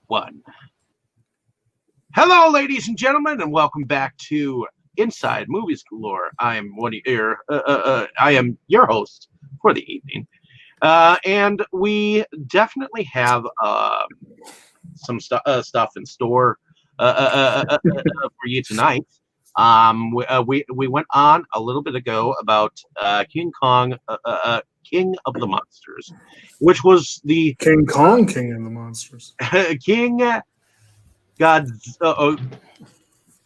One. Hello, ladies and gentlemen, and welcome back to Inside Movies Galore. I am your host for the evening, and we definitely have some stuff in store for you tonight. We went on a little bit ago about King Kong, King of the Monsters, which was the King Kong, King of the Monsters. King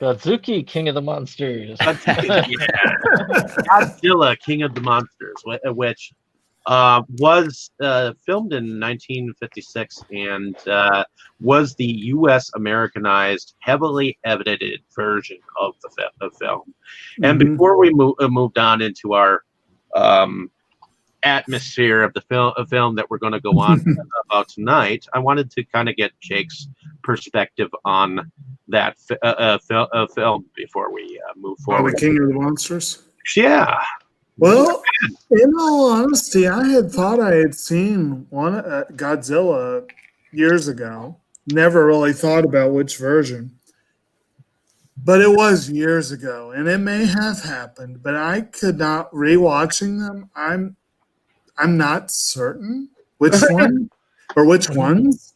Godzuki, King of the Monsters. Godzilla, King of the Monsters, which was filmed in 1956 and was the U.S. Americanized, heavily edited version of the film. And before we moved on into our atmosphere of the film that we're going to go on about tonight, I wanted to kind of get Jake's perspective on that film before we move forward. The King of the Monsters? Yeah. Well, in all honesty, I had thought I had seen one Godzilla years ago. Never really thought about which version. But it was years ago, and it may have happened, but I could not, rewatching them, I'm not certain which one or which ones.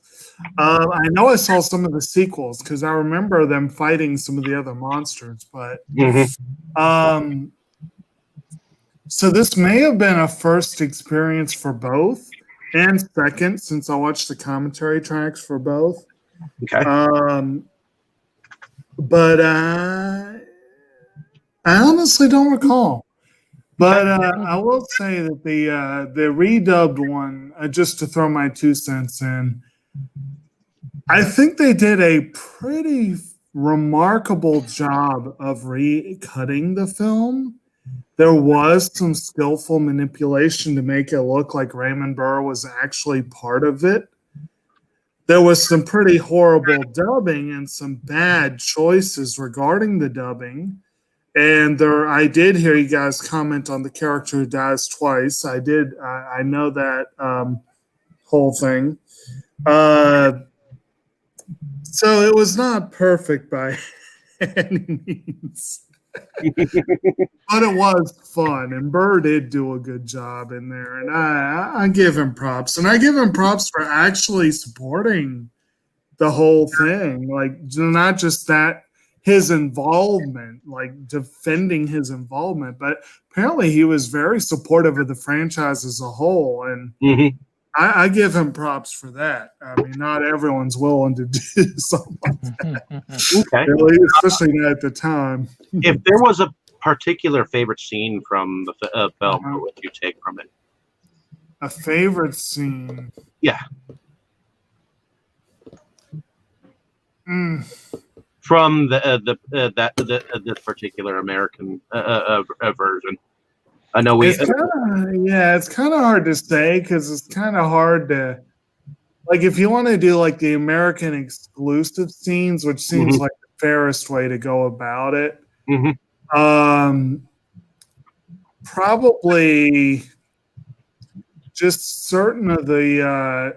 I know I saw some of the sequels because I remember them fighting some of the other monsters, but so this may have been a first experience for both, and second, since I watched the commentary tracks for both. Okay. But I honestly don't recall. But I will say that the redubbed one, just to throw my 2 cents in, I think they did a pretty remarkable job of recutting the film. There was some skillful manipulation to make it look like Raymond Burr was actually part of it. There was some pretty horrible dubbing and some bad choices regarding the dubbing. And I did hear you guys comment on the character who dies twice. I did. I know that whole thing. So it was not perfect by any means. But it was fun. And Burr did do a good job in there. And I give him props. And I give him props for actually supporting the whole thing. Like, not just that. His involvement, like defending his involvement, but apparently he was very supportive of the franchise as a whole, and I give him props for that. I mean, not everyone's willing to do something like that, Okay. especially not at the time. If there was a particular favorite scene from the film, what would you take from it? A favorite scene? Yeah. From this particular American version. I know it's kind of hard to say because it's kind of hard to, like, if you want to do like the American exclusive scenes, which seems like the fairest way to go about it. Probably just certain of the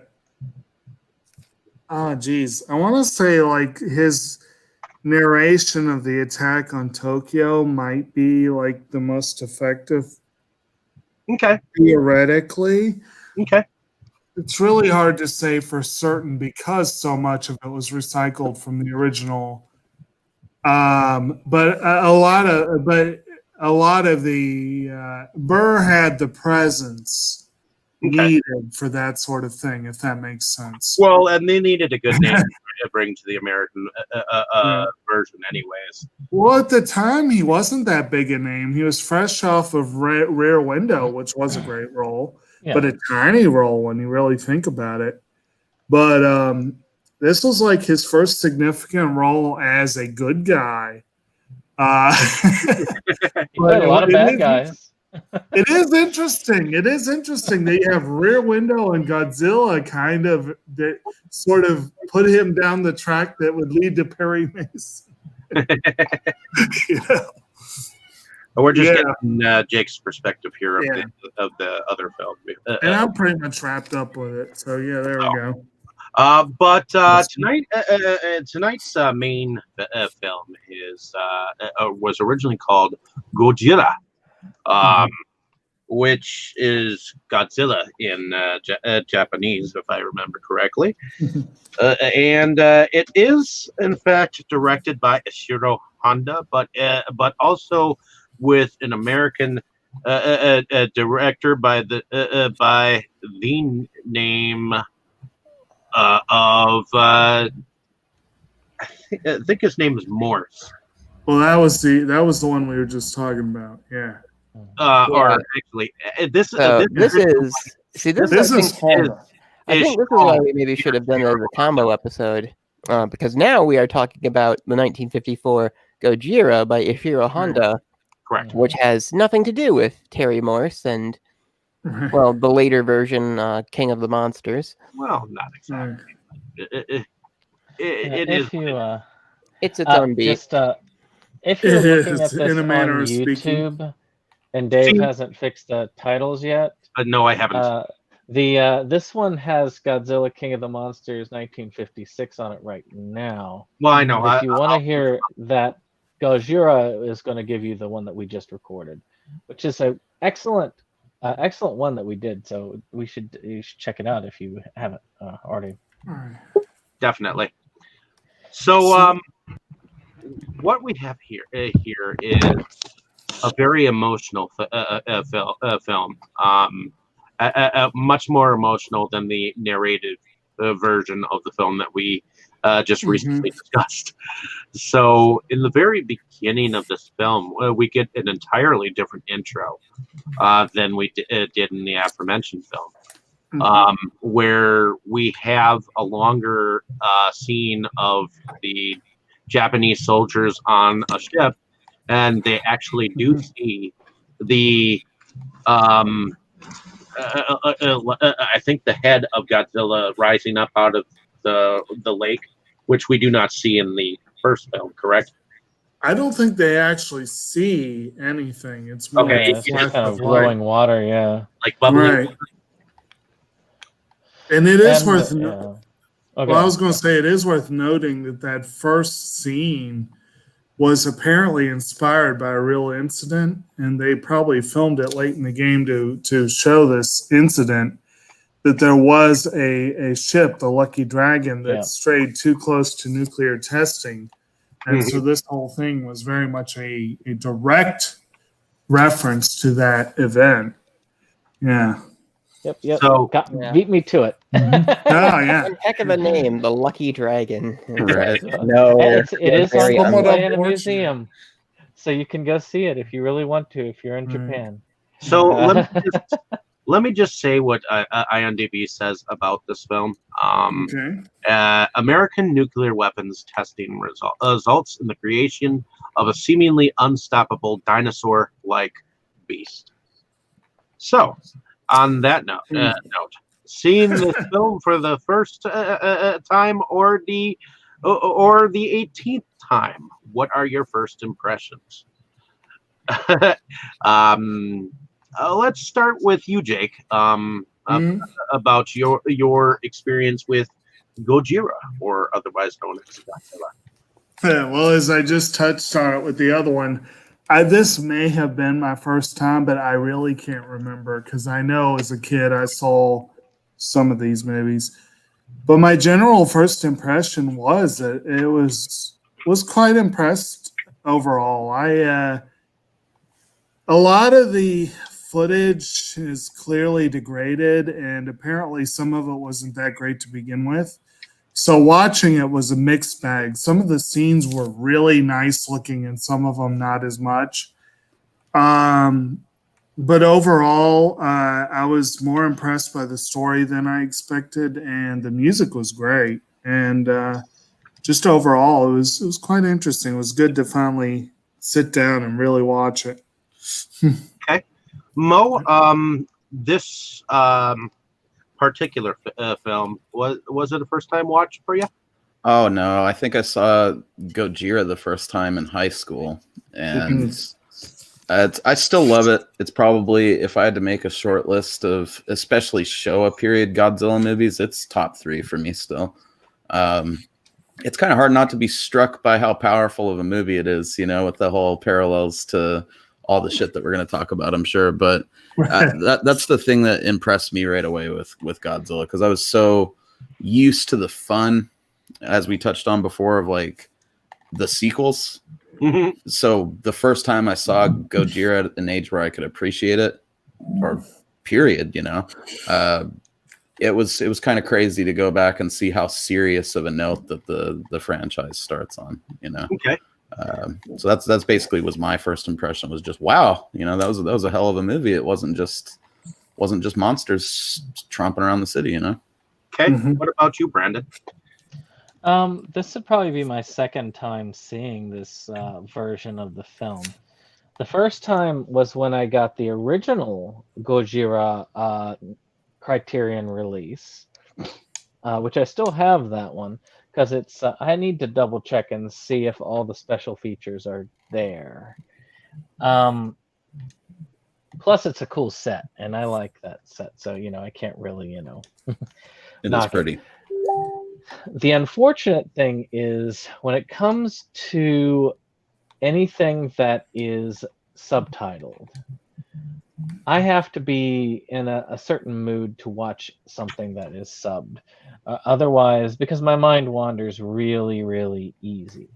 I want to say like his narration of the attack on Tokyo might be like the most effective. Okay. Theoretically. Okay. It's really hard to say for certain because so much of it was recycled from the original. But a lot of the Burr had the presence needed for that sort of thing, if that makes sense. Well, and they needed a good name to bring to the American version anyways. Well, at the time, he wasn't that big a name. He was fresh off of Rear Window, which was a great role, but a tiny role when you really think about it. But this was like his first significant role as a good guy. A lot of bad guys. It is interesting. That you have Rear Window and Godzilla kind of that sort of put him down the track that would lead to Perry Mason. We're just getting Jake's perspective here of the other film. And I'm pretty much wrapped up with it. So, there we go. But Yes. tonight's main film was originally called Gojira, which is Godzilla in Japanese, if I remember correctly. And it is, in fact, directed by Ishirô Honda, but also with an American director by the name of I think his name is Morse. Well, that was the one we were just talking about. Yeah. Or actually, this is Honda. I think this is why we maybe should have done it as a combo episode, because now we are talking about the 1954 Gojira by Ishirô Honda, correct, which has nothing to do with Terry Morse and well, the later version, King of the Monsters. Well, not exactly. It's its own beast. If you're looking at this in a manner on of speaking. YouTube, and Dave hasn't fixed the titles yet. No, I haven't. This one has Godzilla King of the Monsters 1956 on it right now. Well, I know. If you want to hear that, Gojira is going to give you the one that we just recorded, which is an excellent one that we did. So you should check it out if you haven't already. Definitely. So, what we have here is a very emotional film. Much more emotional than the narrated version of the film that we just recently discussed. So, in the very beginning of this film, we get an entirely different intro than we did in the aforementioned film, where we have a longer scene of the Japanese soldiers on a ship, and they actually do see the I think the head of Godzilla rising up out of the lake, which we do not see in the first film, correct? I don't think they actually see anything. It's more it's just kind of glowing water, like bubbling. Right. And it is worth. Okay. Well, I was going to say it is worth noting that first scene was apparently inspired by a real incident, and they probably filmed it late in the game to show this incident. That there was a ship, the Lucky Dragon, that strayed too close to nuclear testing. And so this whole thing was very much a direct reference to that event. Yeah. Yep. So beat me to it. Oh, yeah. One heck of a name, the Lucky Dragon. Right. No, it is on display in a unfortunate. museum, so you can go see it if you really want to. If you're in Japan. So let me just say what IMDb says about this film. American nuclear weapons testing results in the creation of a seemingly unstoppable dinosaur-like beast. So, on that note, seeing this film for the first time or the 18th time, what are your first impressions? Let's start with you, Jake. About your experience with Gojira, or otherwise known as Godzilla. Well, as I just touched on it with the other one, this may have been my first time, but I really can't remember because I know as a kid I saw some of these movies. But my general first impression was that it was quite impressed overall. A lot of the footage is clearly degraded, and apparently some of it wasn't that great to begin with. So watching it was a mixed bag. Some of the scenes were really nice looking and some of them not as much. But overall, I was more impressed by the story than I expected, and the music was great. And just overall, it was quite interesting. It was good to finally sit down and really watch it. Okay. Mo, this particular film, was it a first time watch for you? Oh no, I think I saw Gojira the first time in high school, and I still love it. It's probably, if I had to make a short list of especially Showa period Godzilla movies, it's top 3 for me still. It's kind of hard not to be struck by how powerful of a movie it is, with the whole parallels to all the shit that we're going to talk about, I'm sure. But that's the thing that impressed me right away with Godzilla, because I was so used to the fun, as we touched on before, of like the sequels. Mm-hmm. So the first time I saw Gojira at an age where I could appreciate it, or period, it was kind of crazy to go back and see how serious of a note that the franchise starts on, Okay. So that's basically was my first impression, was just, wow, that was a hell of a movie. It wasn't just monsters tromping around the city, Okay. Mm-hmm. What about you, Brandon? This would probably be my second time seeing this version of the film. The first time was when I got the original Gojira Criterion release, which I still have that one, because it's I need to double check and see if all the special features are there. Plus, it's a cool set, and I like that set, so I can't really it knock is pretty. The unfortunate thing is when it comes to anything that is subtitled, I have to be in a certain mood to watch something that is subbed. Otherwise, because my mind wanders really, really easy.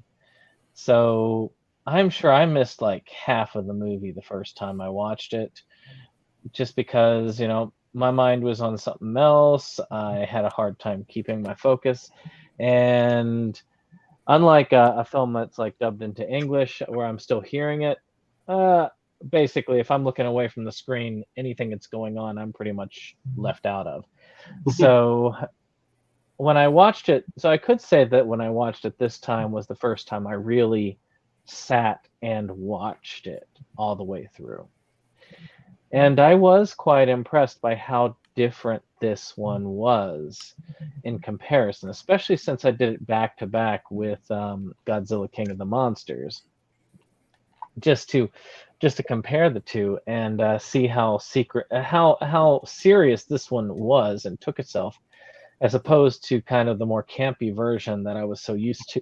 So I'm sure I missed like half of the movie the first time I watched it, just because, my mind was on something else. I had a hard time keeping my focus. And unlike a film that's like dubbed into English where I'm still hearing it, basically, if I'm looking away from the screen, anything that's going on, I'm pretty much left out of. So when I watched it, so I could say that when I watched it this time was the first time I really sat and watched it all the way through. And I was quite impressed by how different this one was in comparison, especially since I did it back to back with Godzilla King of the Monsters. Just to compare the two and see how serious this one was and took itself, as opposed to kind of the more campy version that I was so used to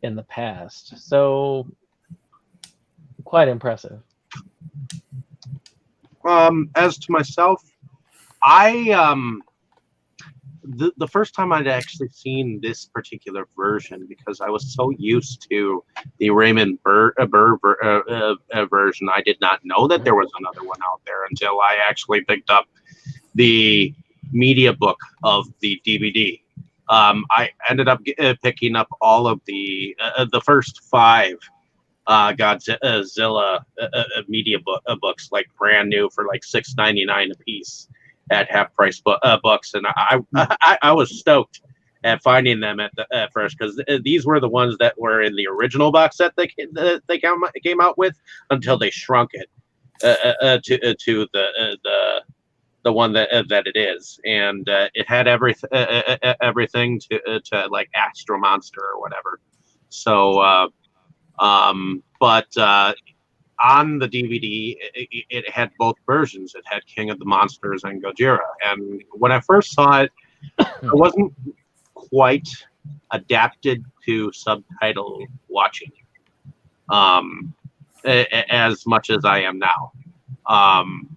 in the past. So quite impressive. As to myself, I the first time I'd actually seen this particular version, because I was so used to the Raymond Burr version, I did not know that there was another one out there until I actually picked up the media book of the DVD. I ended up picking up all of the first 5 Godzilla media books, like brand new, for like $6.99 a piece at half price books, and I was stoked at finding them at first, because these were the ones that were in the original box set they came out with, until they shrunk it to the one that it is, and it had everything to like Astro Monster or whatever. So but on the DVD, it had both versions. It had King of the Monsters and Gojira. And when I first saw it, I wasn't quite adapted to subtitle watching as much as I am now.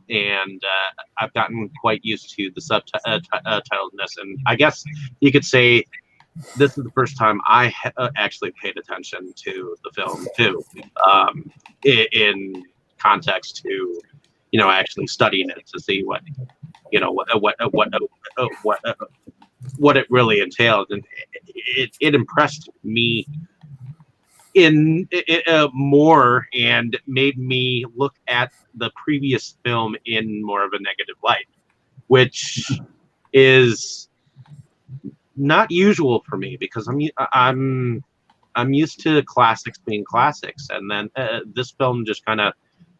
And I've gotten quite used to the subtitledness. And I guess you could say this is the first time I actually paid attention to the film too, in context to, actually studying it to see what it really entailed, and it impressed me in more, and made me look at the previous film in more of a negative light, which is not usual for me, because I'm used to classics being classics, and then this film just kind of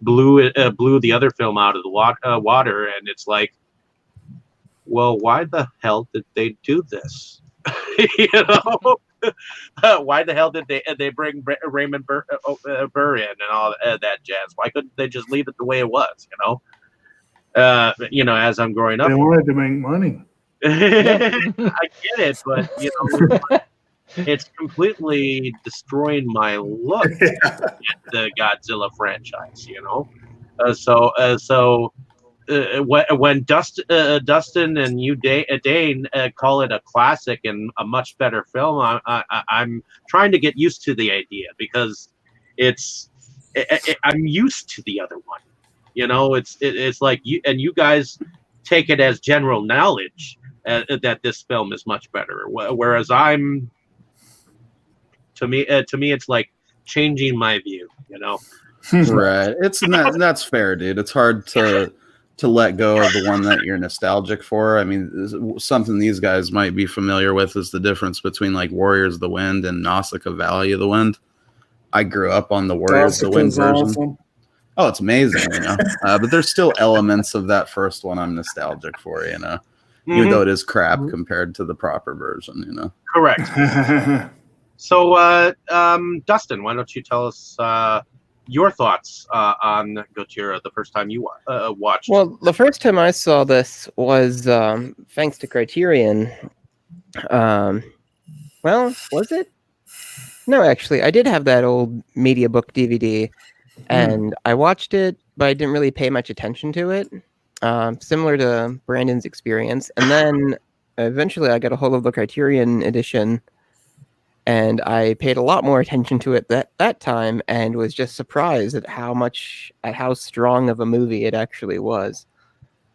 blew the other film out of the water, and it's like, well, why the hell did they do this? Why the hell did they bring Raymond Burr in and all that jazz? Why couldn't they just leave it the way it was? As I'm growing up, They wanted to make money. I get it, but it's completely destroying my look at the Godzilla franchise. When Dustin and you, Dane, call it a classic and a much better film, I'm trying to get used to the idea because I'm used to the other one. It's like you guys take it as general knowledge that this film is much better, whereas to me it's like changing my view. Right. That's fair, dude. It's hard to let go of the one that you're nostalgic for. I mean, something these guys might be familiar with is the difference between like Warriors of the Wind and Nausicaa Valley of the Wind. I grew up on the Warriors of the Wind version. Awesome. Oh, it's amazing, but there's still elements of that first one I'm nostalgic for, even though it is crap compared to the proper version, Correct. So, Dustin, why don't you tell us your thoughts on Gojira the first time you watched? Well, the first time I saw this was thanks to Criterion. Well, was it? No, actually, I did have that old media book DVD, and I watched it, but I didn't really pay much attention to it. Similar to Brandon's experience. And then eventually I got a hold of the Criterion edition, and I paid a lot more attention to it that time, and was just surprised at how strong of a movie it actually was.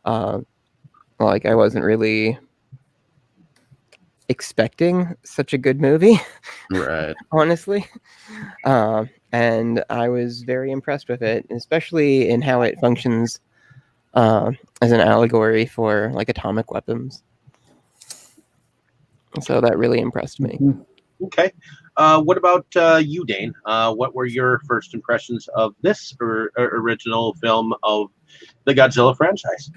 Like, I wasn't really expecting such a good movie, right? Honestly, and I was very impressed with it, especially in how it functions as an allegory for like atomic weapons. So that really impressed me. Okay. What about you, Dane? What were your first impressions of this original film of the Godzilla franchise?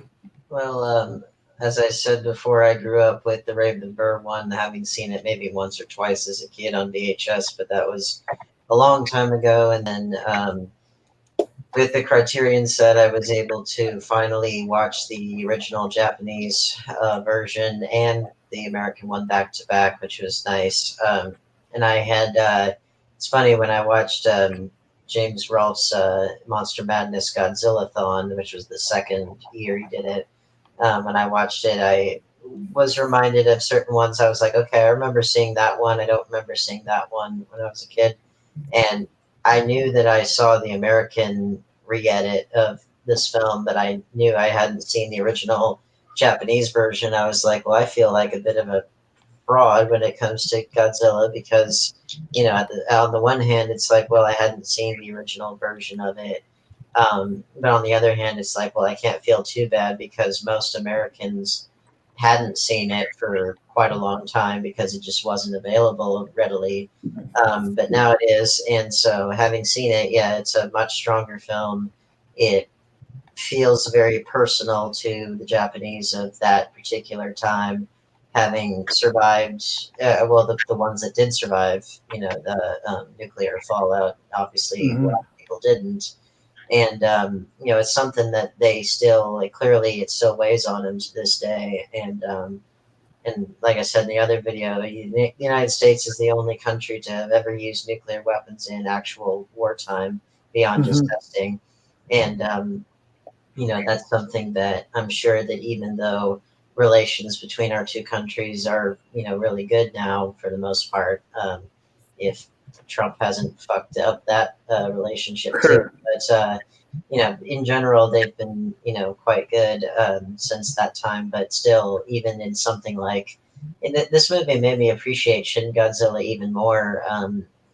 Well, as I said before, I grew up with the Raven Burr one, having seen it maybe once or twice as a kid on VHS, but that was a long time ago. And then with the Criterion set, I was able to finally watch the original Japanese version and the American one back to back, which was nice. And I had, it's funny, when I watched James Rolfe's Monster Madness Godzilla-thon, which was the second year he did it, when I watched it, I was reminded of certain ones. I was like, okay, I remember seeing that one. I don't remember seeing that one when I was a kid. And I knew that I saw the American re-edit of this film, but I knew I hadn't seen the original Japanese version. I was like, well, I feel like a bit of a fraud when it comes to Godzilla because, on the one hand, it's like, well, I hadn't seen the original version of it. But on the other hand, it's like, well, I can't feel too bad because most Americans hadn't seen it for quite a long time because it just wasn't available readily. But now it is. And so having seen it, yeah, it's a much stronger film. It feels very personal to the Japanese of that particular time, having survived, the ones that did survive, the nuclear fallout, obviously a lot of people didn't. And, it's something that they still, clearly it still weighs on them to this day. And like I said in the other video, the United States is the only country to have ever used nuclear weapons in actual wartime beyond just testing. And, that's something that I'm sure that even though relations between our two countries are, really good now for the most part, if Trump hasn't fucked up that relationship too. But, in general, they've been, quite good since that time. But still, even in something like this movie made me appreciate Shin Godzilla even more,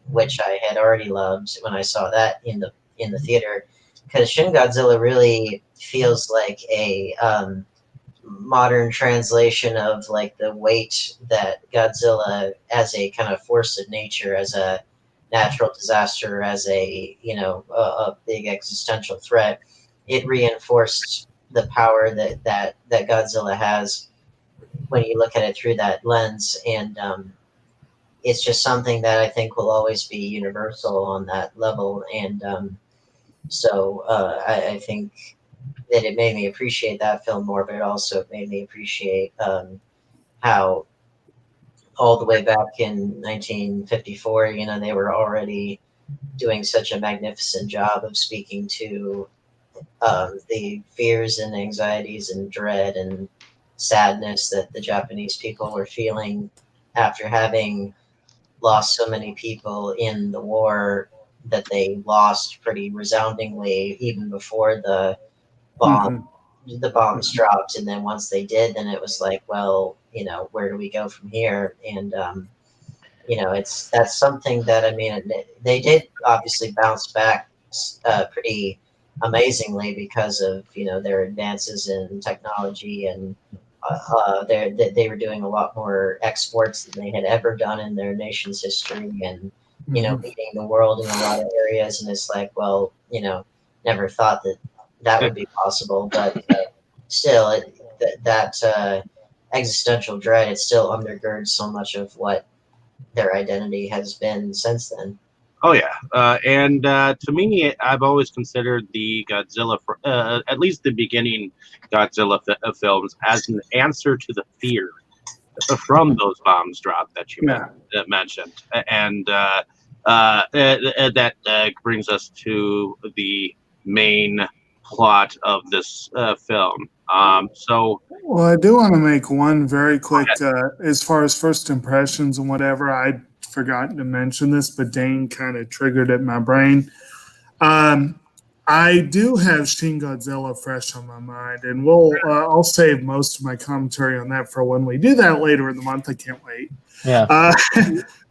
which I had already loved when I saw that in the theater. Because Shin Godzilla really feels like a modern translation of like the weight that Godzilla as a kind of force of nature, as a natural disaster, as a a big existential threat. It reinforced the power that Godzilla has when you look at it through that lens. And it's just something that I think will always be universal on that level. And so I think that it made me appreciate that film more, but it also made me appreciate how all the way back in 1954, you know, they were already doing such a magnificent job of speaking to the fears and anxieties and dread and sadness that the Japanese people were feeling after having lost so many people in the war that they lost pretty resoundingly even before the bomb the bombs dropped. And then once they did, then it was like, well, you know, where do we go from here? And you know, that's something that, I mean, they did obviously bounce back pretty amazingly because of, you know, their advances in technology, and they were doing a lot more exports than they had ever done in their nation's history, and you know, leading the world in a lot of areas. And it's like, well, you know, never thought that that would be possible, but still, that existential dread, it still undergirds so much of what their identity has been since then. Oh yeah, and to me, I've always considered the Godzilla, at least the beginning Godzilla films, as an answer to the fear from those bombs dropped that you mentioned, and that brings us to the main plot of this film. So, well, I do want to make one very quick, as far as first impressions and whatever. I'd forgotten to mention this, but Dane kind of triggered it in my brain. I do have Shin Godzilla fresh on my mind, and I'll save most of my commentary on that for when we do that later in the month. I can't wait. Yeah.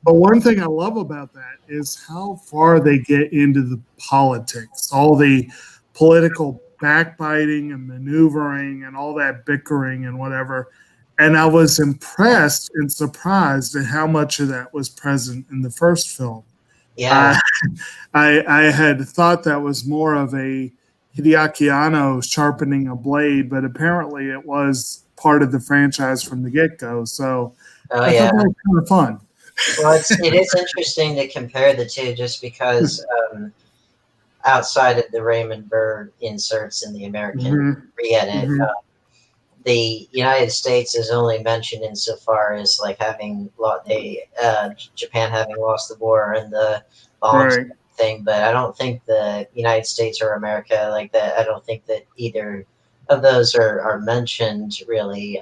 But one thing I love about that is how far they get into the politics, all the political backbiting and maneuvering and all that bickering and whatever. And I was impressed and surprised at how much of that was present in the first film. Yeah. I had thought that was more of a Hideaki Anno sharpening a blade, but apparently it was part of the franchise from the get-go. So I thought that was kind of fun. Well, it is interesting to compare the two, just because outside of the Raymond Burr inserts in the American re-edit, the United States is only mentioned insofar as like having Japan having lost the war and the bombs thing, but I don't think the United States or America like that. I don't think that either of those are mentioned really.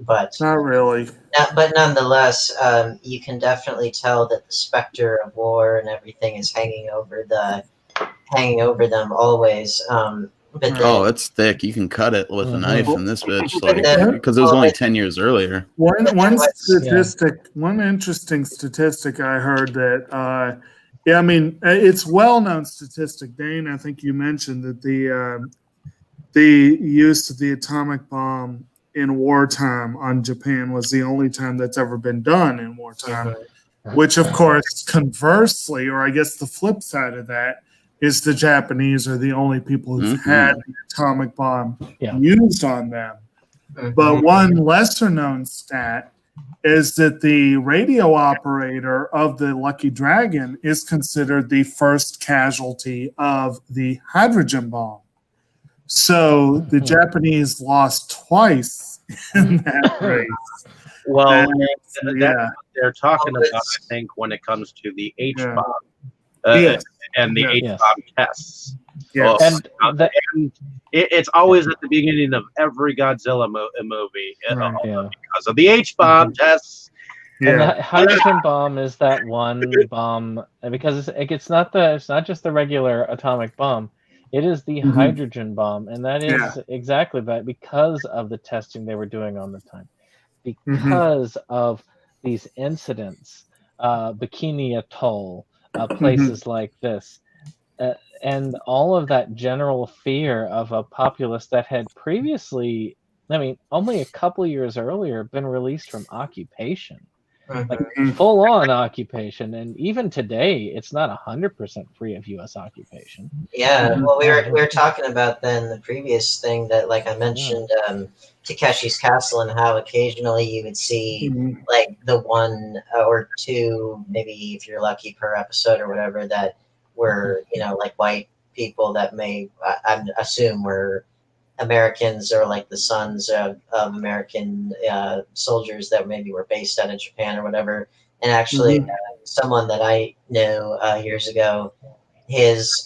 But not really. But nonetheless, you can definitely tell that the specter of war and everything is hanging over them always. It's thick. You can cut it with a knife in this bitch, like, because it was only 10 years earlier. One statistic, one interesting statistic I heard that, I mean, it's well-known statistic. Dane, I think you mentioned that the use of the atomic bomb in wartime on Japan was the only time that's ever been done in wartime, which, of course, conversely, or I guess the flip side of that, is the Japanese are the only people who've had the atomic bomb used on them. But one lesser-known stat is that the radio operator of the Lucky Dragon is considered the first casualty of the hydrogen bomb. So the Japanese lost twice in that race. Well, that's what they're talking about, I think, when it comes to the H-bomb. And the H-bomb tests. Yes. And it's always at the beginning of every Godzilla movie because of the H-bomb tests. And the hydrogen bomb is that one bomb, because it's not just the regular atomic bomb. It is the hydrogen bomb, and that is exactly that, because of the testing they were doing on the time, because of these incidents, Bikini Atoll, places like this, and all of that general fear of a populace that had previously, I mean, only a couple years earlier, been released from occupation. like Mhm. full on occupation, and even today, it's not 100% free of U.S. occupation. Yeah, Mhm. well, we were talking about then the previous thing that, like I mentioned, Takeshi's Castle, and how occasionally you would see Mhm. like the one or two, maybe if you're lucky, per episode or whatever, that were like white people that I assume were Americans, or like the sons of American soldiers that maybe were based out of Japan or whatever. And actually, Mhm. someone that I knew years ago, his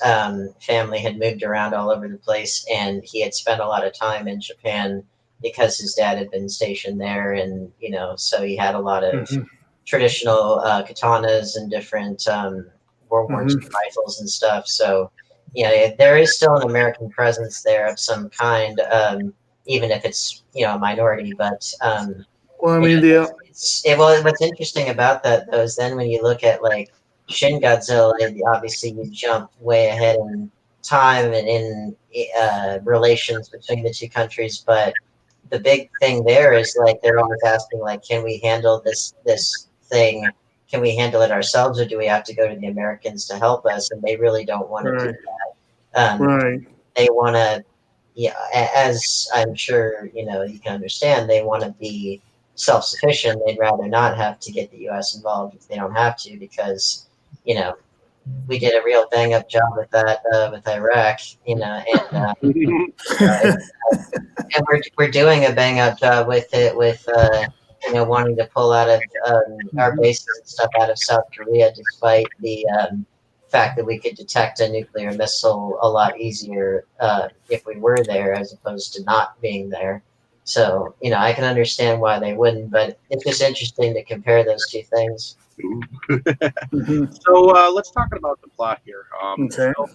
family had moved around all over the place, and he had spent a lot of time in Japan because his dad had been stationed there, and so he had a lot of Mhm. traditional katanas and different World War II Mhm. rifles and stuff. So there is still an American presence there of some kind, even if it's a minority. But Well, I mean, the well, what's interesting about that though is then when you look at like Shin Godzilla, obviously you jump way ahead in time and in relations between the two countries. But the big thing there is like they're always asking like, can we handle this thing? Can we handle it ourselves, or do we have to go to the Americans to help us? And they really don't want to do right, that. right, They want to, yeah, as I'm sure you can understand, they want to be self-sufficient. They'd rather not have to get the U.S. involved if they don't have to, because you know we did a real bang-up job with that with Iraq, and we're doing a bang-up job with it with wanting to pull out of our bases and stuff out of South Korea, despite the fact that we could detect a nuclear missile a lot easier if we were there, as opposed to not being there. So I can understand why they wouldn't, but it's just interesting to compare those two things. Mhm. So let's talk about the plot here. Okay. So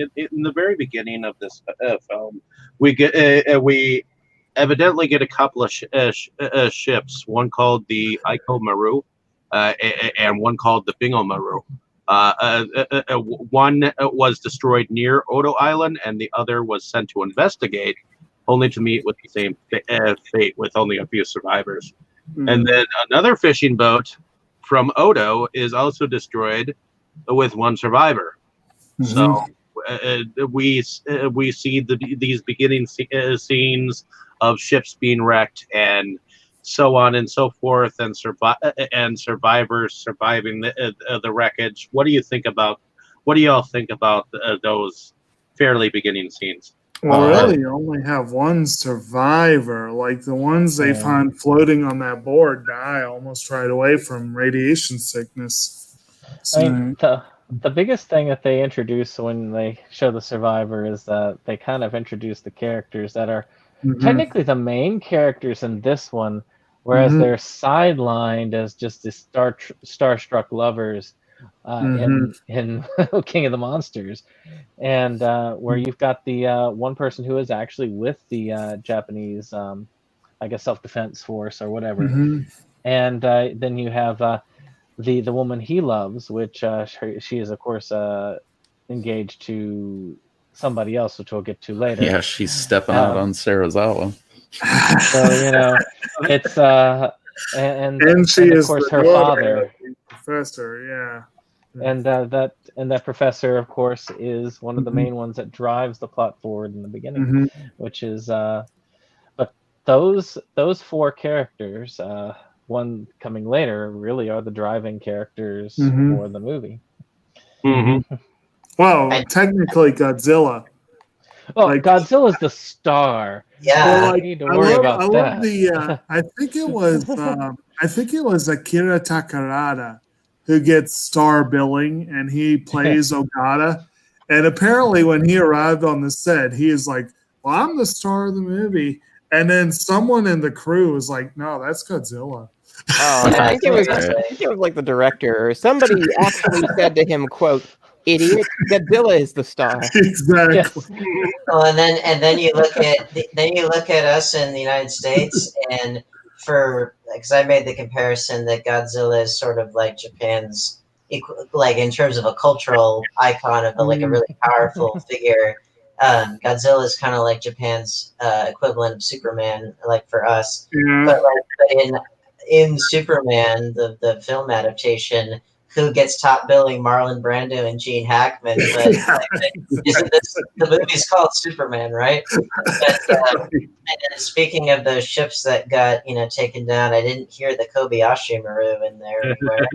in the very beginning of this film, we evidently get a couple of ships. One called the Aiko Maru, and one called the Bingo Maru. One was destroyed near Odo Island, and the other was sent to investigate, only to meet with the same fate, with only a few survivors. And then another fishing boat from Odo is also destroyed with one survivor. So we see these beginning scenes of ships being wrecked and so on and so forth, and survivors surviving the wreckage. What do you think about? What do y'all think about those fairly beginning scenes? Well, really, you only have one survivor. Like the ones they find floating on that board die almost right away from radiation sickness. So, I mean, the biggest thing that they introduce when they show the survivor is that they kind of introduce the characters that are technically the main characters in this one, whereas they're sidelined as just the starstruck lovers in King of the Monsters, and where you've got the one person who is actually with the Japanese, I guess, self-defense force or whatever, and then you have the woman he loves, which she is of course engaged to somebody else, which we'll get to later. Yeah, she's stepping out on Sarazawa. So it's and she and of is course the her daughter father, of the professor. Yeah. and that professor, of course, is one of the main ones that drives the plot forward in the beginning, which is but those four characters, one coming later, really are the driving characters for the movie. Well, technically Godzilla. Oh, like, Godzilla's the star. Yeah, well, like, need to worry about I that. love the. I think it was Akira Takarada who gets star billing, and he plays Ogata. And apparently, when he arrived on the set, he is like, "Well, I'm the star of the movie." And then someone in the crew was like, "No, that's Godzilla." Oh, I think it was like the director or somebody actually said to him, "Quote, idiot, Godzilla is the star." Exactly. Yes. Well, and then you look at us in the United States, and because I made the comparison that Godzilla is sort of like Japan's, like in terms of a cultural icon of like a really powerful figure. Godzilla is kind of like Japan's equivalent of Superman, like for us. Yeah. But in Superman, the film adaptation, who gets top billing Marlon Brando and Gene Hackman. But isn't this the movie's called Superman, right? But, and speaking of those ships that got taken down, I didn't hear the Kobayashi Maru in there anywhere.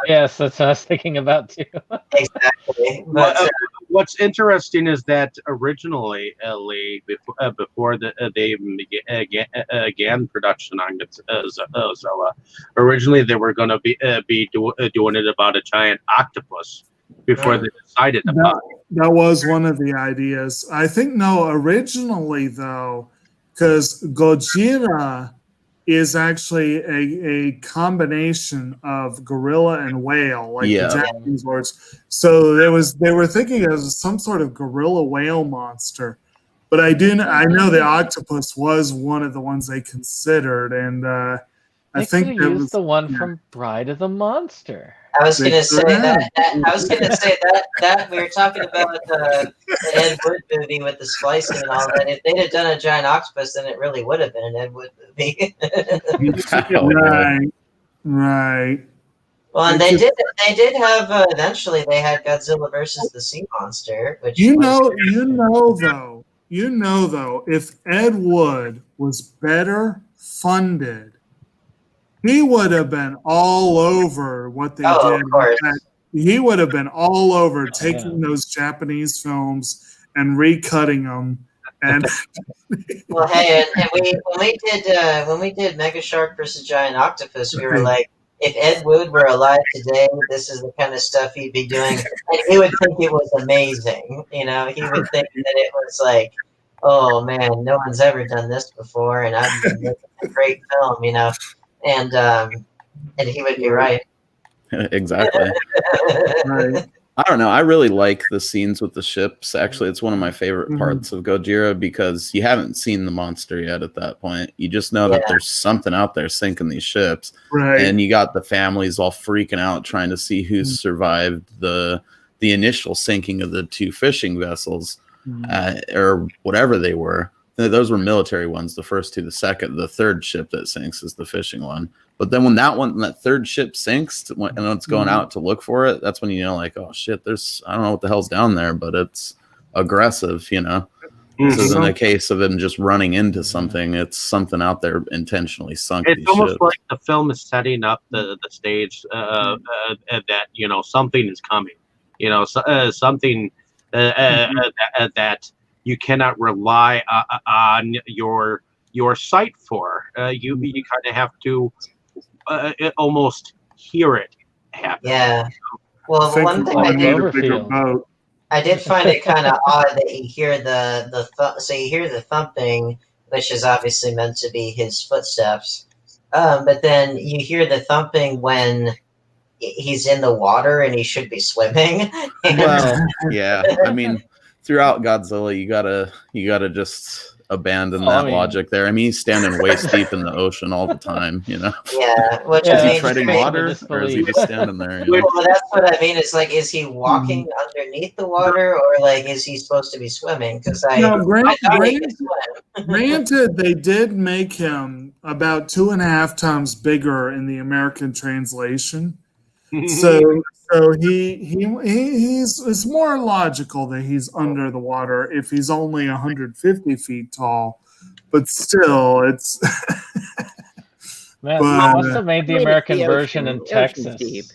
Yes, that's what I was thinking about too. Exactly. But, What's interesting is that originally, before they even began production on Godzilla, originally they were going to be doing it about a giant octopus before they decided about it. That was one of the ideas. I think originally though, because Gojira is actually a combination of gorilla and whale, like the Japanese words. So they were thinking of some sort of gorilla whale monster. But I know the octopus was one of the ones they considered, and I think that was the one from Bride of the Monster. I was going to say that. I was going to say that we were talking about the Ed Wood movie with the splicing and all that. If they'd have done a giant octopus, then it really would have been an Ed Wood movie. Right. Well, and they did have eventually they had Godzilla versus the Sea Monster, which if Ed Wood was better funded, he would have been all over what they did. Of course. He would have been all over taking those Japanese films and recutting them. And well, hey, and when we did Mega Shark versus Giant Octopus, we were like, if Ed Wood were alive today, this is the kind of stuff he'd be doing, and he would think it was amazing. He would think that it was like, oh man, no one's ever done this before, and I've been making a great film, and he would be right. Exactly. right. I don't know. I really like the scenes with the ships. Actually, it's one of my favorite parts of Gojira because you haven't seen the monster yet at that point. You just know that there's something out there sinking these ships. Right. And you got the families all freaking out trying to see who's survived the initial sinking of the two fishing vessels or whatever they were. Those were military ones, the first two. The third ship that sinks is the fishing one. But then when that third ship sinks and it's going out to look for it, that's when you know, like, oh shit, I don't know what the hell's down there, but it's aggressive, This isn't a case of them just running into something. It's something out there intentionally sunk. It's almost like the film is setting up the stage that something is coming. Something that you cannot rely on your sight for. You kind of have to almost hear it happen. Yeah. Well, one thing I did find it kind of odd that you hear you hear the thumping, which is obviously meant to be his footsteps, but then you hear the thumping when he's in the water and he should be swimming. Well, yeah. I mean, throughout Godzilla, you gotta just abandon that logic there. I mean, he's standing waist deep in the ocean all the time, Yeah. Is he treading water or is he just standing there? Well, that's what I mean. It's like, is he walking underneath the water or like is he supposed to be swimming? Because granted, they did make him about 2.5 times bigger in the American translation. So it's more logical that he's under the water if he's only 150 feet tall, but still, it's. Man, must have made the American version in Texas.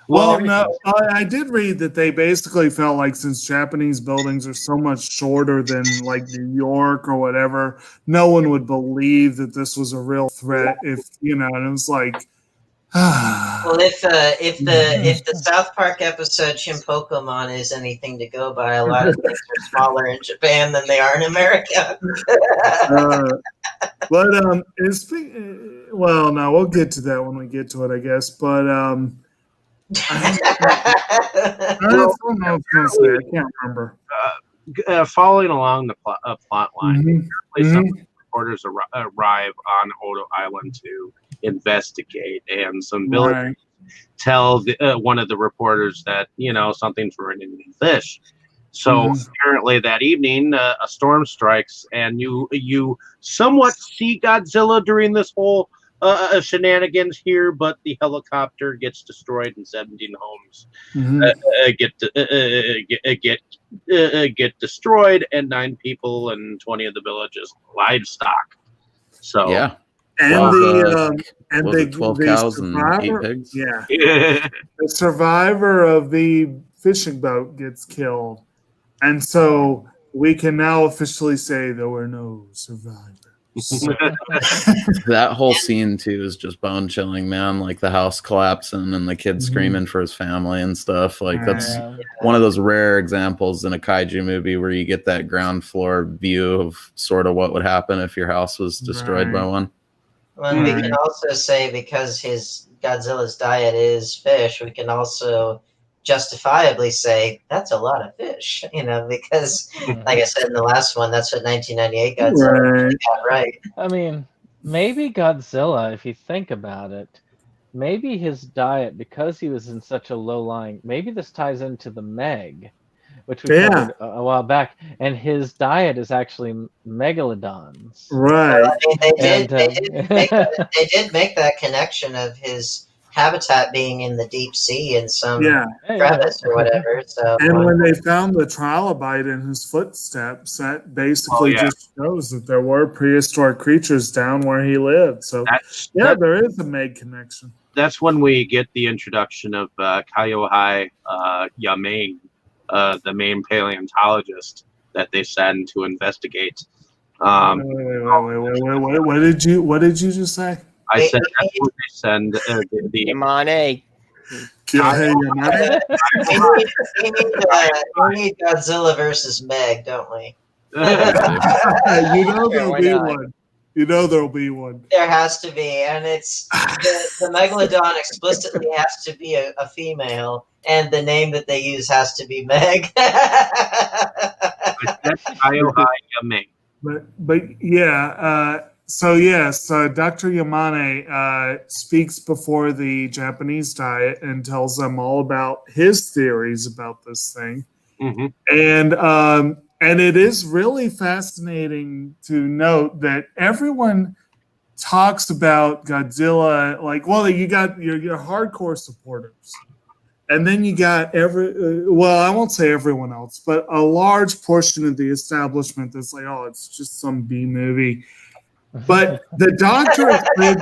Well, no, I did read that they basically felt like since Japanese buildings are so much shorter than like New York or whatever, no one would believe that this was a real threat. And it was like. Well, if the South Park episode Chimpokemon is anything to go by, a lot of things are smaller in Japan than they are in America. But well, no, we'll get to that when we get to it, I guess. But I don't know I can't remember. Following along the plot line, some reporters arrive on Odo Island to investigate, and some villagers tell one of the reporters that something's ruining the fish. So apparently that evening a storm strikes, and you somewhat see Godzilla during this whole shenanigans here, but the helicopter gets destroyed and 17 homes Mhm. get destroyed, and 9 people and 20 of the village's livestock. So Yeah. And Well, the 12 the cows and 8 survivor, pigs? yeah, yeah. the survivor of the fishing boat gets killed, and so we can now officially say there were no survivors. That whole scene too is just bone chilling, man. Like the house collapsing and the kid screaming for his family and stuff. Like that's Yeah. one of those rare examples in a kaiju movie where you get that ground floor view of sort of what would happen if your house was destroyed by Right. one. Well, and we Right. can also say because his Godzilla's diet is fish, we can also justifiably say that's a lot of fish, because like I said in the last one, that's what 1998 Godzilla Right. got right. I mean, maybe Godzilla, if you think about it, maybe his diet, because he was in such a low lying, maybe this ties into the Meg, which we Yeah. covered a while back, and his diet is actually megalodons. Right. I mean, And, they did make that connection of his habitat being in the deep sea in some Yeah. crevice or whatever. So And when they found the trilobite in his footsteps, that basically yeah. just shows that there were prehistoric creatures down where he lived. So yeah, there is a Meg connection. That's when we get the introduction of Kaiohai Yamane, the main paleontologist that they send to investigate. Wait. What did you just say? I said that's when they send the Yamane. Hey, Yamane? we need Godzilla versus Meg, don't we? You know there'll Why be not? one. You know there'll be one. There has to be, and it's the megalodon explicitly has to be a female, and the name that they use has to be Meg. That's Kaiohai Yamane. But yeah, so yes, Dr. Yamane speaks before the Japanese Diet and tells them all about his theories about this thing. Mm-hmm. And it is really fascinating to note that everyone talks about Godzilla like, well, you got your hardcore supporters, and then you got well, I won't say everyone else, but a large portion of the establishment that's like, oh, it's just some B movie. But the doctor is played,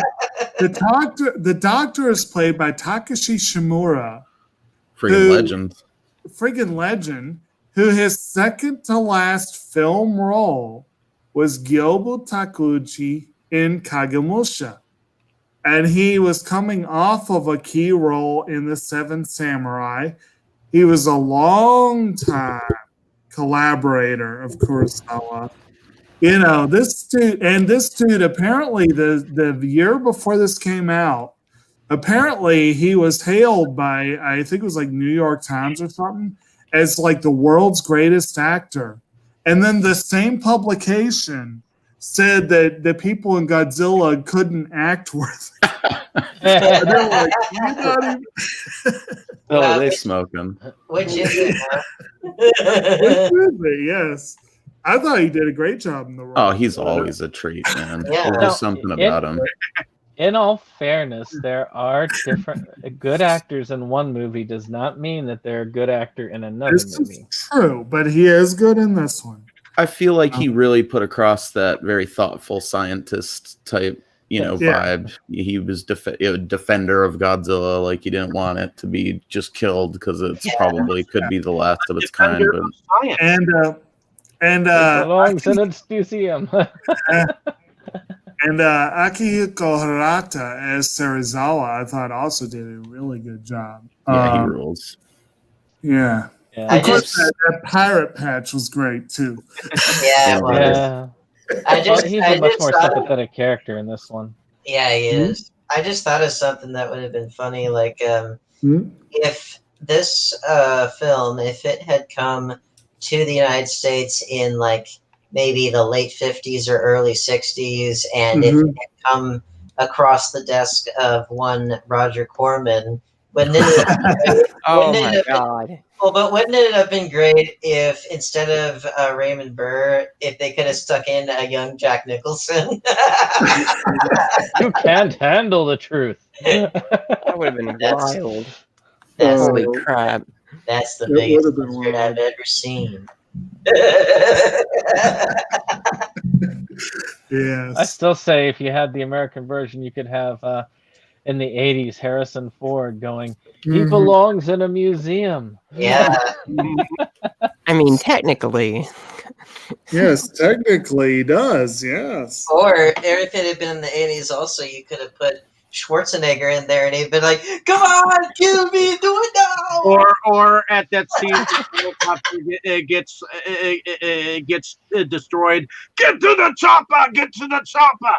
the doctor is played by Takashi Shimura, friggin' legend, who his second to last film role was Gyobu Takuchi in Kagemusha. And he was coming off of a key role in The Seven Samurai. He was a long-time collaborator of Kurosawa. This dude, apparently the year before this came out, apparently he was hailed by, I think it was like New York Times or something, as like the world's greatest actor. And then the same publication said that the people in Godzilla couldn't act worth it. And they're like, "You're not even-" Oh, they smoke him. Which is it? Huh? Yes. I thought he did a great job in the role. Oh, he's always a treat, man. Yeah. There's just something about him. In all fairness, there are different good actors in one movie does not mean that they're a good actor in another This movie. is true, but he is good in this one. I feel like he really put across that very thoughtful scientist type, vibe. He was a defender of Godzilla. Like he didn't want it to be just killed because it's probably could be the last of its kind. Defender But of science. And It belongs in its museum. and Akihiko Hirata as Serizawa, I thought also did a really good job. yeah, he rules. Yeah. Yeah. Of course, that pirate patch was great too. Yeah, it was. Yeah. He's a much more sympathetic character in this one. Yeah, he is. I just thought of something that would have been funny, like if this film, if it had come to the United States in like maybe the late 50s or early 60s, and if it had come across the desk of one Roger Corman, Oh my god! Well, but wouldn't it have been great if instead of Raymond Burr, if they could have stuck in a young Jack Nicholson? You can't handle the truth. That would have been That's- wild. That's, Holy crap. that's the It biggest would have been lizard I've wild. ever seen. Yes. I still say if you had the American version, you could have in the 80s Harrison Ford going, he Mhm. belongs in a museum. Yeah. I mean, technically. Yes, technically he does. Yes. Or if it had been in the 80s, also, you could have put Schwarzenegger in there and he'd been like, come on, kill me, do it now. Or at that scene, the helicopter gets destroyed. Get to the chopper! Get to the chopper!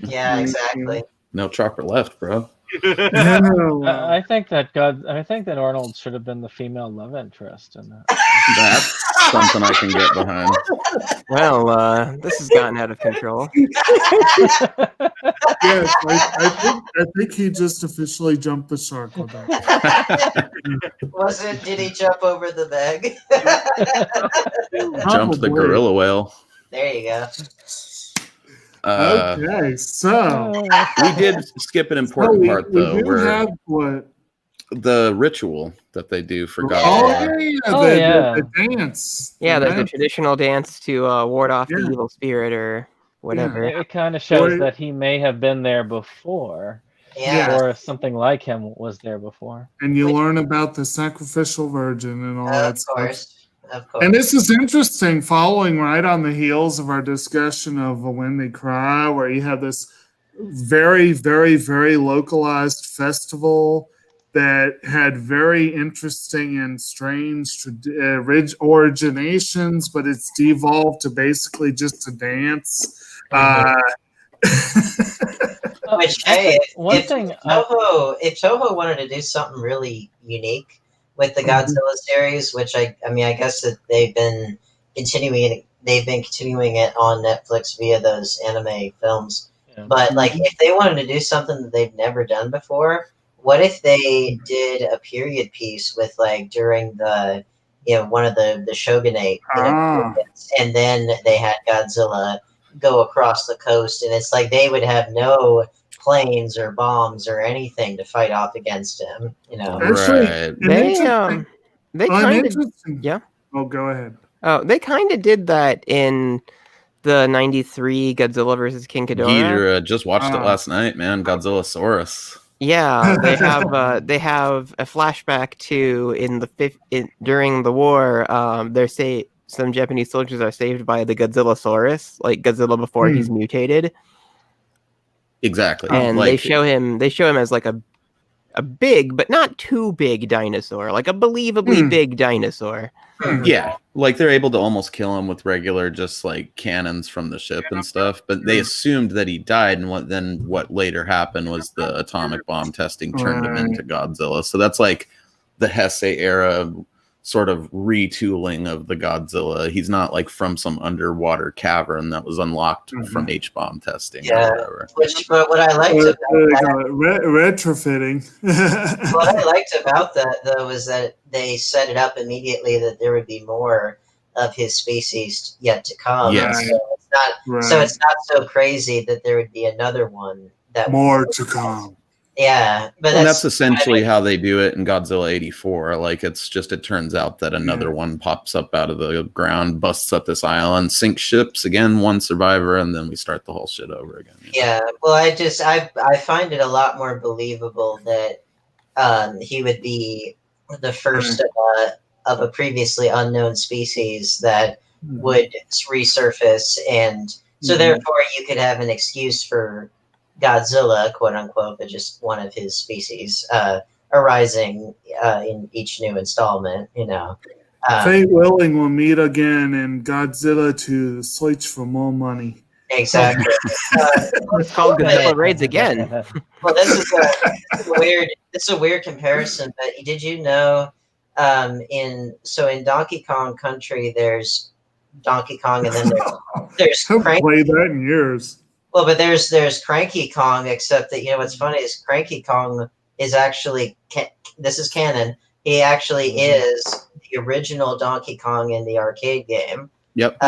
Yeah, exactly. No chopper left, bro. Oh, wow. I think that Arnold should have been the female love interest in that. That's something I can get behind. Well, this has gotten out of control. Yes, I think he just officially jumped the shark with that. Did he jump over the bag? Jump the Probably. gorilla whale. There you go. Okay, so We did skip an important part, we though, do where have what? the ritual that they do for Oh, Godzilla. yeah, Oh, the, yeah. the dance. Yeah, there's a dance. traditional dance to ward off the Yeah. evil spirit or whatever. It kind of shows Or- that he may have been there before, Yeah. or if something like him was there before. And you learn about the sacrificial virgin and all that Of stuff. course. Of course. And this is interesting, following right on the heels of our discussion of When They Cry, where you have this very, very, very localized festival that had very interesting and strange originations, but it's devolved to basically just a dance. Which, hey, One thing, if Toho wanted to do something really unique with the Godzilla series, which I guess that they've been continuing it on Netflix via those anime films. Yeah. But like, if they wanted to do something that they've never done before, what if they did a period piece with like during the one of the shogunate, periods, and then they had Godzilla go across the coast, and it's like they would have no planes or bombs or anything to fight off against him. Actually, Right. They kind of yeah. Oh, go ahead. Oh, they kind of did that in the '93 Godzilla versus King Ghidorah. Gojira, just watched it last night, man. Godzillasaurus. Yeah, they have a flashback to during the war. Some Japanese soldiers are saved by the Godzillasaurus, like Godzilla before he's mutated. Exactly. And Like, they show him as like a big but not too big dinosaur, like a believably big dinosaur. yeah, like they're able to almost kill him with regular just like cannons from the ship and stuff, but they assumed that he died, and what later happened was the atomic bomb testing turned him into Godzilla. So that's like the Heisei era sort of retooling of the Godzilla. He's not like from some underwater cavern that was unlocked from H-bomb testing or whatever. But what I liked about that, retrofitting. what I liked about that though was that they set it up immediately that there would be more of his species yet to come. Yes. So it's not so crazy that there would be another one that more to come. Yeah, but that's essentially how they do it in Godzilla 84. Like it turns out that another one pops up out of the ground, busts up this island, sinks ships again, one survivor, and then we start the whole shit over again. Yeah, well, I find it a lot more believable that he would be the first of a previously unknown species that would resurface, and so therefore you could have an excuse for Godzilla, quote unquote, but just one of his species arising in each new installment. Fate willing, we'll meet again, and Godzilla to search for more money. Exactly. It's called Godzilla Raids again. Well, this is a weird comparison. But did you know in Donkey Kong Country, there's Donkey Kong, and then there's I haven't Cranky. played that in years. Well, but there's Cranky Kong, except that what's funny is Cranky Kong is actually this is canon. he actually is the original Donkey Kong in the arcade game. Yep.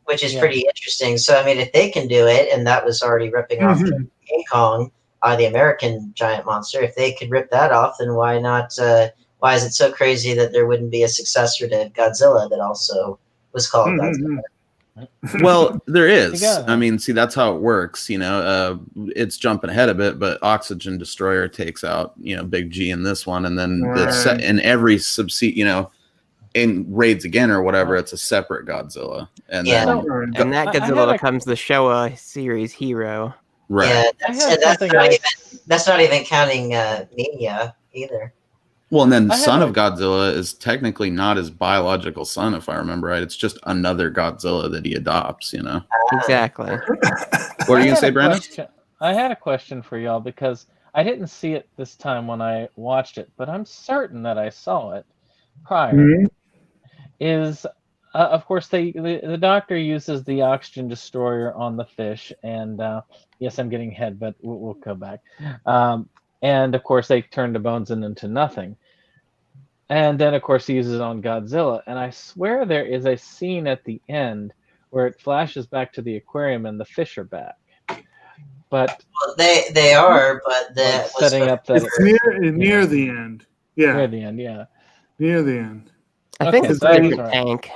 Which is Yeah. pretty interesting. So, I mean, if they can do it, and that was already ripping off King Kong, the American giant monster, if they could rip that off, then why not? Why is it so crazy that there wouldn't be a successor to Godzilla that also was called Godzilla? Well, there is. Yeah. I mean, see, that's how it works. You know, it's jumping ahead a bit, but Oxygen Destroyer takes out, Big G in this one, and then in every in Raids Again or whatever, it's a separate Godzilla, and Yeah. then And that I Godzilla had a- becomes the Showa series hero. right. Yeah, I had something that's not even counting Mania either. Well, and then I had Son a- of Godzilla is technically not his biological son, if I remember right. It's just another Godzilla that he adopts. Exactly. What are you gonna had say, a Brandon? I had a question for y'all because I didn't see it this time when I watched it, but I'm certain that I saw it prior. Mhm. Is of course the doctor uses the oxygen destroyer on the fish, and yes, I'm getting ahead, but we'll go back. And of course they turn the bones into nothing. And then of course he uses it on Godzilla, and I swear there is a scene at the end where it flashes back to the aquarium and the fish are back. But Well, they are, but like, that was setting for- up that It's near the end. Yeah, near the end, yeah. near the end. I think Okay, it's so a that different was right. tank.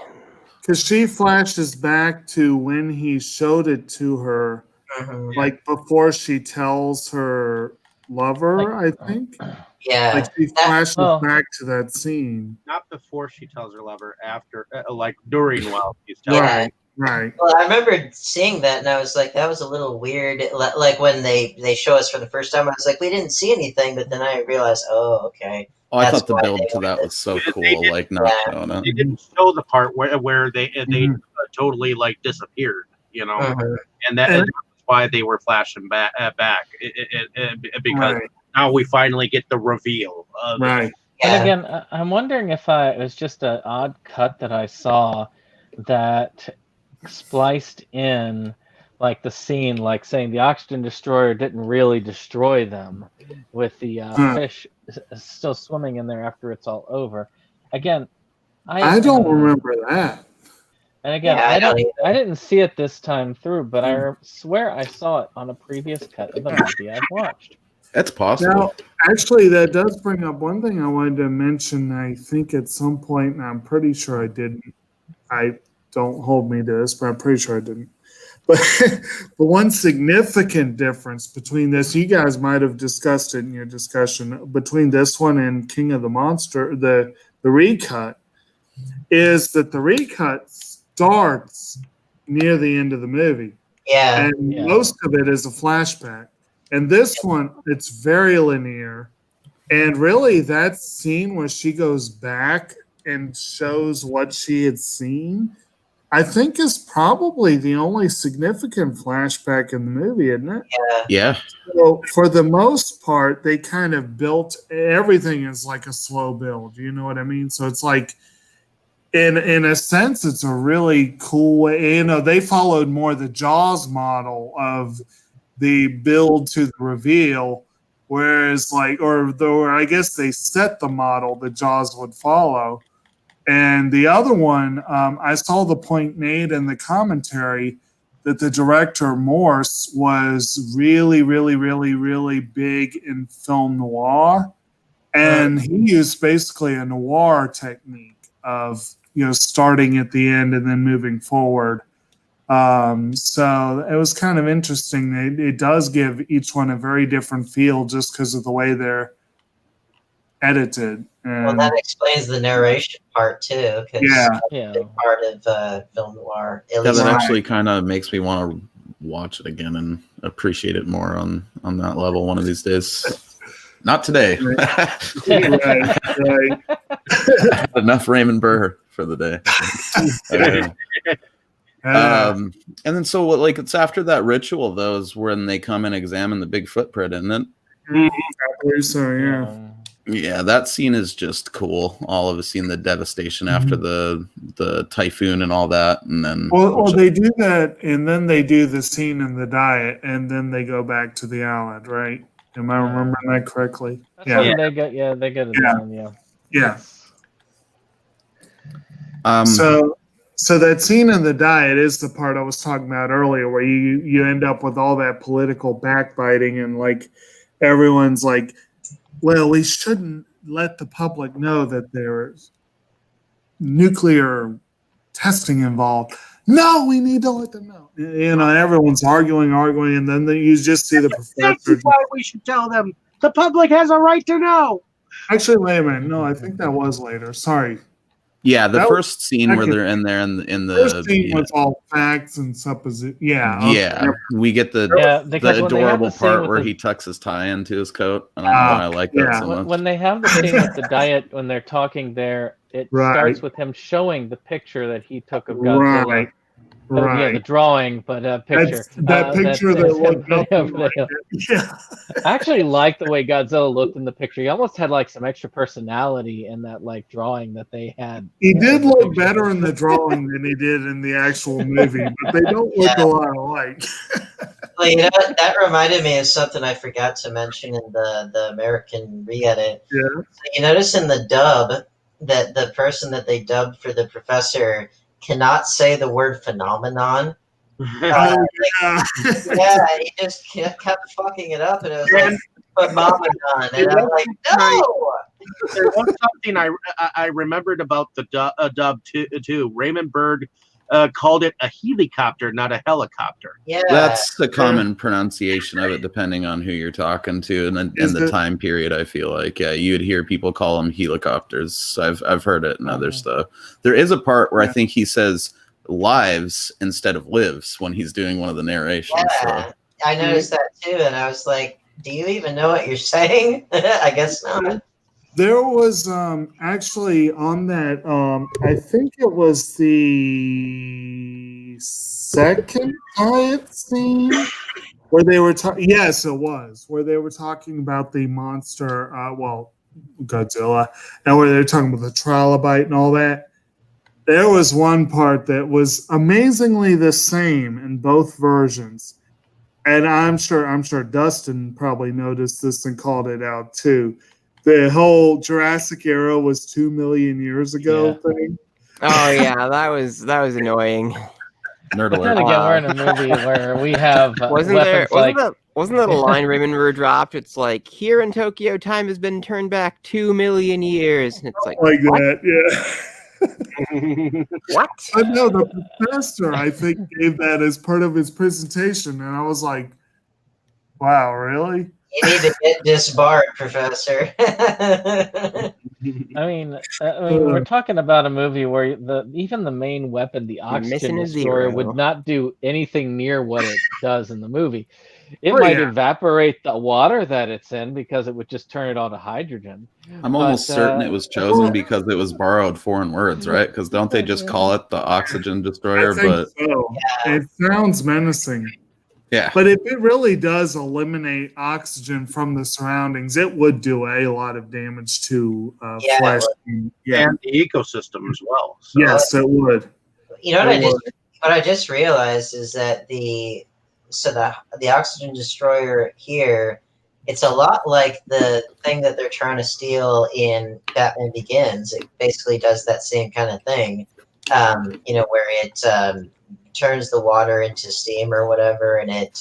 Because she flashes back to when he showed it to her, Mhm. like before she tells her lover, I think. Yeah, Like she flashes oh. back to that scene. Not before she tells her lover, after, like during while he's telling her. Yeah. Right, right. Well, I remember seeing that, and I was like, that was a little weird. Like when they show us for the first time, I was like, we didn't see anything, but then I realized, oh, okay. Oh, I That's thought the why build they to that went was so They cool. did- Like not yeah. showing it. They didn't show the part where they Mhm. totally like disappeared, Mhm. and that's And- why they were flashing back, because Right, now we finally get the reveal of it. right. And Yeah. again, I'm wondering if it was just an odd cut that I saw that spliced in like the scene, like saying the oxygen destroyer didn't really destroy them, with the fish still swimming in there after it's all over. Again, I don't remember that. And again, Yeah, I don't I didn't see it this time through, but I swear I saw it on a previous cut of the movie I've watched. That's possible. Now, actually, that does bring up one thing I wanted to mention. I think at some point, and I'm pretty sure I didn't. I don't hold me to this, but I'm pretty sure I didn't. But the one significant difference between this, you guys might have discussed it in your discussion, between this one and King of the Monster, the recut, is that the recut starts near the end of the movie. Yeah. And Yeah. most of it is a flashback. And this one, it's very linear. And really, that scene where she goes back and shows what she had seen, I think is probably the only significant flashback in the movie, isn't it? Yeah. So for the most part, they kind of built everything is like a slow build. You know what I mean? So it's like, in a sense, it's a really cool way. You know, they followed more the Jaws model of the build to the reveal, whereas or I guess they set the model that Jaws would follow. And the other one, I saw the point made in the commentary that the director Morse was really, really, really, really big in film noir, and he used basically a noir technique of starting at the end and then moving forward. So it was kind of interesting. It does give each one a very different feel just because of the way they're edited. Well, And that explains the narration part too, because Yeah. Yeah. part of film noir. At Yeah, least that Right. actually kind of makes me want to watch it again and appreciate it more on that level one of these days. Not today. right. Enough Raymond Burr for the day. And then so like it's after that ritual though is when they come and examine the big footprint, isn't it? I believe so, yeah. Yeah, that scene is just cool. All of us seeing the devastation after the typhoon and all that, and then Well, they do that, and then they do the scene in the diet, and then they go back to the island, right? Am I remembering that correctly? That's when they get it Yeah. down, yeah. Yeah. Um, So that scene in the diet is the part I was talking about earlier, where you end up with all that political backbiting and like everyone's like, well, we shouldn't let the public know that there's nuclear testing involved. No, we need to let them know. You know, everyone's arguing, and then you just see the professor. That's why we should tell them. The public has a right to know. Actually, wait a minute. No, I think that was later. Sorry. yeah, the That first scene where second- they're in there in the First scene was all facts and supposition. Yeah. okay. yeah, we get the because when they have adorable the scene part with where the- he tucks his tie into his coat. I don't know why I like that yeah. so when, much. when they have the scene with the diet, when they're talking there, it Right. starts with him showing the picture that he took of Godzilla. Right. Yeah, Right. the drawing, but picture. That picture that looked nothing like him. it. Yeah. I actually liked the way Godzilla looked in the picture. He almost had like some extra personality in that like drawing that they had. He did the look picture. better in the drawing than he did in the actual movie, but they don't look a lot alike. Well, you know what? That reminded me of something I forgot to mention in the American re-edit. Yeah. So you notice in the dub that the person that they dubbed for the professor cannot say the word phenomenon. Oh, yeah. Yeah, he just kept fucking it up, and it was like phenomenon, and I'm like, no. There was something I remembered about the dub too. Raymond Berg called it a helicopter, not a helicopter. Yeah, That's the common pronunciation of it, depending on who you're talking to and the time period. I feel like you'd hear people call them helicopters. I've heard it in other stuff. There is a part where I think he says lives instead of lives when he's doing one of the narrations. yeah. So. I noticed that too, and I was like, do you even know what you're saying? I guess not. There was actually on that, I think it was the second diet scene where they were talking. Yes, it was where they were talking about the monster, Godzilla, and where they were talking about the trilobite and all that. There was one part that was amazingly the same in both versions, and I'm sure Dustin probably noticed this and called it out too. The whole Jurassic era was 2 million years ago thing. Oh yeah, that was annoying. Nerd But alert. then again, we're in a movie where we have Wasn't weapons that a line remember dropped? It's like, here in Tokyo, time has been turned back 2 million years. And it's like Like what? that, yeah. What? I know the professor, I think, gave that as part of his presentation, and I was like, wow, really? You need to get disbarred, Professor. I mean, we're talking about a movie where even the main weapon, the oxygen Missing a destroyer, zero. would not do anything near what it does in the movie. It Oh, might yeah. evaporate the water that it's in because it would just turn it all to hydrogen. I'm almost But, certain it was chosen because it was borrowed foreign words, right? Because don't they just call it the oxygen destroyer? I think But so. It sounds menacing. yeah, But if it really does eliminate oxygen from the surroundings, it would do a lot of damage to Yeah, it flesh. Yeah. And the ecosystem as well. So. Yes, it would. You know It would. what I just realized is that the oxygen destroyer here, it's a lot like the thing that they're trying to steal in Batman Begins. It basically does that same kind of thing, where it turns the water into steam or whatever, and it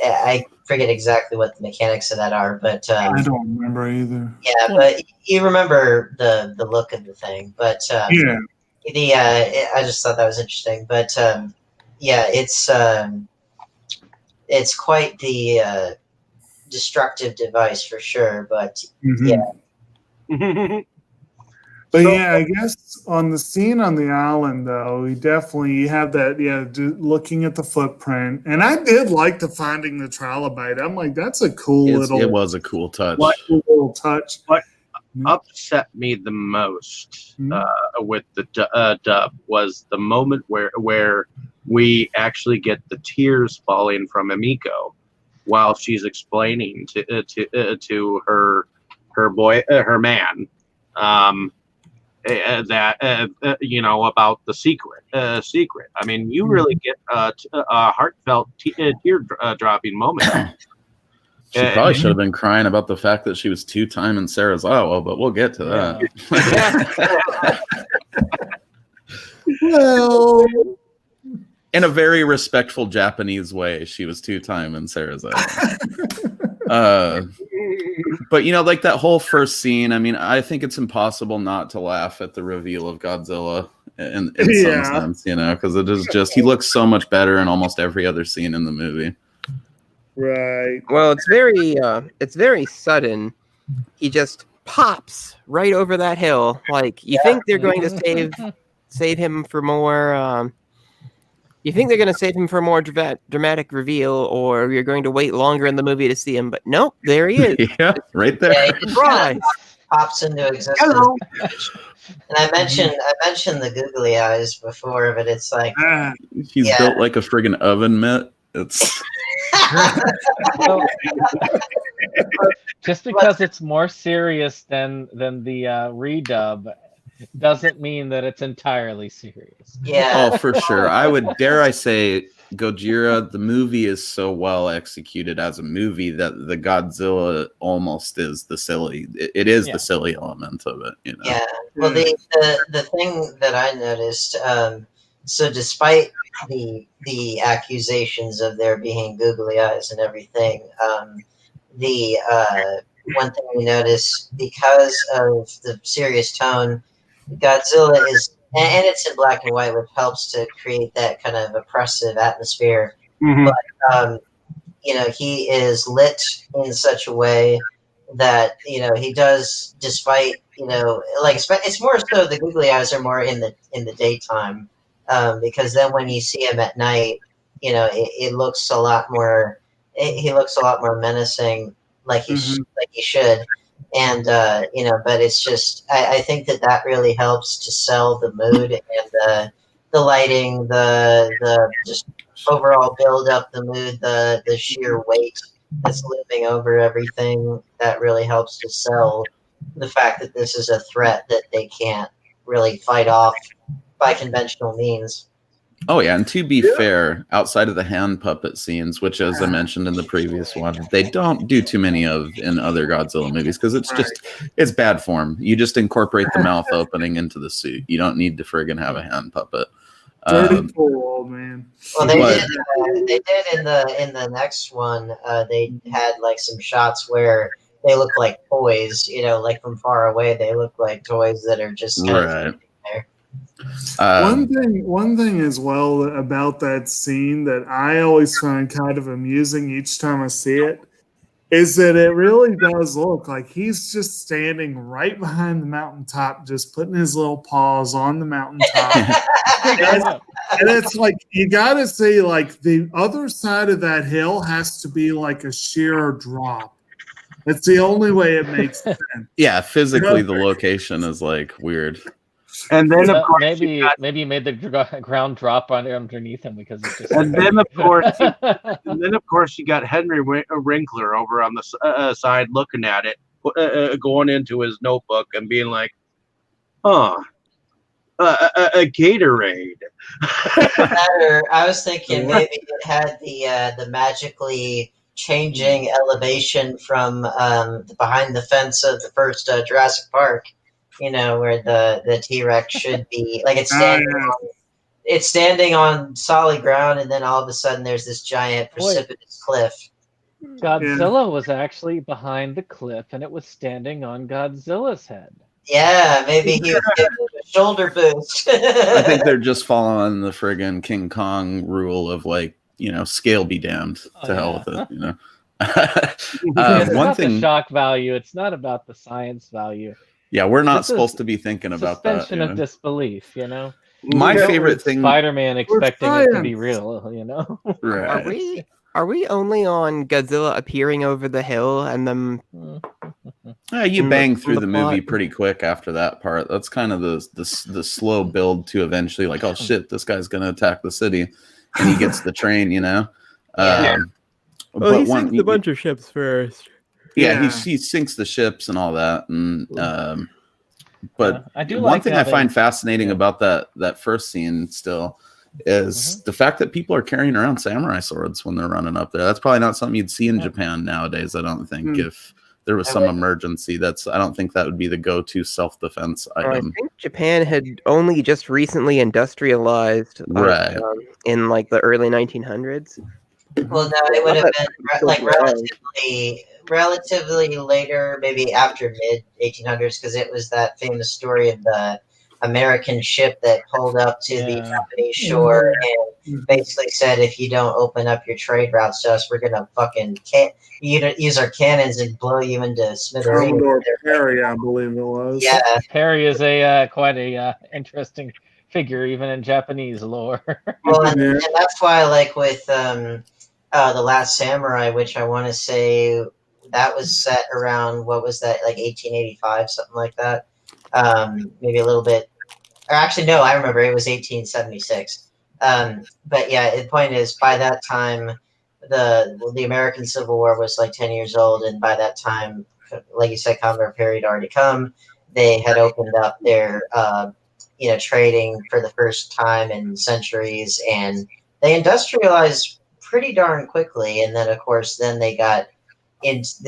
I forget exactly what the mechanics of that are, but I don't remember either. yeah, but you remember the look of the thing. But Yeah. I just thought that was interesting. But yeah, it's quite the destructive device for sure. But Mhm. yeah. But yeah, I guess on the scene on the island, though, you have that, looking at the footprint. And I did like the finding the trilobite. I'm like, that's a cool it was a cool touch. little touch. What upset me the most with the dub was the moment where we actually get the tears falling from Emiko while she's explaining to her man that about the secret. I mean, you really get a heartfelt tear dropping moment. She probably should have been crying about the fact that she was 2-time in Sarazawa, but we'll get to that. Well, In a very respectful Japanese way, she was 2-time in Sarazawa. But like that whole first scene, I mean, I think it's impossible not to laugh at the reveal of Godzilla in some sense, because it is just, he looks so much better in almost every other scene in the movie. right. Well, it's very sudden. He just pops right over that hill. Like, you think they're going to save him for more. You think they're going to save him for a more dramatic reveal, or you're going to wait longer in the movie to see him. But nope, there he is. Yeah, right there. Yeah, he just kind of pops into existence. Hello. And I mentioned the googly eyes before, but it's like He's built like a friggin' oven mitt. It's Well, just because it's more serious than the redub doesn't mean that it's entirely serious. yeah. oh, for sure. I say Gojira, the movie is so well executed as a movie that the Godzilla almost is the silly. It is the silly element of it, Yeah. Well, the thing that I noticed, so despite the accusations of there being googly eyes and everything, the one thing we noticed, because of the serious tone, Godzilla is, and it's in black and white, which helps to create that kind of oppressive atmosphere. Mhm. But he is lit in such a way that he does, despite like it's more so the googly eyes are more in the daytime, because then when you see him at night, it looks a lot more. He looks a lot more menacing, like he should. And but it's just I think that really helps to sell the mood and the lighting, the just overall build up the mood, the sheer weight that's looming over everything. That really helps to sell the fact that this is a threat that they can't really fight off by conventional means. Oh yeah, and to be fair, outside of the hand puppet scenes, which as I mentioned in the previous one, they don't do too many of in other Godzilla movies because it's bad form. You just incorporate the mouth opening into the suit. You don't need to friggin' have a hand puppet. Dirty poor old man. Well, they did in the next one. They had like some shots where they look like toys. Like from far away, they look like toys that are just Right. there. One thing as well about that scene that I always find kind of amusing each time I see it is that it really does look like he's just standing right behind the mountaintop, just putting his little paws on the mountaintop. And it's like, you got to say, like, the other side of that hill has to be like a sheer drop. It's the only way it makes sense. Yeah, physically the location is like weird. And then of course maybe you made the ground drop underneath him because it's just. and then of course you got Henry Winkler over on the side looking at it, going into his notebook and being like, a Gatorade. I was thinking maybe it had the magically changing elevation from behind the fence of the first Jurassic Park. Where the T-Rex should be, like it's standing on solid ground, and then all of a sudden there's this giant precipitous cliff. Godzilla was actually behind the cliff, and it was standing on Godzilla's head. Yeah, maybe he was giving it a shoulder boost. I think they're just following the friggin' King Kong rule of like, scale be damned. To hell with it, It's one about thing, the shock value. It's not about the science value. yeah, we're not supposed to be thinking about that. Suspension of disbelief, My favorite thing, Spider-Man expecting it to be real, right? Are we only on Godzilla appearing over the hill and then? You bang through the the movie plot. pretty quick after that part. That's kind of the slow build to eventually like, oh shit, this guy's gonna attack the city, and he gets the train. Well, he sinks a bunch of ships first. Yeah, he sinks the ships and all that, and but I do one like thing I find fascinating about that first scene still is the fact that people are carrying around samurai swords when they're running up there. That's probably not something you'd see in Yeah. Japan nowadays. I don't think if there was some emergency, I don't think that would be the go-to self-defense I item. think Japan had only just recently industrialized, Right. in like the early 1900s. Well, no, it would have been like relatively later, maybe after mid 1800s, because it was that famous story of the American ship that pulled up to the Japanese shore and basically said, if you don't open up your trade routes to us, we're gonna fucking use our cannons and blow you into smithereens. Commodore Perry, I believe it was. Yeah, Perry is a quite a interesting figure, even in Japanese lore. well, and that's why, like with The Last Samurai, which I want to say that was set around, what was that, like 1885, something like that. Maybe a little bit. Or actually, no, I remember it was 1876. But yeah, the point is, by that time, the American Civil War was like 10 years old, and by that time, like you said, Commodore Perry had already come. They had opened up their trading for the first time in centuries, and they industrialized pretty darn quickly. And then, of course, they got these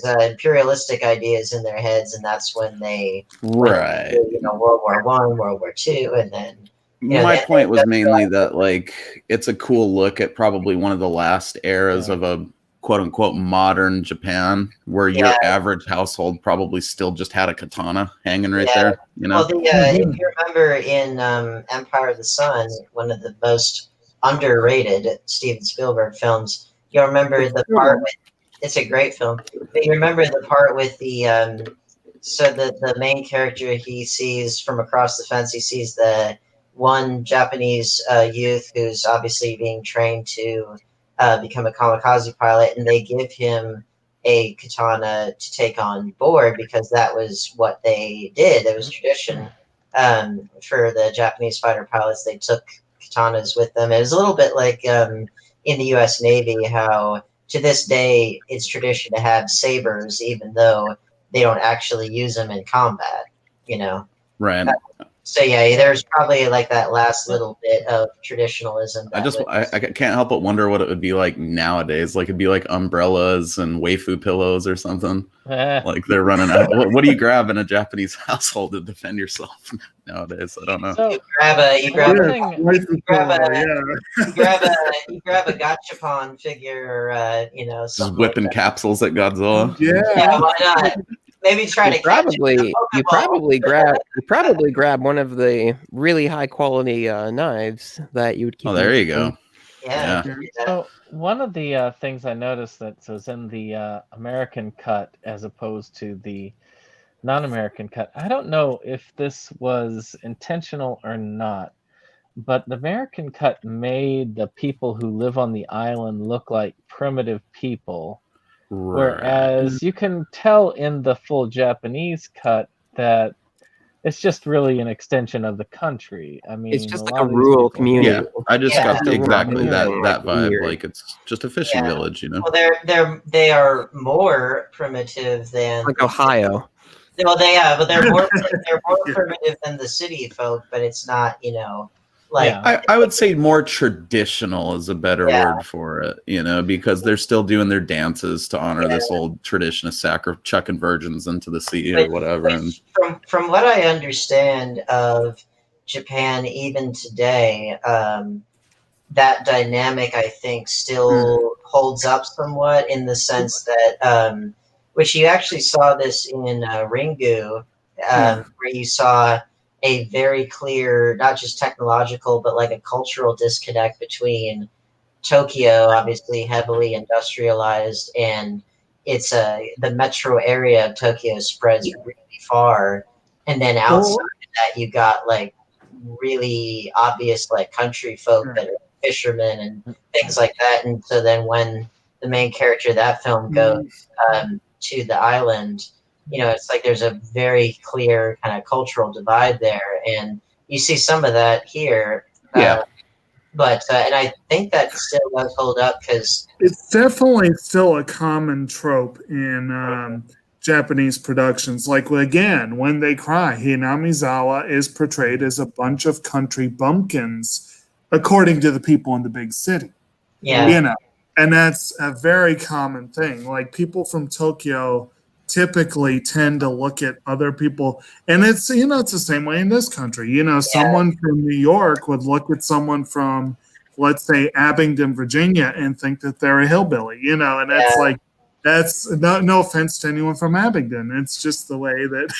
imperialistic ideas in their heads, and that's when they Right. went to, World War I, World War II, and then my point was mainly that like it's a cool look at probably one of the last eras of a quote unquote modern Japan, where your average household probably still just had a katana hanging right there. Well, if you remember in Empire of the Sun, one of the most underrated Steven Spielberg films, you'll remember the part with. It's a great film, but you remember the part with the the main character, he sees from across the fence, he sees the one Japanese youth who's obviously being trained to become a kamikaze pilot, and they give him a katana to take on board because that was what they did. It was tradition for the Japanese fighter pilots. They took katanas with them. It was a little bit like in the U.S. Navy, how to this day it's tradition to have sabers, even though they don't actually use them in combat. Right. So yeah, there's probably like that last little bit of traditionalism. I can't help but wonder what it would be like nowadays. Like it'd be like umbrellas and waifu pillows or something. Like they're running out. What do you grab in a Japanese household to defend yourself nowadays? I don't know. So, you grab a gachapon figure, or just whipping like capsules at Godzilla. Yeah, why not? Maybe try to you probably grab one of the really high quality knives that you would keep. Oh, there you go. Yeah. So one of the things I noticed that was in the American cut as opposed to the non-American cut, I don't know if this was intentional or not, but the American cut made the people who live on the island look like primitive people. Right. Whereas you can tell in the full Japanese cut that it's just really an extension of the country. I mean, it's just like a rural community. Yeah, I just got exactly that vibe. Weird. Like it's just a fishing village, Well, they are more primitive than like Ohio. Well, but they're more primitive than the city folk, but it's not, like I would say more traditional is a better word for it, because they're still doing their dances to honor this old tradition of chucking virgins into the sea or whatever. And from what I understand of Japan, even today, that dynamic I think still holds up somewhat in the sense that, which you actually saw this in Ringu, where you saw a very clear, not just technological, but like a cultural disconnect between Tokyo, obviously heavily industrialized, and it's the metro area of Tokyo spreads really far, and then outside of that, you got like really obvious like country folk that are fishermen and things like that. And so then when the main character of that film goes to the island, it's like there's a very clear kind of cultural divide there, and you see some of that here. But and I think that still does hold up because it's definitely still a common trope in Japanese productions. Like again, When They Cry, Hinamizawa is portrayed as a bunch of country bumpkins according to the people in the big city. Yeah. You know, and that's a very common thing. Like people from Tokyo typically tend to look at other people, and it's, you know, it's the same way in this country. You know, someone from New York would look at someone from, let's say, Abingdon, Virginia, and think that they're a hillbilly. You know, and that's like, that's no offense to anyone from Abingdon. It's just the way that.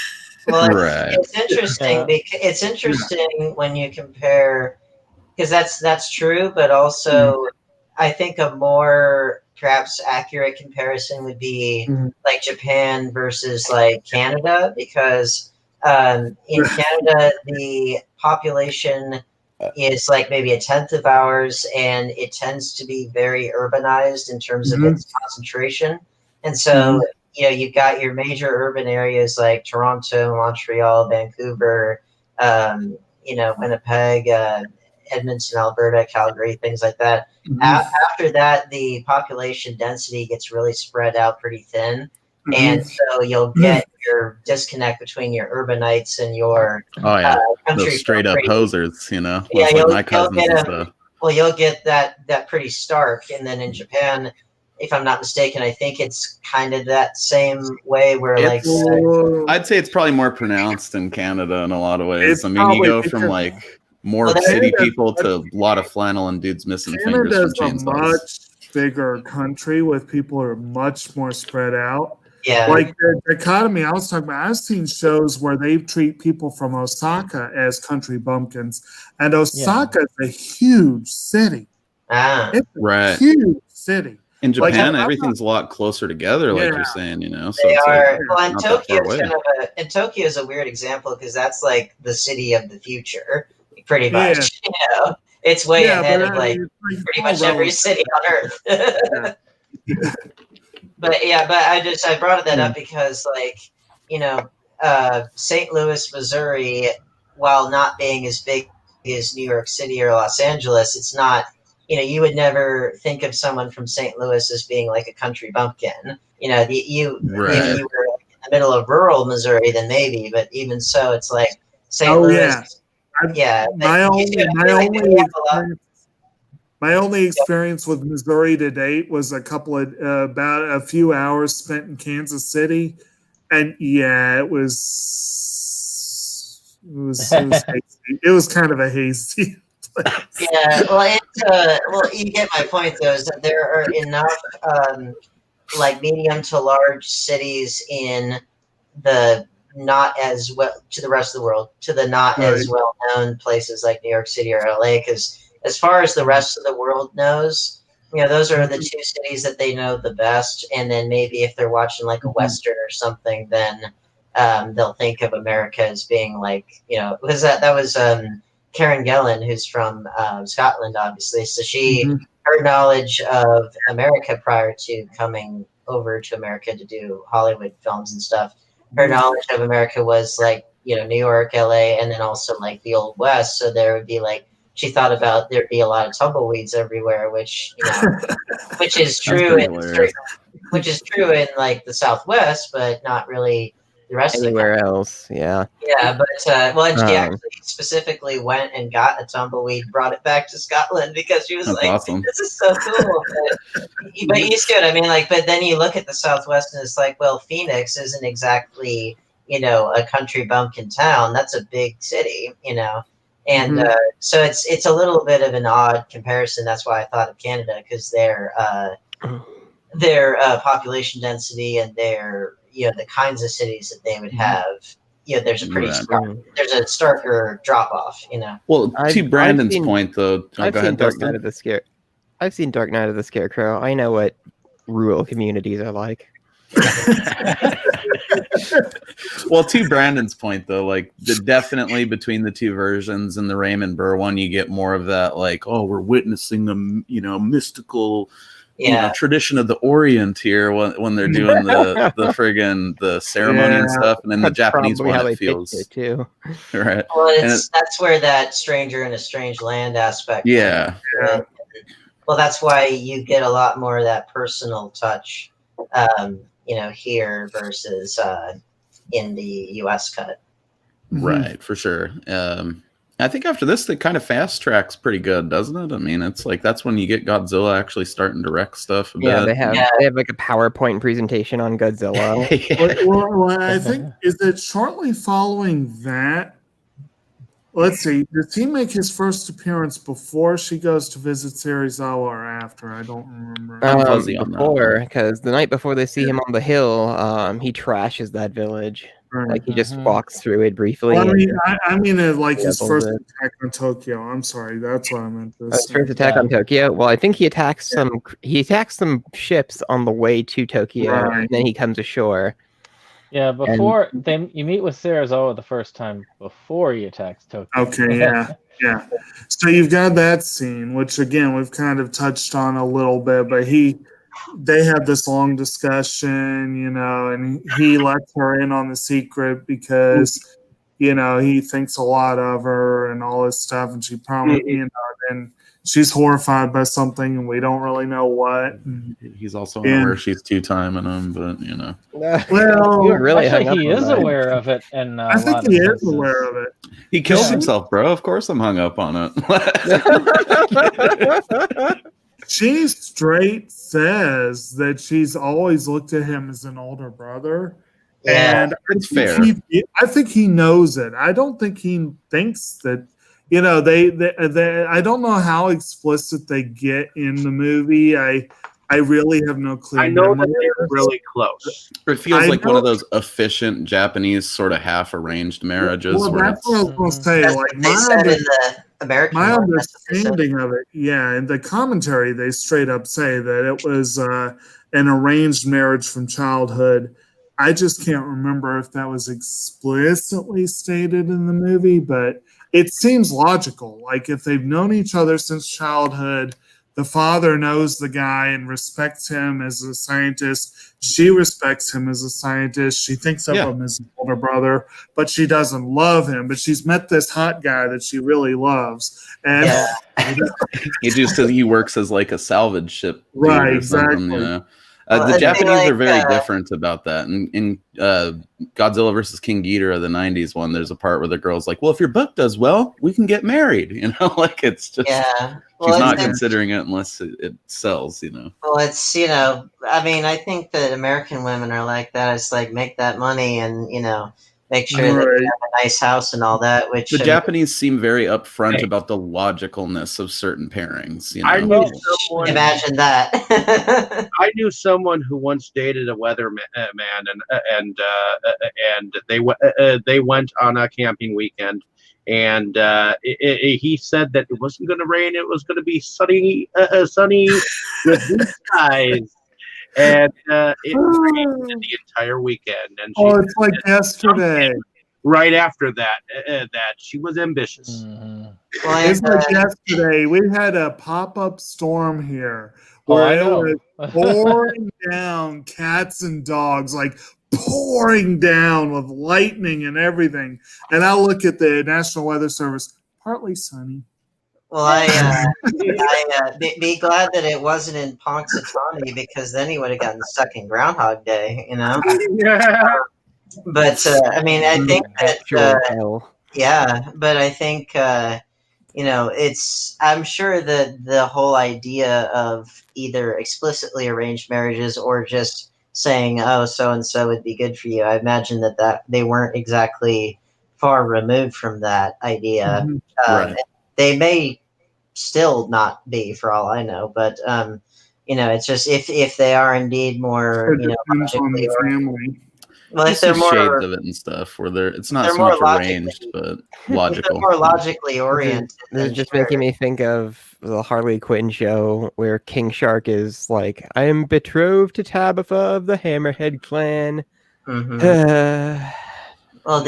Well, Right. it's interesting. It's interesting when you compare, because that's true, but also I think a more perhaps accurate comparison would be like Japan versus like Canada, because in Canada the population is like maybe a tenth of ours, and it tends to be very urbanized in terms of its concentration, and so you know, you've got your major urban areas like Toronto, Montreal, Vancouver, you know, Winnipeg, Edmonton, Alberta, Calgary, things like that. After that, the population density gets really spread out pretty thin. And so you'll get your disconnect between your urbanites and your country. Those straight up hosers, you know. Yeah, like my cousins and stuff. Well, you'll get that pretty stark. And then in Japan, if I'm not mistaken, I think it's kind of that same way where I'd say it's probably more pronounced in Canada in a lot of ways. I mean, you go from like more city people to a lot of flannel and dudes missing fingers from chainsaws. Canada's a much bigger country with people who are much more spread out. Yeah. Like the dichotomy I was talking about, I've seen shows where they treat people from Osaka as country bumpkins. And Osaka is a huge city. It's a huge city. In Japan, everything's a lot closer together, like you're saying, you know. So they are. Like, well, and Tokyo is a weird example because that's like the city of the future, pretty much. You know, it's way ahead of like pretty much every city on Earth. But I brought that up because, like, you know, St. Louis, Missouri, while not being as big as New York City or Los Angeles, it's not. You know, you would never think of someone from St. Louis as being like a country bumpkin. You know, if you were in the middle of rural Missouri, then maybe. But even so, it's like St. Louis. My only experience with Missouri to date was about a few hours spent in Kansas City, and it was hasty. It was kind of a hasty. Yeah, well, you get my point though. Is that there are enough like medium to large cities in the not as well to the rest of the world, to the not as well known places like New York City or LA. Because as far as the rest of the world knows, you know, those are the two cities that they know the best. And then maybe if they're watching like a Western or something, then they'll think of America as being like, you know, because that was. Karen Gillan, who's from Scotland, obviously. So her knowledge of America prior to coming over to America to do Hollywood films and stuff, her knowledge of America was like, you know, New York, LA, and then also like the Old West. So there would be like, she thought about there'd be a lot of tumbleweeds everywhere, which, you know, which is true in like the Southwest, but not really the rest everywhere else. Yeah, but she actually specifically went and got a tumbleweed, brought it back to Scotland because she was awesome. This is so cool. But you see what I mean? Like, but then you look at the Southwest and it's like, well, Phoenix isn't exactly, you know, a country bumpkin town. That's a big city, you know. And so it's a little bit of an odd comparison. That's why I thought of Canada, because their population density and their, you know, the kinds of cities that they would have, you know, there's a pretty there's a starker drop off, you know. Well, to Brandon's point though, I've seen Dark Knight of the Scarecrow. I know what rural communities are like. Well, to Brandon's point though, like definitely between the two versions and the Raymond Burr one, you get more of that, like, oh, we're witnessing a, you know, mystical, you know, tradition of the Orient here when they're doing the friggin' the ceremony and stuff, and then the Japanese one it feels it too. Right. Well, that's where that stranger in a strange land aspect. Yeah. Well, that's why you get a lot more of that personal touch, you know, here versus in the U.S. cut. Right, for sure. I think after this, it kind of fast tracks pretty good, doesn't it? I mean, it's like that's when you get Godzilla actually starting to wreck stuff a Yeah, bit. they have like a PowerPoint presentation on Godzilla. Well, I think is it shortly following that. Let's see. Does he make his first appearance before she goes to visit Serizawa or after? I don't remember. I'm fuzzy on that Before, one. because the night before they see him on the hill, he trashes that village. Like he just walks through it briefly. Well, and I mean, like his levels first it. attack on Tokyo. I'm sorry, that's what I meant to His say. first attack on Tokyo. Well, I think he attacks some. He attacks some ships on the way to Tokyo, Right. and then he comes ashore. Yeah, before you meet with Serizawa the first time before he attacks Tokyo. Okay, yeah. So you've got that scene, which again we've kind of touched on a little bit, but they have this long discussion, and he lets her in on the secret because, he thinks a lot of her and all this stuff, and she probably, and she's horrified by something, and we don't really know what. He's also unaware she's two-timing him, but Well, you were really Actually, hung up he on is that. aware of it, and I think he is aware of it. he kills himself, bro. Of course, I'm hung up on it. She straight says that she's always looked at him as an older brother. Yeah, And it's fair. I think he knows it. I don't think he thinks that, they I don't know how explicit they get in the movie. I really have no clue. I know that they're really close. It feels I like one know- of those efficient Japanese sort of half-arranged marriages. Well, where that's what I was going to say. that's Like what they said in the American my one. That's what they said. understanding of it, in the commentary, they straight up say that it was an arranged marriage from childhood. I just can't remember if that was explicitly stated in the movie, but it seems logical. Like if they've known each other since childhood, the father knows the guy and respects him as a scientist. She respects him as a scientist. She thinks of him as an older brother, but she doesn't love him. But she's met this hot guy that she really loves. And he works as like a salvage ship. dude Right, or something, exactly. The Japanese are very different about that. In Godzilla versus King Ghidorah of the 90s one, there's a part where the girl's like, well, if your book does well, we can get married. Like it's just... Yeah. She's not considering it unless it sells, Well, it's, I mean, I think that American women are like that. It's like, make that money and, make sure that you have a nice house and all that, which... The Japanese seem very upfront about the logicalness of certain pairings. I knew someone... Imagine that. I knew someone who once dated a weatherman, and they went on a camping weekend. And he said that it wasn't going to rain; it was going to be sunny with blue skies. And it rained the entire weekend. And it's like yesterday. Right after that, she was ambitious. Mm-hmm. It's like yesterday. We had a pop-up storm here where it was pouring down, cats and dogs, like pouring down with lightning and everything. And I look at the National Weather Service, partly sunny. Well, be glad that it wasn't in Punxsutawney, because then he would have gotten stuck in Groundhog Day, Yeah. But I mean, I think that but I think I'm sure that the whole idea of either explicitly arranged marriages or just saying, oh, so and so would be good for you, I imagine that they weren't exactly far removed from that idea. Right. They may still not be, for all I know, but it's just if they are indeed more logically family. Well, if There's they're more shades of it and stuff where it's not they're so more much arranged, but logical. more logically oriented. This is just making me think of the Harley Quinn show where King Shark is like, I am betrothed to Tabitha of the Hammerhead clan. Mm-hmm. Well,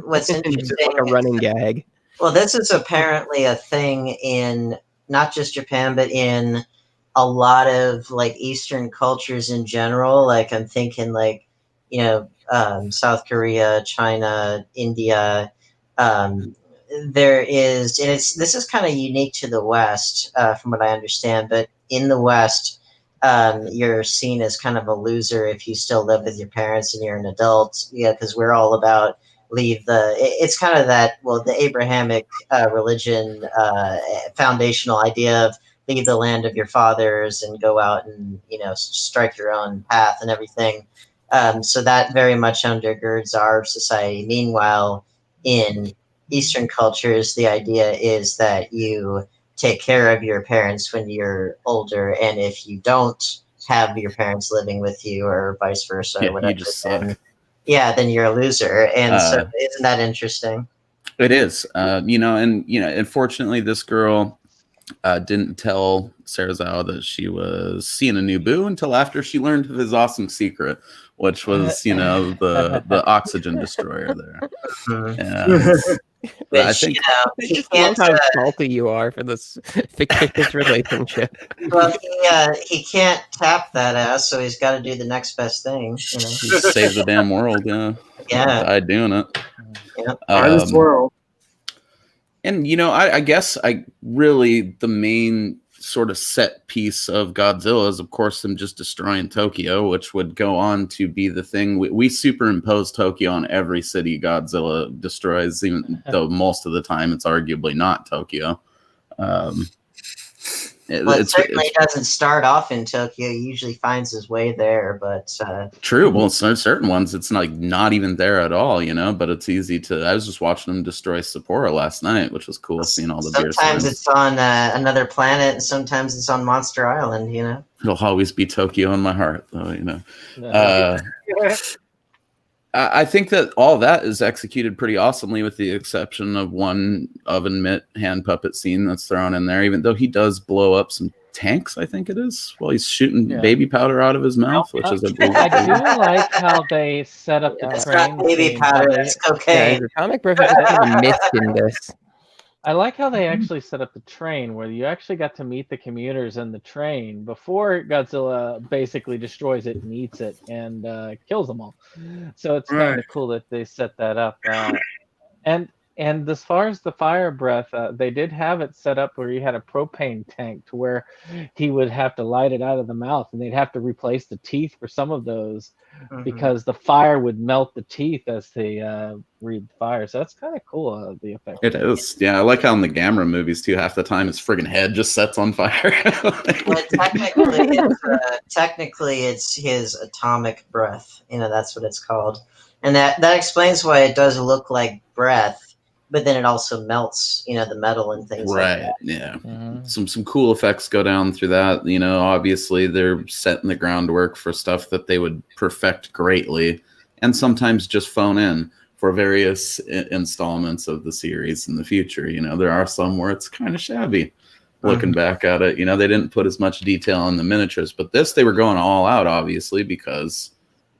what's interesting, it's like a running gag. Well, this is apparently a thing in not just Japan, but in a lot of like Eastern cultures in general. Like I'm thinking like, South Korea, China, India. There is, and this is kind of unique to the West, from what I understand. But in the West, you're seen as kind of a loser if you still live with your parents and you're an adult. Yeah, because we're all about leave it's kind of that, well, the Abrahamic religion foundational idea of leave the land of your fathers and go out and, strike your own path and everything. So that very much undergirds our society. Meanwhile, in Eastern cultures, the idea is that you take care of your parents when you're older, and if you don't have your parents living with you or vice versa, or whatever, you just suck. Then you're a loser. And so isn't that interesting? It is. Unfortunately, this girl didn't tell Sarazawa that she was seeing a new boo until after she learned of his awesome secret, which was, the oxygen destroyer there. Which, I think he just can't. love how salty you are for this fictitious relationship. Well, he can't tap that ass, so he's got to do the next best thing. Save the damn world. Yeah. Died doing it. Yeah. Artist world. And I guess the main sort of set piece of Godzilla is, of course, them just destroying Tokyo, which would go on to be the thing. We superimpose Tokyo on every city Godzilla destroys, even though most of the time it's arguably not Tokyo. It certainly doesn't start off in Tokyo. He usually finds his way there, but true. Well, certain ones it's not even there at all, but it's easy to. I was just watching them destroy Sapporo last night, which was cool, seeing all the beer signs. Sometimes it's on another planet, and sometimes it's on Monster Island. It'll always be Tokyo in my heart, though. I think that all that is executed pretty awesomely, with the exception of one oven mitt hand puppet scene that's thrown in there, even though he does blow up some tanks, I think it is, while he's shooting baby powder out of his mouth, which is I do like how they set up the it's train. not baby powder, that's cocaine. The comic perfect missed in this. I like how they actually set up the train, where you actually got to meet the commuters in the train before Godzilla basically destroys it and eats it and kills them all. So it's kind of cool that they set that up. And as far as the fire breath, they did have it set up where you had a propane tank to where he would have to light it out of the mouth, and they'd have to replace the teeth for some of those because the fire would melt the teeth as they breathe fire. So that's kind of cool, the effect. It is. Yeah, I like how in the Gamera movies, too, half the time his friggin' head just sets on fire. But technically, it's his atomic breath. That's what it's called. And that explains why it does look like breath. But then it also melts, the metal and things like that. Yeah. Some cool effects go down through that. Obviously they're setting the groundwork for stuff that they would perfect greatly, and sometimes just phone in for various installments of the series in the future. There are some where it's kind of shabby looking back at it. They didn't put as much detail in the miniatures, but this, they were going all out, obviously, because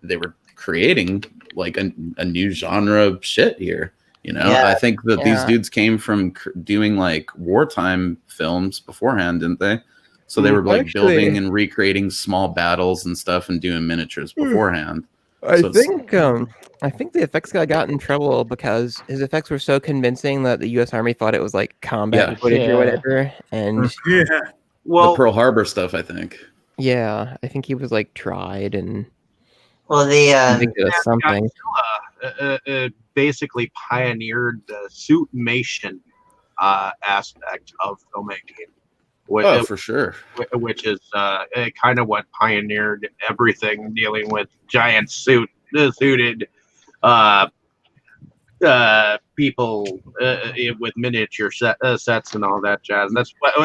they were creating like a new genre of shit here. I think that these dudes came from doing like wartime films beforehand, didn't they? So they were like building and recreating small battles and stuff and doing miniatures beforehand. I think the effects guy got in trouble because his effects were so convincing that the U.S. Army thought it was like combat footage or whatever. And the Pearl Harbor stuff, I think. Yeah, I think he was like tried and. Well, something. Basically pioneered the suitmation aspect of filmmaking. For sure. Which is kind of what pioneered everything dealing with giant suited people with miniature sets and all that jazz.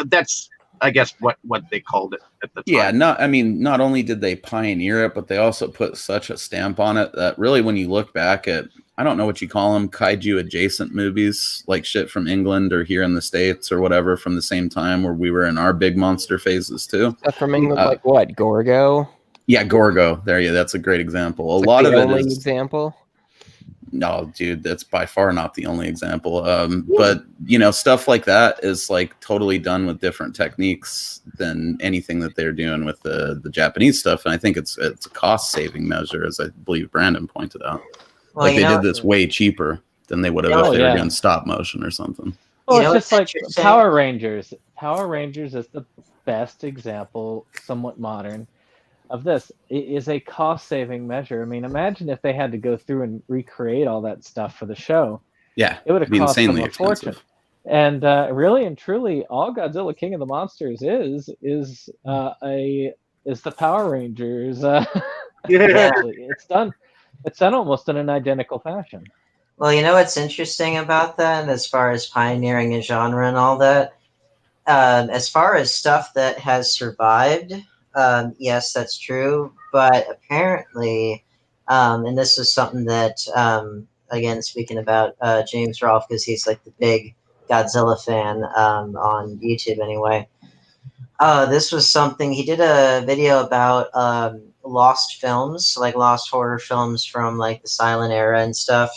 That's I guess what they called it at the time. Yeah, not only did they pioneer it, but they also put such a stamp on it that really, when you look back at, I don't know what you call them, kaiju adjacent movies, like shit from England or here in the States or whatever from the same time where we were in our big monster phases too. Stuff from England, like what, Gorgo? Yeah, Gorgo. That's a great example. It's a lot of it is example. No, dude, that's by far not the only example. But stuff like that is like totally done with different techniques than anything that they're doing with the Japanese stuff. And I think it's a cost saving measure, as I believe Brandon pointed out. Well, like they did this way cheaper than they would have if they were doing stop motion or something. Well, it's just like Power Rangers. Power Rangers is the best example, somewhat modern, of this is a cost-saving measure. I mean, imagine if they had to go through and recreate all that stuff for the show. Yeah, It would have be cost them insanely a fortune. expensive. And really and truly, all Godzilla King of the Monsters is the Power Rangers. Yeah. It's done almost in an identical fashion. Well, you know what's interesting about that, as far as pioneering a genre and all that? As far as stuff that has survived, yes, that's true. But apparently, and this is something that, again, speaking about James Rolfe, because he's like the big Godzilla fan on YouTube anyway. This was something he did a video about lost films, like lost horror films from like the silent era and stuff.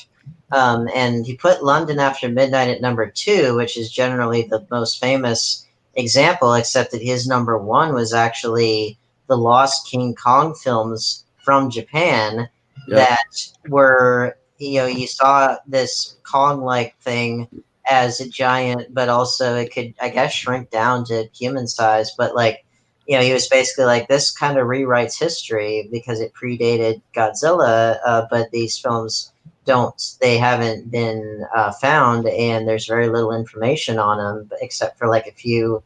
And he put London After Midnight at number 2, which is generally the most famous example, except that his number 1 was actually the lost King Kong films from Japan that were, you saw this Kong-like thing as a giant, but also it could, I guess, shrink down to human size. But like, he was basically like, this kind of rewrites history because it predated Godzilla, but these films they haven't been found, and there's very little information on them except for like a few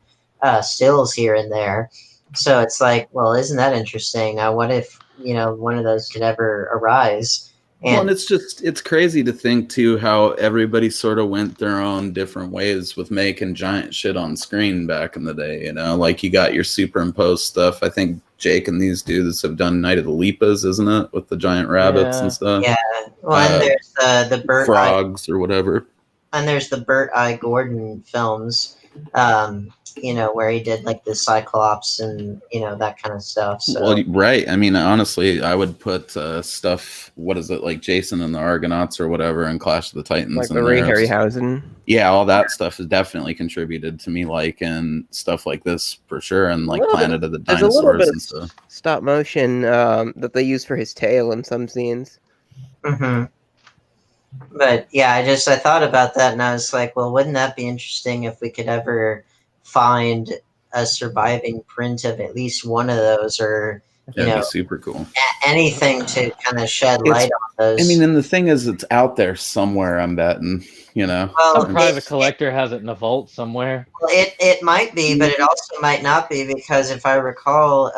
stills here and there. So it's like, well, isn't that interesting? Now, what if one of those could ever arise? And it's crazy to think too how everybody sort of went their own different ways with making giant shit on screen back in the day. Like you got your superimposed stuff. I think Jake and these dudes have done Night of the Leapas, isn't it, with the giant rabbits and stuff? Yeah. Well, and there's the Burt frogs or whatever. And there's the Burt I. Gordon films, where he did like the Cyclops and that kind of stuff. So. Well, right. I mean, honestly, I would put stuff. What is it, like Jason and the Argonauts or whatever, and Clash of the Titans, like the Ray Harryhausen. Yeah, all that stuff has definitely contributed to me liking stuff like this for sure, and like Planet of the Dinosaurs. There's a little bit and stuff. Stop motion that they use for his tail in some scenes. Mm-hmm. But yeah, I thought about that, and I was like, well, wouldn't that be interesting if we could ever find a surviving print of at least one of those, or that'd be super cool. Anything to kind of shed light on those. I mean, and the thing is, it's out there somewhere. I'm betting, Some private collector has it in a vault somewhere. Well, it might be, but it also might not be, because if I recall,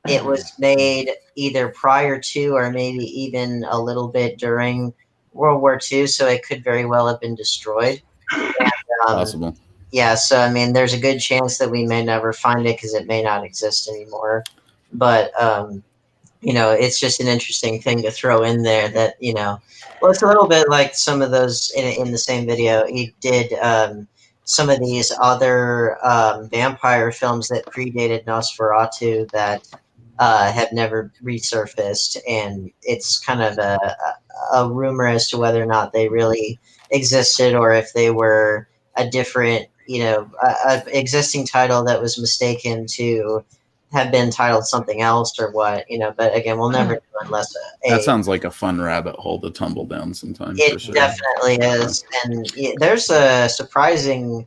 it was made either prior to or maybe even a little bit during World War II, so it could very well have been destroyed. And, possible. Yeah, so I mean, there's a good chance that we may never find it because it may not exist anymore. But it's just an interesting thing to throw in there. That well, it's a little bit like some of those in the same video. He did some of these other vampire films that predated Nosferatu that have never resurfaced, and it's kind of a rumor as to whether or not they really existed or if they were a different, a existing title that was mistaken to have been titled something else or what, but again, we'll never know unless that sounds like a fun rabbit hole to tumble down sometime. It for sure. definitely is. And there's a surprisingly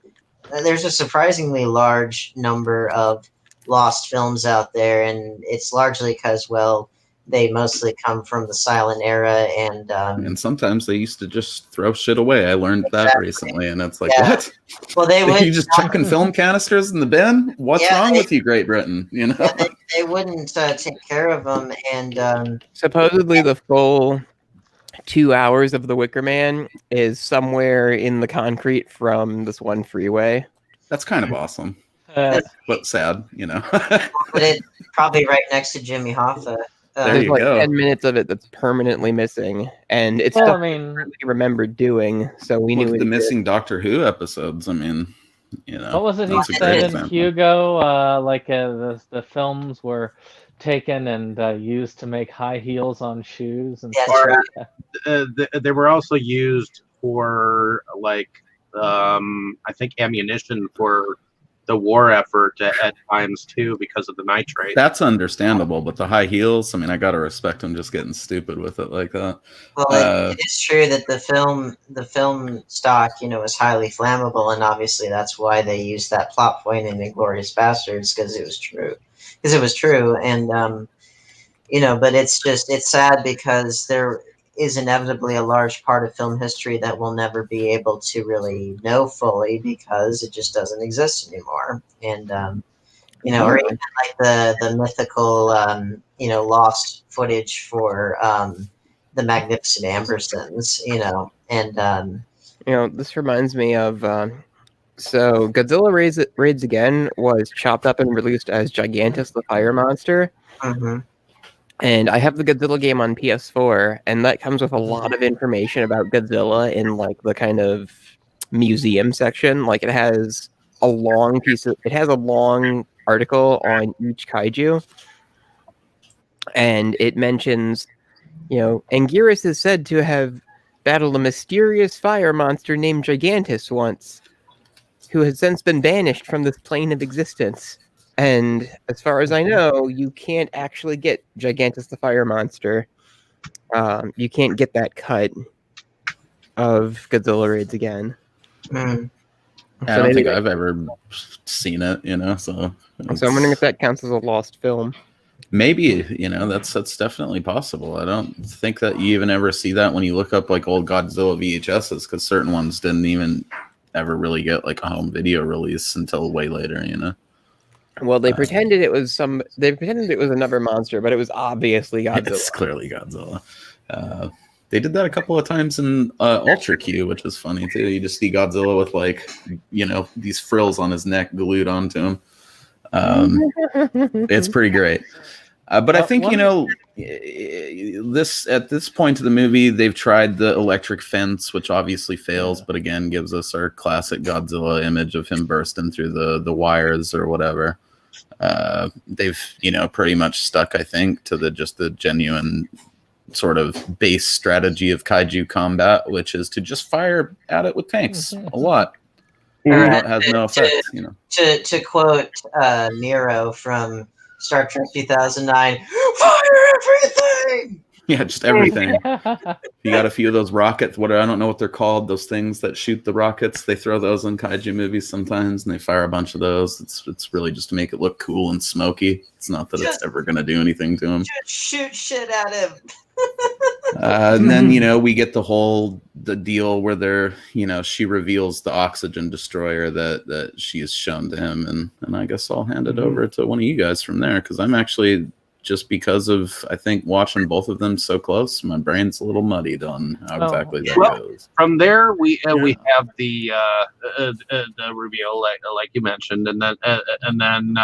large number of lost films out there, and it's largely because, well, they mostly come from the silent era, and sometimes they used to just throw shit away. I learned that recently, and it's like, what? Well, they would. You just chucking film canisters in the bin? What's wrong with you, Great Britain? They wouldn't take care of them, and supposedly the full 2 hours of The Wicker Man is somewhere in the concrete from this one freeway. That's kind of awesome, but sad, But it's probably right next to Jimmy Hoffa. There's like 10 minutes of it that's permanently missing, and it's stuff we remembered doing. So we knew the missing Doctor Who episodes. I mean, what was it he said in Hugo? The films were taken and used to make high heels on shoes, and they were also used for I think ammunition for the war effort at times too, because of the nitrate. That's understandable, but the high heels, I mean, I gotta respect them just getting stupid with it like that. Well, it is true that the film stock, was highly flammable, and obviously that's why they used that plot point in *Inglourious Basterds*, because it was true. because it was true. And but it's sad because there is inevitably a large part of film history that we'll never be able to really know fully because it just doesn't exist anymore. And or even like the mythical lost footage for the Magnificent Ambersons, and This reminds me of so Godzilla Raids Again was chopped up and released as Gigantus the Fire Monster. mhm. And I have the Godzilla game on PS4, and that comes with a lot of information about Godzilla in like the kind of museum section. Like it has a long article on each kaiju, and it mentions, Anguirus is said to have battled a mysterious fire monster named Gigantus once, who has since been banished from this plane of existence. And as far as I know, you can't actually get Gigantus the Fire Monster. You can't get that cut of Godzilla Raids Again. Mm. I don't think I've ever seen it, so I'm wondering if that counts as a lost film. Maybe, that's definitely possible. I don't think that you even ever see that when you look up like old Godzilla VHSs, because certain ones didn't even ever really get like a home video release until way later, Well, they pretended it was another monster, but it was obviously Godzilla. It's clearly Godzilla. They did that a couple of times in Ultra Q, which is funny too. You just see Godzilla with like, these frills on his neck glued onto him. It's pretty great. But I think, at this point of the movie, they've tried the electric fence, which obviously fails, but again, gives us our classic Godzilla image of him bursting through the wires or whatever. They've, pretty much stuck, I think, to the genuine sort of base strategy of kaiju combat, which is to just fire at it with tanks a lot. It has no effect, To quote Nero from Star Trek 2009, fire everything! Yeah, just everything. You got a few of those rockets. I don't know what they're called. Those things that shoot the rockets. They throw those in kaiju movies sometimes, and they fire a bunch of those. It's really just to make it look cool and smoky. It's not that it's ever going to do anything to him. Just shoot shit at him. And then we get the deal where they're she reveals the oxygen destroyer that she has shown to him, and I guess I'll hand it over to one of you guys from there, because I'm actually, just because of I think watching both of them so close, my brain's a little muddied on how exactly that goes. From there, we have the reveal, like you mentioned, and then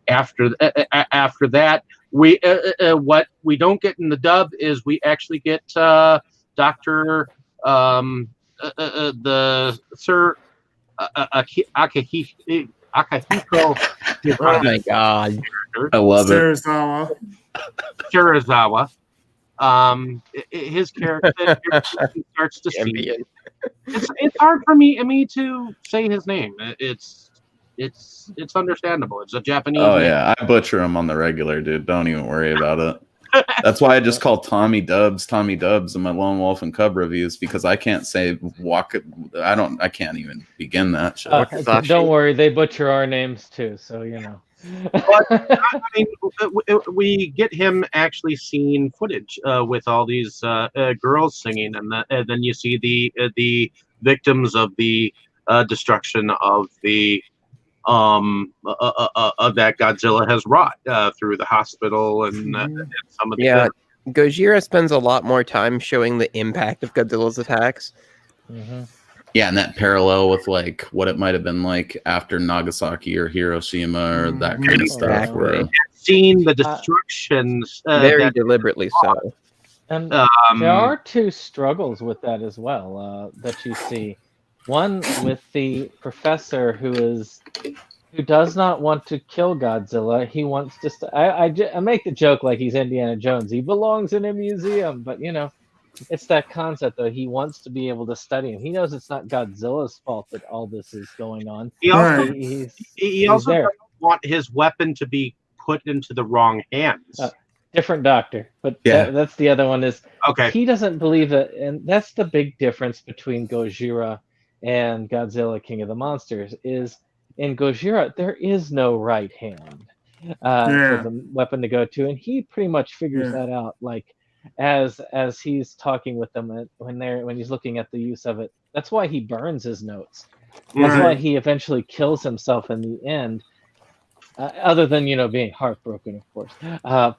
after that, we what we don't get in the dub is we actually get Dr. The Sir Akihiko. Oh my god, I love it. Shirazawa. His character starts to see. It's hard for me to say his name. It's understandable. It's a Japanese name. Yeah, I butcher him on the regular, dude. Don't even worry about it. That's why I just call Tommy Dubs in my Lone Wolf and Cub reviews, because I can't say walk. I can't even begin that shit. Don't worry, they butcher our names too, so But we get him actually seeing footage with all these girls singing, and then you see the victims of the destruction of the that Godzilla has wrought through the hospital and some of the Gojira spends a lot more time showing the impact of Godzilla's attacks. Yeah, and that parallel with like what it might have been like after Nagasaki or Hiroshima or that kind of stuff. Where seeing the destructions very deliberately so. And there are two struggles with that as well that you see. One with the professor who does not want to kill Godzilla. He wants to. I make the joke like he's Indiana Jones. He belongs in a museum, but it's that concept though. He wants to be able to study him. He knows it's not Godzilla's fault that all this is going on. He also doesn't want his weapon to be put into the wrong hands. Different doctor, but that's the other one. Is okay. He doesn't believe it, and that's the big difference between Gojira and Godzilla King of the Monsters. Is in Gojira there is no right hand. for the weapon to go to, and he pretty much figures that out. Like as he's talking with them when he's looking at the use of it. That's why he burns his notes. That's why he eventually kills himself in the end. Other than being heartbroken, of course, but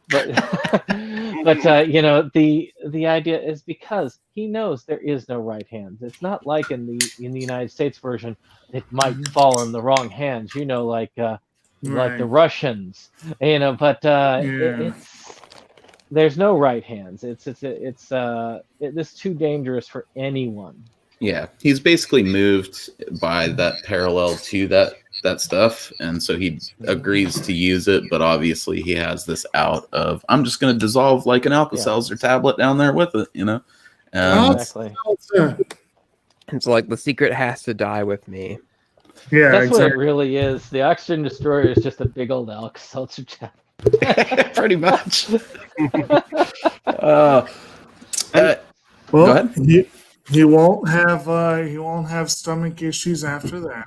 the idea is because he knows there is no right hand. It's not like in the United States version, it might fall in the wrong hands. Like the Russians, but it's there's no right hands. It's too dangerous for anyone. Yeah, he's basically moved by that parallel to that stuff, and so he agrees to use it, but obviously he has this out of, I'm just going to dissolve like an Alka-Seltzer tablet down there with it, Exactly. It's like the secret has to die with me. Yeah, That's what it really is. The Oxygen Destroyer is just a big old Alka-Seltzer tablet. Pretty much. Well, go ahead. He won't have stomach issues after that.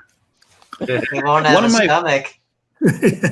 He won't have a stomach.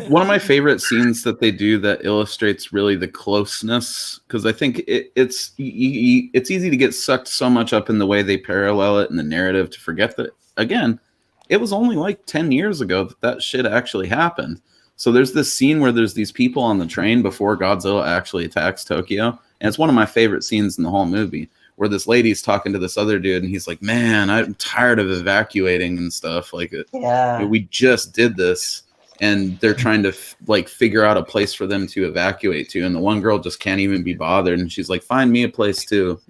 One of my favorite scenes that they do that illustrates really the closeness, because I think it's easy to get sucked so much up in the way they parallel it in the narrative to forget that, again, it was only like 10 years ago that shit actually happened. So there's this scene where there's these people on the train before Godzilla actually attacks Tokyo, and it's one of my favorite scenes in the whole movie, where this lady's talking to this other dude, and he's like, man, I'm tired of evacuating and stuff. Like, we just did this, and they're trying to figure out a place for them to evacuate to, and the one girl just can't even be bothered, and she's like, find me a place too,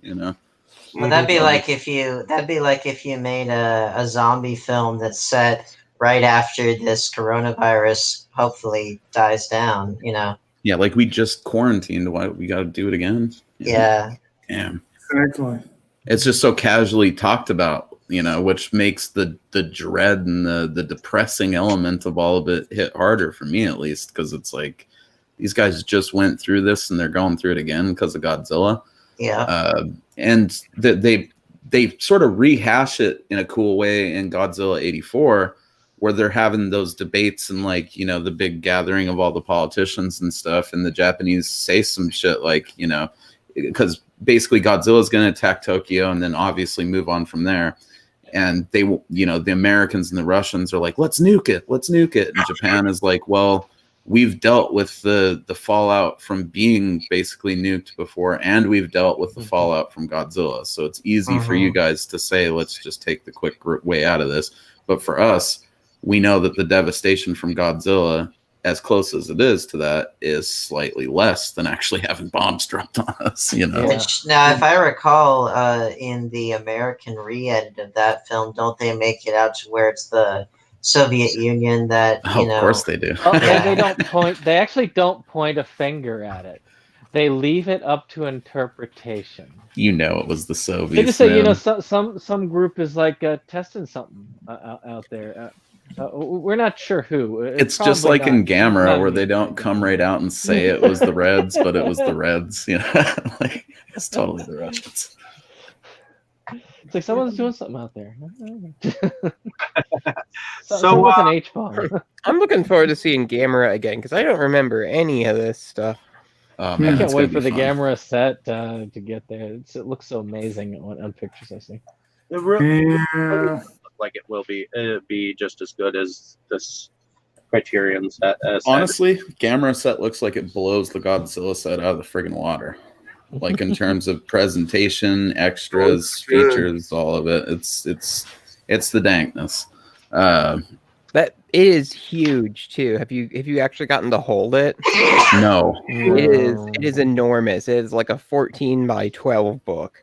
Well, that'd be like if you made a zombie film that's set right after this coronavirus hopefully dies down, Yeah, like we just quarantined. Why we got to do it again? Yeah. Damn. Exactly. It's just so casually talked about, which makes the dread and the depressing element of all of it hit harder for me, at least, because it's like these guys just went through this and they're going through it again because of Godzilla. Yeah. And they sort of rehash it in a cool way in Godzilla 84, where they're having those debates and the big gathering of all the politicians and stuff, and the Japanese say some shit like, because basically Godzilla's going to attack Tokyo and then obviously move on from there. And they, the Americans and the Russians are like, let's nuke it. And Japan is like, well, we've dealt with the fallout from being basically nuked before, and we've dealt with the fallout from Godzilla. So it's easy for you guys to say, let's just take the quick way out of this. But for us, we know that the devastation from Godzilla, as close as it is to that, is slightly less than actually having bombs dropped on us, Which, now, if I recall, in the American re-edit of that film, don't they make it out to where it's the Soviet Union that, Of course they do. Well, they don't point. They actually don't point a finger at it. They leave it up to interpretation. It was the Soviets. They just say, some group is like testing something out there. We're not sure who. It's just like in Gamera, where they don't come right out and say it was the Reds, but it was the Reds. It's totally the Russians. It's like someone's doing something out there. So with an H bomb. I'm looking forward to seeing Gamera again because I don't remember any of this stuff. Oh, man, I can't wait for the fun. Gamera set to get there. It looks so amazing on pictures I see. It really Yeah. looks like it will be just as good as this Criterion set. Honestly, Gamera set looks like it blows the Godzilla set out of the friggin' water. Like in terms of presentation, extras, features, all of it. It's the dankness. That it is huge too. Have you actually gotten to hold it? No. It is enormous. It is like a 14 by 12 book.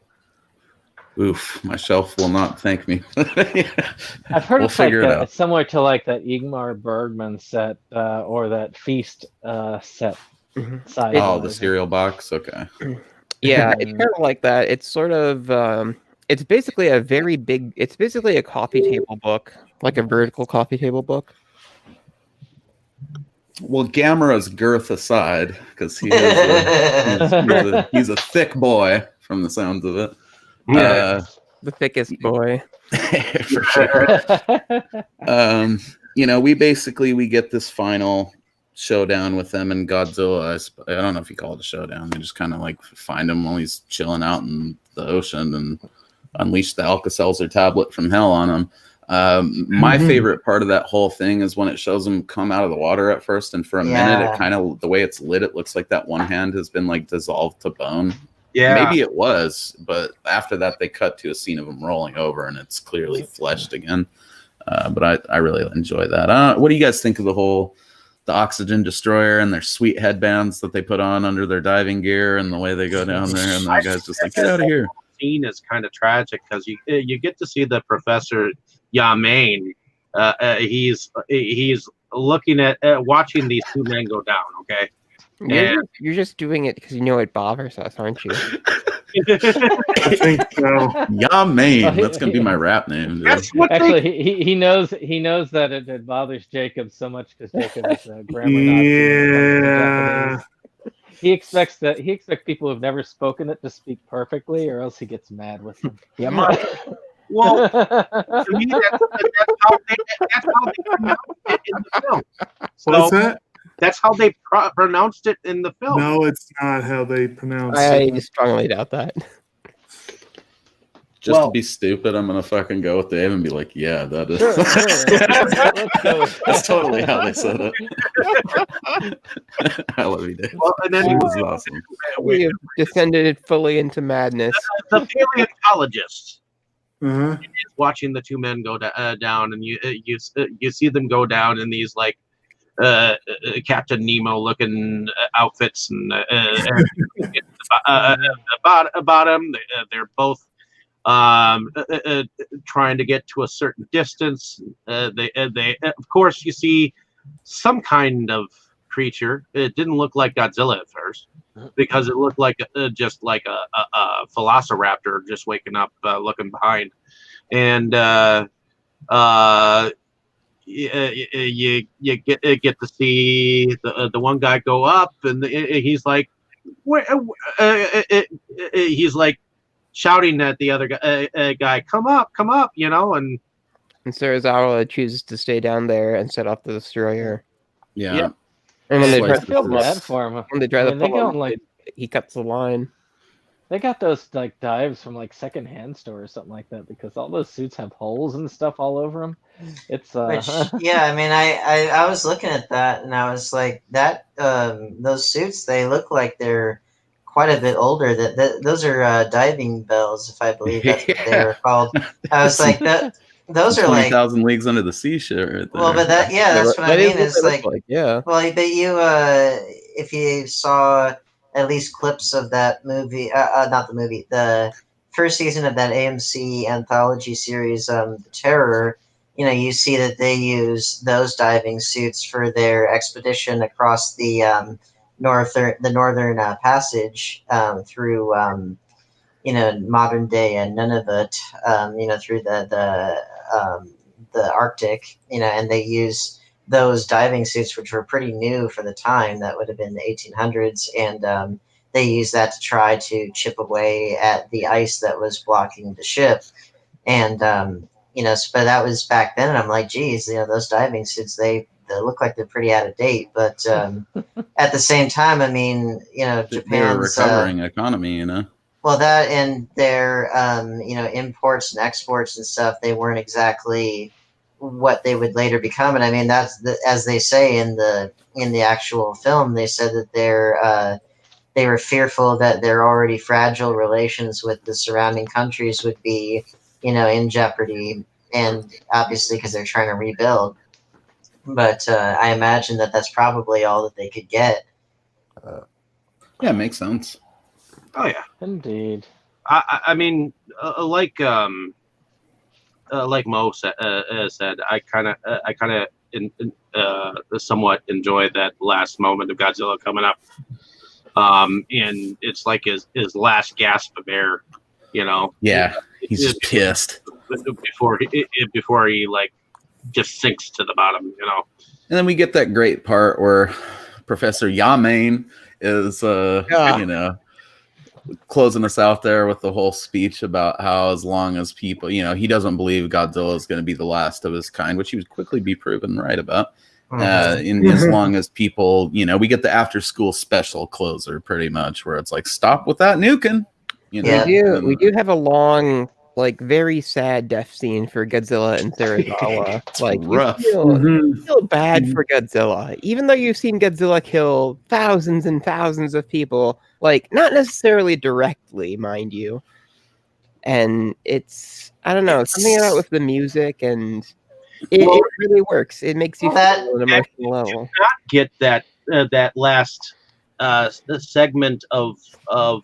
Oof, my shelf will not thank me. I've heard We'll it's like figure it out. it's similar to like that Ingmar Bergman set or that Feast set. Size. Oh, the cereal box. Okay. Yeah, it's kind of like that. It's sort of it's basically a very big. It's basically a coffee table book, like a vertical coffee table book. Well, Gamera's girth aside, because he's a thick boy from the sounds of it. The thickest boy. For sure. We get this final showdown with them and Godzilla. I don't know if you call it a showdown. They just kind of like find him while he's chilling out in the ocean and unleash the Alka-Seltzer tablet from hell on him. My favorite part of that whole thing is when it shows him come out of the water at first, and for a minute, it kind of, the way it's lit, it looks like that one hand has been like dissolved to bone. Yeah, maybe it was, but after that, they cut to a scene of him rolling over, and it's clearly fleshed again. But I really enjoy that. What do you guys think of the oxygen destroyer and their sweet headbands that they put on under their diving gear and the way they go down there, and that guy's just like, get out of here. Scene is kind of tragic because you get to see the Professor Yamain. He's looking at watching these two men go down. Okay, You're just doing it because you know it bothers us, aren't you? I think so. Yamain, that's gonna be my rap name. Dude. That's what Actually, he knows that it bothers Jacob so much because Jacob is a grammar Nazi. Yeah. He expects people who've never spoken it to speak perfectly, or else he gets mad with them. Yeah, Well, to me, that's how they pronounced it in the film. What's that? That's how they pronounced it in the film. No, it's not how they pronounce I it. strongly doubt that. Just to be stupid, I'm gonna fucking go with Dave and be like, yeah, that is. Sure. Let's go with That's totally how they said it. I love you, Dave. Well, and then It was awesome. We have descended fully into madness. the paleontologist Uh-huh. is watching the two men go down, and you see them go down in these like Captain Nemo looking outfits and bottom. They're both trying to get to a certain distance. They of course you see some kind of creature. It didn't look like Godzilla at first because it looked like just like a velociraptor just waking up, looking behind, and you get to see the one guy go up, and he's like, he's like shouting at the other guy, come up, and Serizawa chooses to stay down there and set off the destroyer. Yeah. And when they Slice try I feel bad for him. when they try I to mean, they pull go him, like he cuts the line. they got those like dives from like secondhand store or something like that because all those suits have holes and stuff all over them. It's Which, yeah, I mean, I was looking at that and I was like, that those suits, they look like they're quite a bit older. That those are diving bells, if I believe that's what they were called. I was like, those are like 20,000 Leagues Under the Sea shit right there. well, but that's what I mean. It's like, yeah. well, but you, if you saw at least clips of that movie, not the movie, the first season of that AMC anthology series, The Terror, you see that they use those diving suits for their expedition across the northern passage through modern day Nunavut, through the Arctic, and they use those diving suits, which were pretty new for the time. That would have been the 1800s, and they used that to try to chip away at the ice that was blocking the ship. And but that was back then. And I'm like, geez, those diving suits, they look like they're pretty out of date. But at the same time, I mean, Japan's they're a recovering economy, Well, that and their imports and exports and stuff, they weren't exactly what they would later become. And I mean, that's as they say in the actual film, they said that they were fearful that their already fragile relations with the surrounding countries would be in jeopardy, and obviously because they're trying to rebuild. But I imagine that that's probably all that they could get. Yeah, makes sense. oh yeah. indeed. I mean, like Mo said, I kind of somewhat enjoyed that last moment of Godzilla coming up, and it's like his last gasp of air, Yeah, he's just pissed. before he like just sinks to the bottom, And then we get that great part where Professor Yamain is, closing us out there with the whole speech about how as long as people, he doesn't believe Godzilla is going to be the last of his kind, which he would quickly be proven right about. in as long as people, we get the after school special closer pretty much, where it's like, stop with that nuking. Yeah. We do have a long, like, very sad death scene for Godzilla and Serizawa. Like, rough. You feel bad for Godzilla, even though you've seen Godzilla kill thousands and thousands of people. Like, not necessarily directly, mind you. And it's, I don't know, something about with the music, and it really works. It makes you feel an emotional level. Not get that last segment of what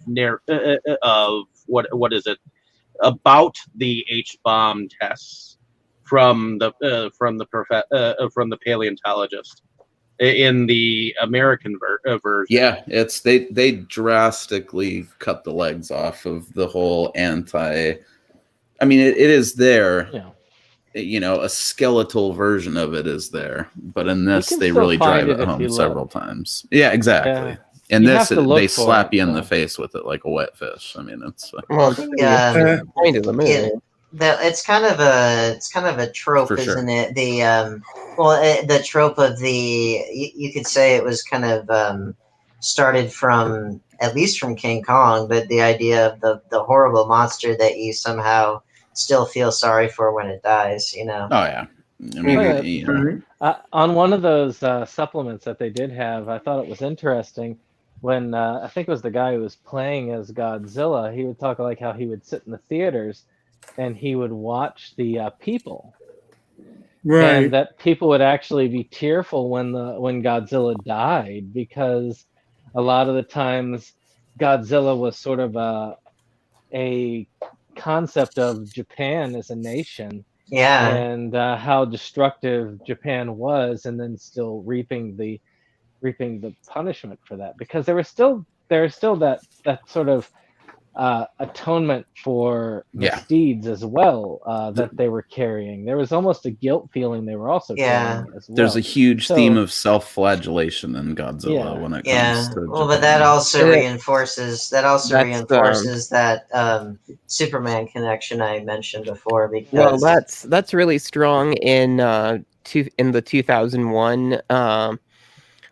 is it about the H-bomb tests from the paleontologist in the American version. Yeah, it's they drastically cut the legs off of the whole anti. I mean, it is there. Yeah. A skeletal version of it is there, but in this can they still really drive find it it if home you several look. times. Yeah, exactly. Yeah. In You this, have to look they for slap it, you in the though. face with it like a wet fish. I mean, it's Well, the point of the movie. it's kind of a trope, For sure. isn't it? The trope of you could say it was kind of started from, at least from King Kong, but the idea of the horrible monster that you somehow still feel sorry for when it dies. Oh yeah. I mean, On one of those supplements that they did have, I thought it was interesting when I think it was the guy who was playing as Godzilla. He would talk like how he would sit in the theaters and he would watch the people, Right. and that people would actually be tearful when Godzilla died, because a lot of the times Godzilla was sort of a concept of Japan as a nation. Yeah. And how destructive Japan was, and then still reaping the punishment for that, because there was still that sort of atonement for misdeeds as well that they were carrying. There was almost a guilt feeling they were also carrying as well. There's a huge theme of self-flagellation in Godzilla when it comes to well, Japan. but that also reinforces that Superman connection I mentioned before. Because that's really strong in the 2001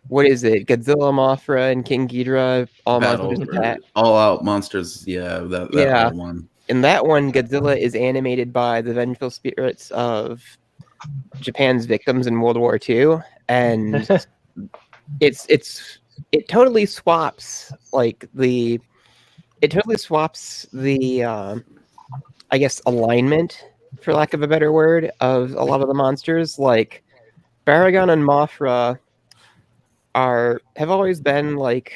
what is it? Godzilla, Mothra, and King Ghidorah all out monsters. Yeah, that whole one. In that one, Godzilla is animated by the vengeful spirits of Japan's victims in World War II, and it totally swaps the I guess alignment, for lack of a better word, of a lot of the monsters. Like Baragon and Mothra have always been like,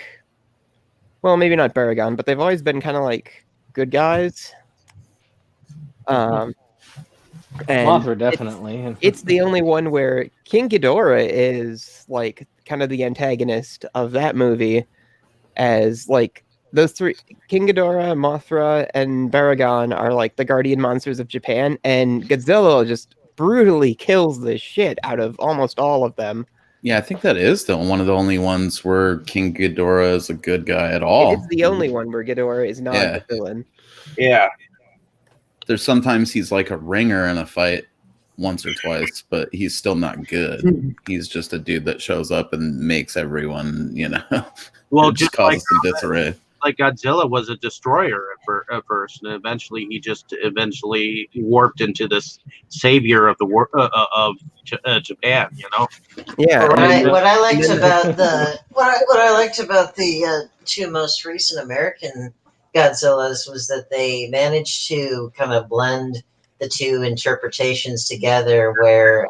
well, maybe not Baragon, but they've always been kind of like good guys. And Mothra definitely. It's the only one where King Ghidorah is like kind of the antagonist of that movie, as like those three, King Ghidorah, Mothra, and Baragon, are like the guardian monsters of Japan, and Godzilla just brutally kills the shit out of almost all of them. Yeah, I think that is one of the only ones where King Ghidorah is a good guy at all. It's the only one where Ghidorah is not a villain. Yeah. There's sometimes he's like a ringer in a fight once or twice, but he's still not good. He's just a dude that shows up and makes everyone, well, just causes some disarray. Like Godzilla was a destroyer at first, and eventually he warped into this savior of the Japan. Yeah. What I liked about the two most recent American Godzillas was that they managed to kind of blend the two interpretations together, where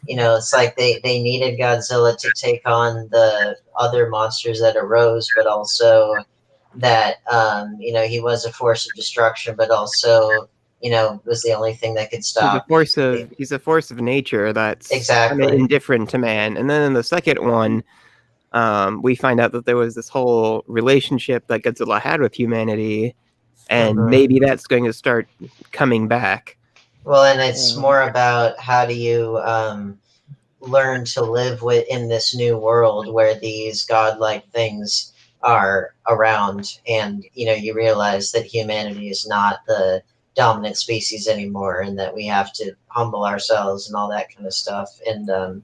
it's like they needed Godzilla to take on the other monsters that arose, but also that he was a force of destruction, but also was the only thing that could stop. He's a force of nature that's exactly indifferent to man. And then in the second one, we find out that there was this whole relationship that Godzilla had with humanity, and maybe that's going to start coming back. Well, and it's more about how do you learn to live in this new world where these godlike things are around, and you realize that humanity is not the dominant species anymore, and that we have to humble ourselves and all that kind of stuff. And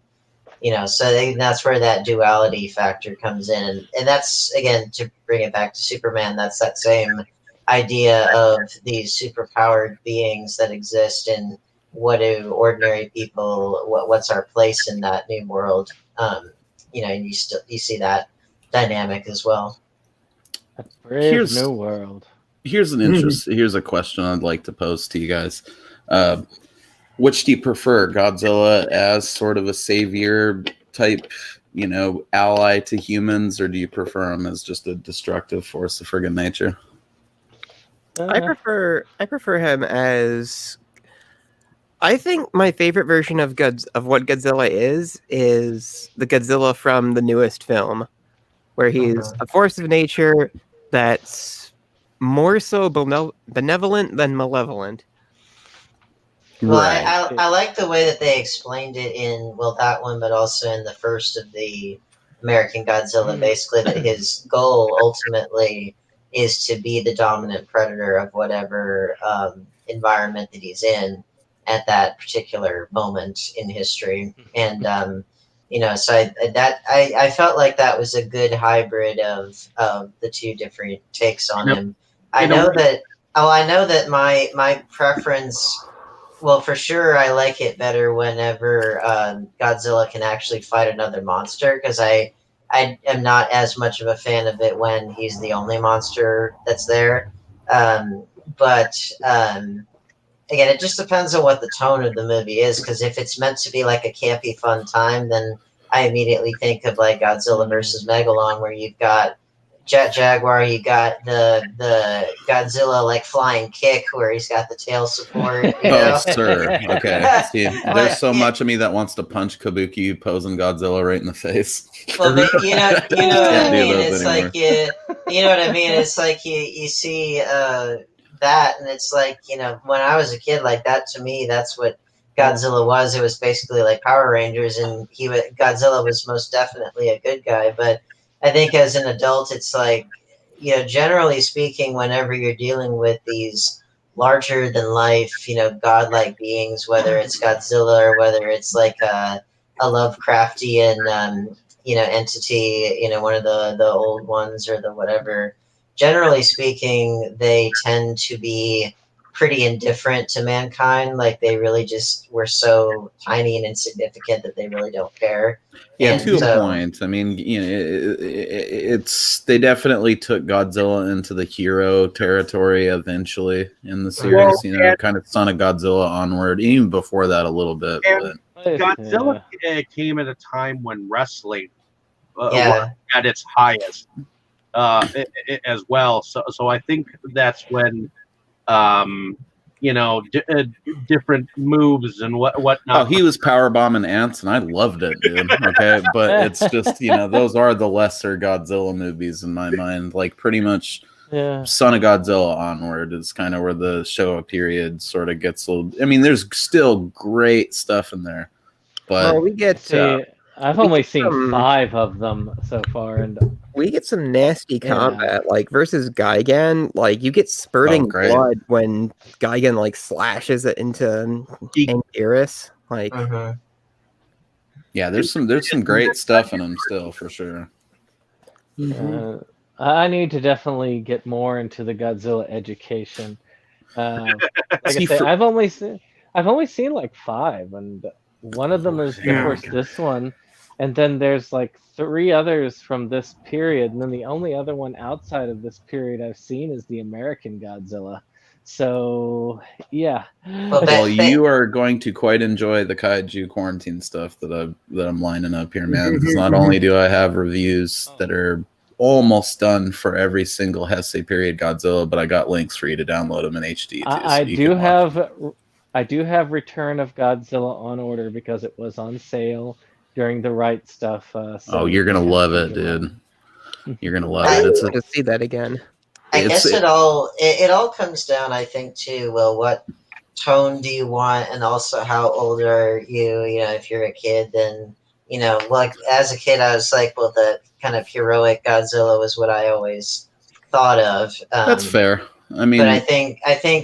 So that's where that duality factor comes in, and that's, again, to bring it back to Superman, that's that same idea of these superpowered beings that exist, and what do ordinary people, what's our place in that new world? And you see that dynamic as well. A brave new world. Here's a question I'd like to pose to you guys. Which do you prefer, Godzilla as sort of a savior type, ally to humans, or do you prefer him as just a destructive force of friggin' nature? I prefer him as. I think my favorite version of what Godzilla is the Godzilla from the newest film, where he's a force of nature that's more so benevolent than malevolent. Well, Right. I like the way that they explained it in, that one, but also in the first of the American Godzilla, basically that his goal ultimately is to be the dominant predator of whatever environment that he's in at that particular moment in history. And, so I felt like that was a good hybrid of the two different takes on him. I know that my preference... Well, for sure, I like it better whenever Godzilla can actually fight another monster, because I am not as much of a fan of it when he's the only monster that's there. But again, it just depends on what the tone of the movie is, because if it's meant to be like a campy, fun time, then I immediately think of like Godzilla versus Megalon, where you've got Jet Jaguar, you got the Godzilla like flying kick where he's got the tail support. Oh, sir. Okay. See, there's so much of me that wants to punch Kabuki posing Godzilla right in the face. Well, but you know what I mean. It's anymore. like you know what I mean. It's like you see that, and it's like, when I was a kid, like that, to me, that's what Godzilla was. It was basically like Power Rangers, and Godzilla was most definitely a good guy, but I think as an adult, it's like, generally speaking, whenever you're dealing with these larger than life, godlike beings, whether it's Godzilla or whether it's like a Lovecraftian, entity, one of the old ones or the whatever, generally speaking, they tend to be pretty indifferent to mankind. Like, they really just were so tiny and insignificant that they really don't care. Yeah, And to so, a point. I mean, they definitely took Godzilla into the hero territory eventually in the series. Kind of Son of Godzilla onward, even before that a little bit. And But Godzilla came at a time when wrestling Yeah. was at its highest as well. So I think that's when different moves and whatnot. oh, he was power bombing ants, and I loved it, dude. Okay, but it's just those are the lesser Godzilla movies in my mind. Like, pretty much, Son of Godzilla onward is kind of where the Showa period sort of gets a little. I mean, there's still great stuff in there, but we get. I've only seen 5 of them so far, and we get some nasty combat, like versus Gigan. Like, you get spurting blood when Gigan like slashes it into Anguirus. Like, yeah, there's some great stuff in them still, for sure. I need to definitely get more into the Godzilla education. Like I say, I've only seen like 5, and one of them is, of course, this one. And then there's like 3 others from this period, and then the only other one outside of this period I've seen is the American Godzilla. So, yeah. Well, you are going to quite enjoy the Kaiju quarantine stuff that I'm lining up here, man. Because not only do I have reviews that are almost done for every single Heisei period Godzilla, but I got links for you to download them in HD too. I do have Return of Godzilla on order because it was on sale during the right stuff. So you're gonna love it, dude. You're gonna love it. To see that again. I guess it all comes down, I think, to, well, what tone do you want, and also how old are you? If you're a kid, then like as a kid, I was like, well, the kind of heroic Godzilla was what I always thought of. That's fair. I mean, but I think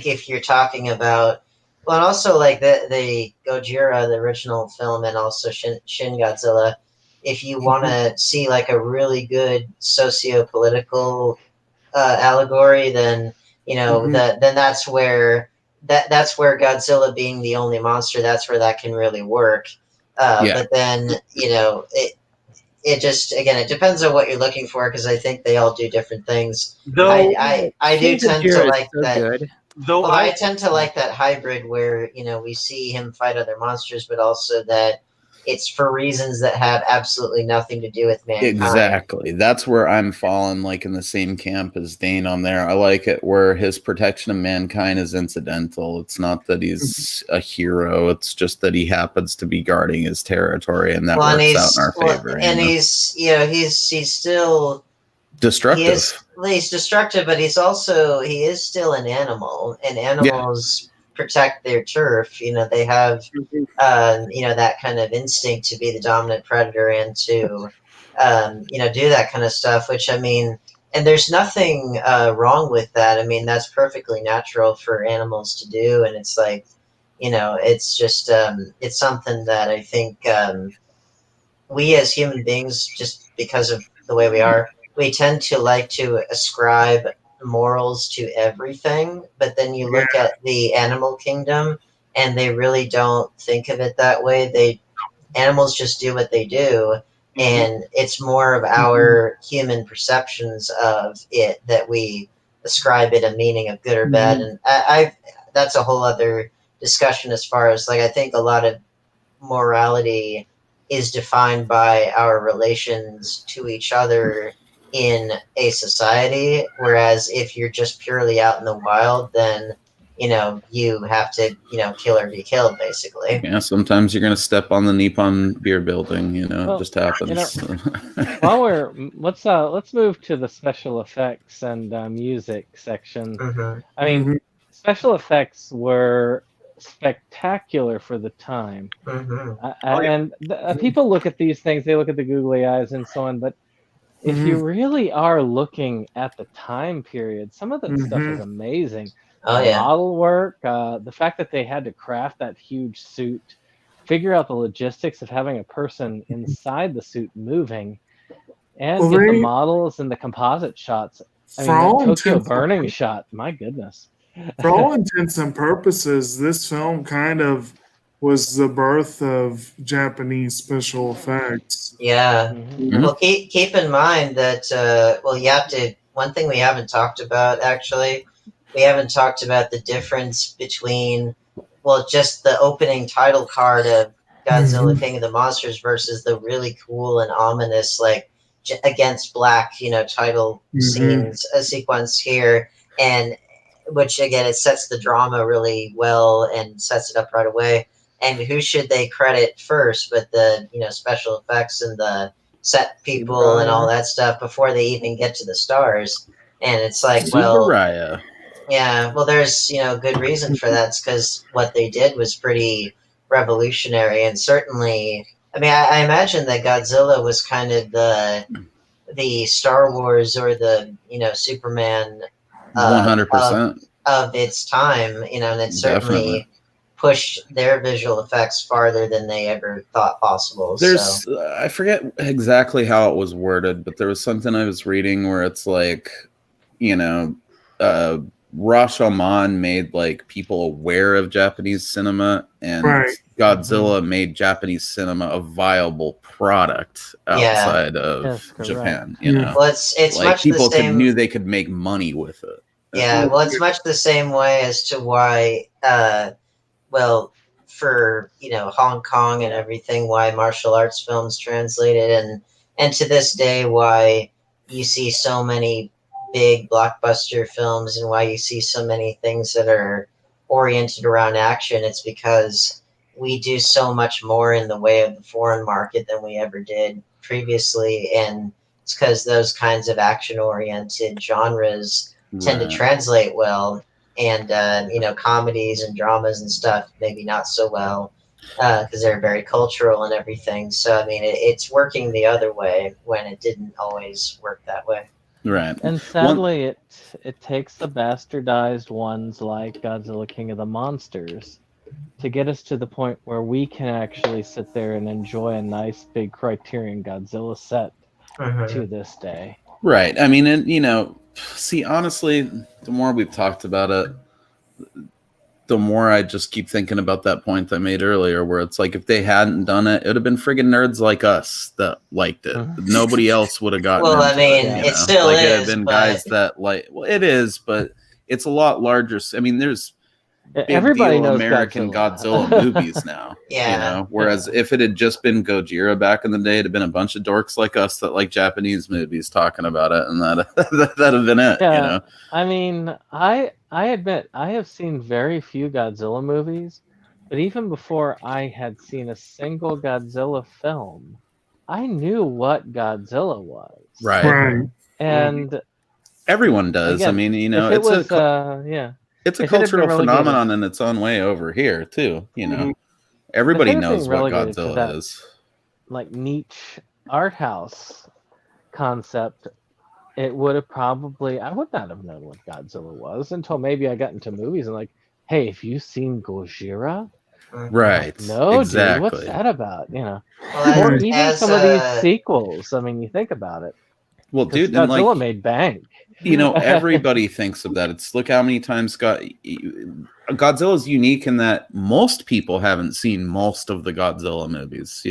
if you're talking about, Well, and also like the Gojira, the original film, and also Shin Godzilla. If you want to see like a really good socio-political allegory, then then that's where Godzilla being the only monster, that's where that can really work. Yeah. But then it just, again, it depends on what you're looking for, because I think they all do different things. Though, I do tend to like so that. good. though Well, I tend to like that hybrid where we see him fight other monsters, but also that it's for reasons that have absolutely nothing to do with mankind. Exactly. That's where I'm falling, like in the same camp as Dane on there. I like it where his protection of mankind is incidental. It's not that he's a hero. It's just that he happens to be guarding his territory, and that works out in our favor. And he's still destructive. He's destructive, but he is still an animal, and animals protect their turf. They have that kind of instinct to be the dominant predator and to do that kind of stuff, which, I mean, and there's nothing wrong with that. I mean, that's perfectly natural for animals to do, and it's like, it's just it's something that I think we as human beings, just because of the way we are, we tend to like to ascribe morals to everything, but then you look at the animal kingdom and they really don't think of it that way. Animals just do what they do, and it's more of our human perceptions of it that we ascribe it a meaning of good or bad. And that's a whole other discussion, as far as, like, I think a lot of morality is defined by our relations to each other in a society, whereas if you're just purely out in the wild, then you have to kill or be killed, basically. Yeah, sometimes you're gonna step on the Nippon beer building. It just happens. While let's move to the special effects and music section. I mean, special effects were spectacular for the time, and people look at these things, they look at the googly eyes and so on, but if you really are looking at the time period, some of that stuff is amazing. Model work, the fact that they had to craft that huge suit, figure out the logistics of having a person inside the suit moving, and get the models and the composite shots. I mean, the Tokyo burning shot, my goodness. For all intents and purposes, this film kind of was the birth of Japanese special effects. Yeah. Well, keep in mind that, one thing we haven't talked about, actually, we haven't talked about the difference between, just the opening title card of Godzilla King of the Monsters versus the really cool and ominous, like, against black, title sequence here, and which, again, it sets the drama really well and sets it up right away. And who should they credit first but the special effects and the set people and all that stuff before they even get to the stars? And it's like, there's good reason for that. It's because what they did was pretty revolutionary, and certainly, I mean, I imagine that Godzilla was kind of the Star Wars or the Superman 100% of its time, and it certainly pushed their visual effects farther than they ever thought possible. I forget exactly how it was worded, but there was something I was reading where it's like, Rashomon made like people aware of Japanese cinema, and Godzilla made Japanese cinema a viable product outside of Japan. Well, it's like much people the same. knew they could make money with it. Yeah, well, it's much the same way as to why, for Hong Kong and everything, why martial arts films translated, and to this day, why you see so many big blockbuster films and why you see so many things that are oriented around action. It's because we do so much more in the way of the foreign market than we ever did previously, and it's because those kinds of action-oriented genres tend to translate well, and comedies and dramas and stuff maybe not so well, because they're very cultural and everything. So I mean, it's working the other way when it didn't always work that way. Right. And sadly, it takes the bastardized ones like Godzilla King of the Monsters to get us to the point where we can actually sit there and enjoy a nice big Criterion Godzilla set to this day. Right. I mean, and see, honestly, the more we've talked about it, the more I just keep thinking about that point I made earlier, where it's like if they hadn't done it, it would have been friggin' nerds like us that liked it. Nobody else would have gotten. Well, I mean, it still like, is. It have been guys that like. Well, it is, but it's a lot larger. I mean, there's everybody deal knows American Godzilla movies now. Yeah. Whereas if it had just been Gojira back in the day, it'd have been a bunch of dorks like us that like Japanese movies talking about it, and that'd have been it. Yeah. I mean, I admit I have seen very few Godzilla movies, but even before I had seen a single Godzilla film, I knew what Godzilla was. Right. And everyone does. Again, I mean, it's a cultural phenomenon in its own way over here too. Everybody knows what Godzilla is. Like niche art house concept. It would have probably, I would not have known what Godzilla was until maybe I got into movies and like, hey, have you seen Gojira? Right. Like, no, exactly. dude, what's that about? Well, or even some of these sequels. I mean, you think about it. Well, dude, Godzilla made bank. Everybody thinks of that. It's look how many times Godzilla's unique in that most people haven't seen most of the Godzilla movies.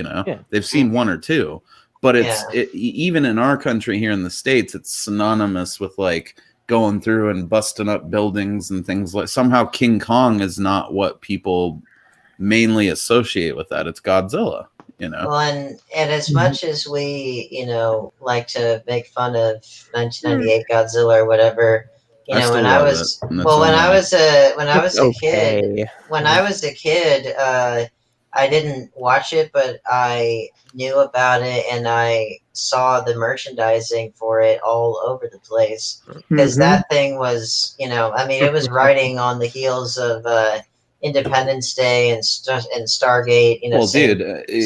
They've seen one or two. But even in our country here in the States, it's synonymous with like going through and busting up buildings and things like. Somehow King Kong is not what people mainly associate with that. It's Godzilla. Well, and as much as we like to make fun of 1998 Godzilla or whatever, when I was a kid, I didn't watch it, but I knew about it and I saw the merchandising for it all over the place because that thing was, it was riding on the heels of Independence Day and Stargate.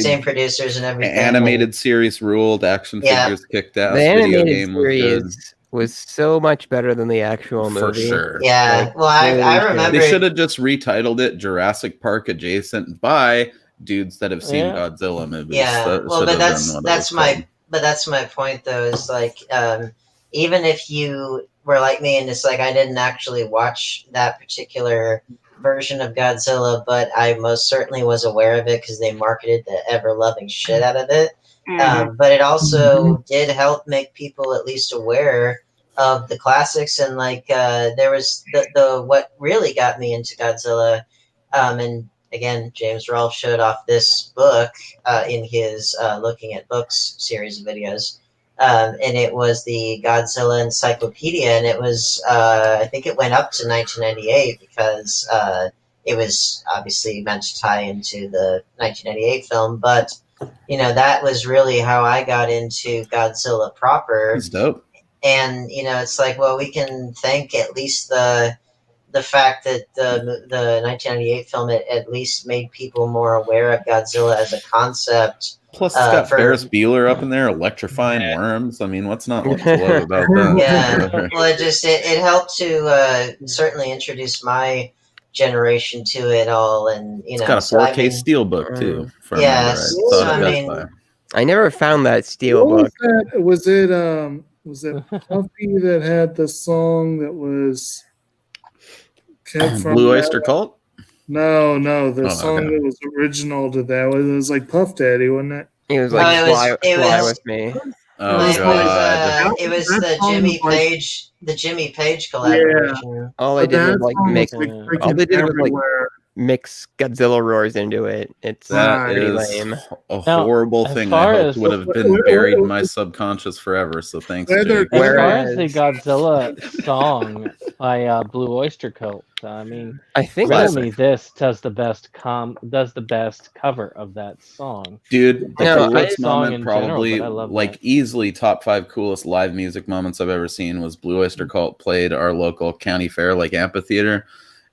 Same producers and everything. Animated series ruled. Action figures kicked ass. The Video animated game series was so much better than the actual movie. For sure. Yeah. Well, I remember they should have just retitled it Jurassic Park adjacent by dudes that have seen Godzilla movies. Yeah. But that's my point though, is like even if you were like me and it's like I didn't actually watch that particular version of Godzilla, but I most certainly was aware of it because they marketed the ever-loving shit out of it. But it also did help make people at least aware of the classics, and like there was the what really got me into Godzilla, and again, James Rolfe showed off this book in his Looking at Books series of videos. And it was the Godzilla Encyclopedia, and it was, I think it went up to 1998 because it was obviously meant to tie into the 1998 film. But, that was really how I got into Godzilla proper. It's dope. And, it's like, well, we can thank at least the fact that the 1998 film at least made people more aware of Godzilla as a concept. Plus, it's got Ferris Bueller up in there electrifying worms. I mean, what's not to love about that? Yeah, well, it helped to certainly introduce my generation to it all, and it's got a 4K steelbook too. Yes, I never found that steelbook. Was it Puffy that had the song that was Blue Oyster Cult? No, the song that was original to that was like Puff Daddy, wasn't it? It was like Fly With Me. Oh god! It was the Jimmy Page collaboration. Yeah. All they did was mix Godzilla roars into it. It's pretty lame. A horrible thing. I hope would have been buried in my subconscious forever. So thanks. As far as the Godzilla song by Blue Oyster Cult, I mean, I think Riddle Me This does the best cover of that song. Dude, the coolest moment, probably like easily top 5 coolest live music moments I've ever seen was Blue Oyster Cult played our local county fair, like amphitheater.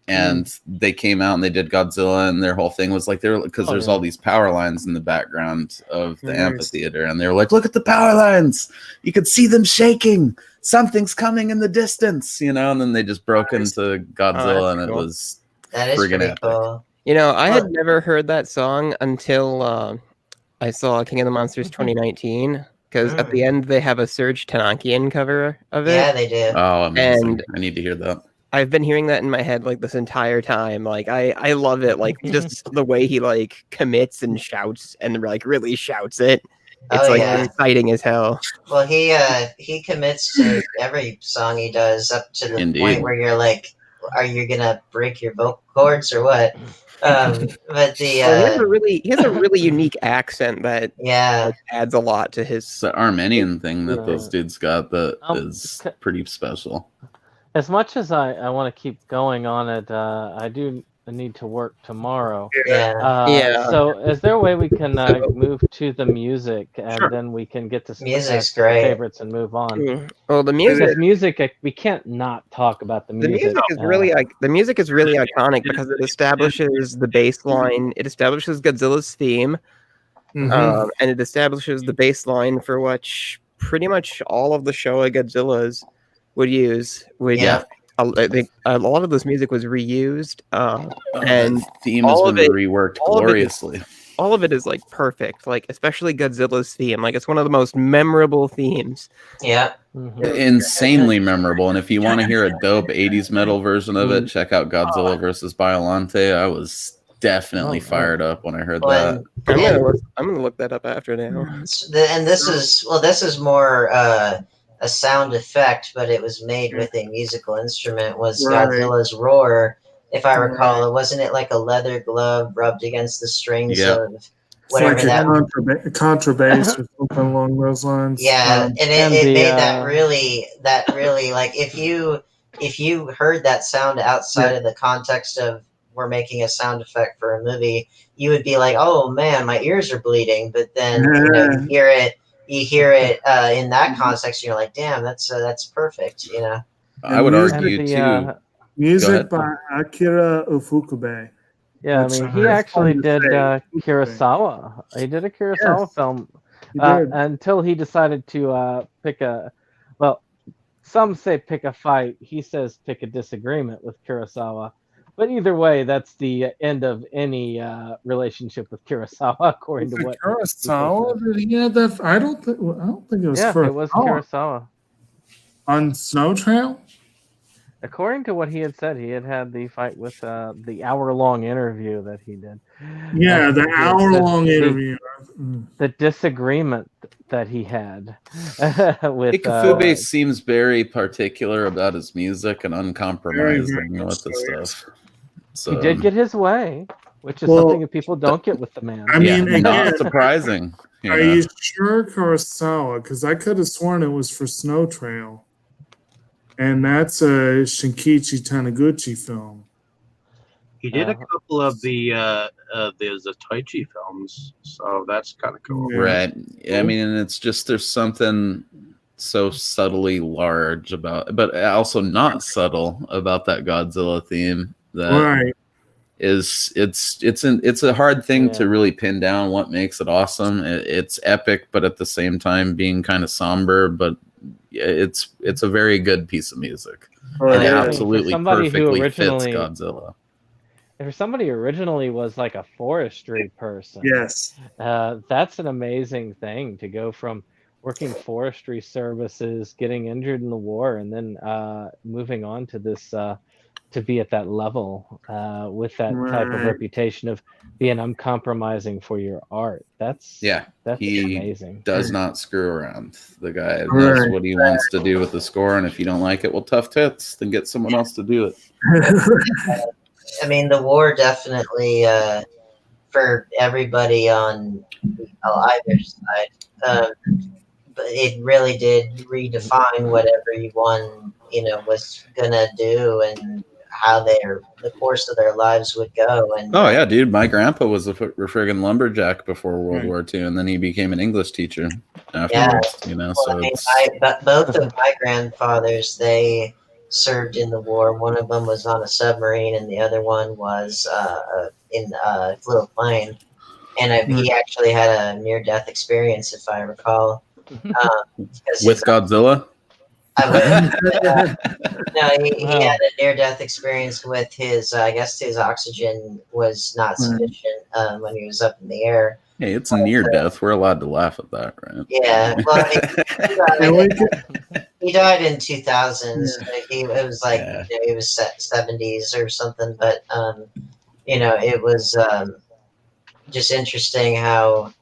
And they came out and they did Godzilla, and their whole thing was like there's all these power lines in the background of the amphitheater, and they were like, "Look at the power lines! You could see them shaking. Something's coming in the distance, And then they just broke into Godzilla, and it was that is pretty epic. cool. You know, I had never heard that song until I saw King of the Monsters 2019, because at the end they have a Serge Tankian cover of it. Yeah, they do. Oh, amazing! And I need to hear that. I've been hearing that in my head like this entire time. Like I love it. Like just the way he like commits and shouts and like really shouts it. It's Oh, like yeah. exciting as hell. Well, he commits to every song he does up to the Indeed. point where you're like, are you gonna break your vocal cords or what? But the Well, he has a really unique accent that yeah, like, adds a lot to It's his. the Armenian thing that those dudes got that is pretty special. As much as I want to keep going on it, I do need to work tomorrow. yeah. Yeah. So is there a way we can move to the music and then we can get to some Music's great. favorites and move on? Well, the music. Because music, we can't not talk about the The music. music is really iconic because it establishes the bass line. It establishes Godzilla's theme, and it establishes the bass line for which pretty much all of the Showa Godzillas would use. Yeah. A lot of this music was reused, and the theme has been reworked gloriously. All of it is like perfect, like especially Godzilla's theme. Like it's one of the most memorable themes. Yeah. Insanely memorable. And if you want to hear a dope 80s metal version of it, check out Godzilla versus Biollante. I was definitely fired up when I heard that. I'm gonna look that up after now. And this is more a sound effect, but it was made with a musical instrument. Was Godzilla's roar? If I recall, wasn't it like a leather glove rubbed against the strings of whatever it's like a contrabass or something along those lines? Yeah, and it made that really like if you heard that sound outside of the context of we're making a sound effect for a movie, you would be like, oh man, my ears are bleeding. But then you hear it in that context, you're like, damn, that's perfect, you know. I would argue too. Music by Akira Ufukube. Yeah, I mean, he actually did Kurosawa. He did a Kurosawa film until he decided to pick a. Well, some say pick a fight. He says pick a disagreement with Kurosawa. But either way, that's the end of any relationship with Kurosawa, according to what Kurosawa. Did he have that? I don't think it was. Yeah, it was Kurosawa on Snow Trail. According to what he had said, he had the fight with the hour-long interview that he did. Yeah, the hour-long interview. The disagreement that he had with Ikefube seems very particular about his music and uncompromising with the stuff. So he did get his way, which is something that people don't get with the man. I mean, again, not surprising. Are you sure Kurosawa? Because I could have sworn it was for Snow Trail. And that's a Shinkichi Taniguchi film. He did a couple of the Zataichi films, so that's kind of cool. Right. I mean, and it's just there's something so subtly large about, but also not subtle about that Godzilla theme that it's a hard thing to really pin down what makes it awesome. It's epic, but at the same time being kind of somber, but it's a very good piece of music. And it absolutely perfectly fits Godzilla. If somebody originally was like a forestry person, that's an amazing thing to go from working forestry services, getting injured in the war, and then moving on to this to be at that level with that type of reputation of being uncompromising for your art. That's amazing. Does not screw around. The guy knows what he wants to do with the score, and if you don't like it, well, tough tits, then get someone else to do it. I mean, the war definitely for everybody on either side, but it really did redefine what everyone was gonna do and how the course of their lives would go. And oh yeah, dude, my grandpa was a friggin' lumberjack before World War II, and then he became an English teacher afterwards. But both of my grandfathers, they served in the war. One of them was on a submarine, and the other one was flew a plane. And he actually had a near-death experience, if I recall. With Godzilla? I would. No, he had a near-death experience with his. I guess his oxygen was not sufficient when he was up in the air. Hey, it's near death. We're allowed to laugh at that, right? Yeah. Well, I mean, he died in 2000. So it was like he was 70s or something. But it was just interesting how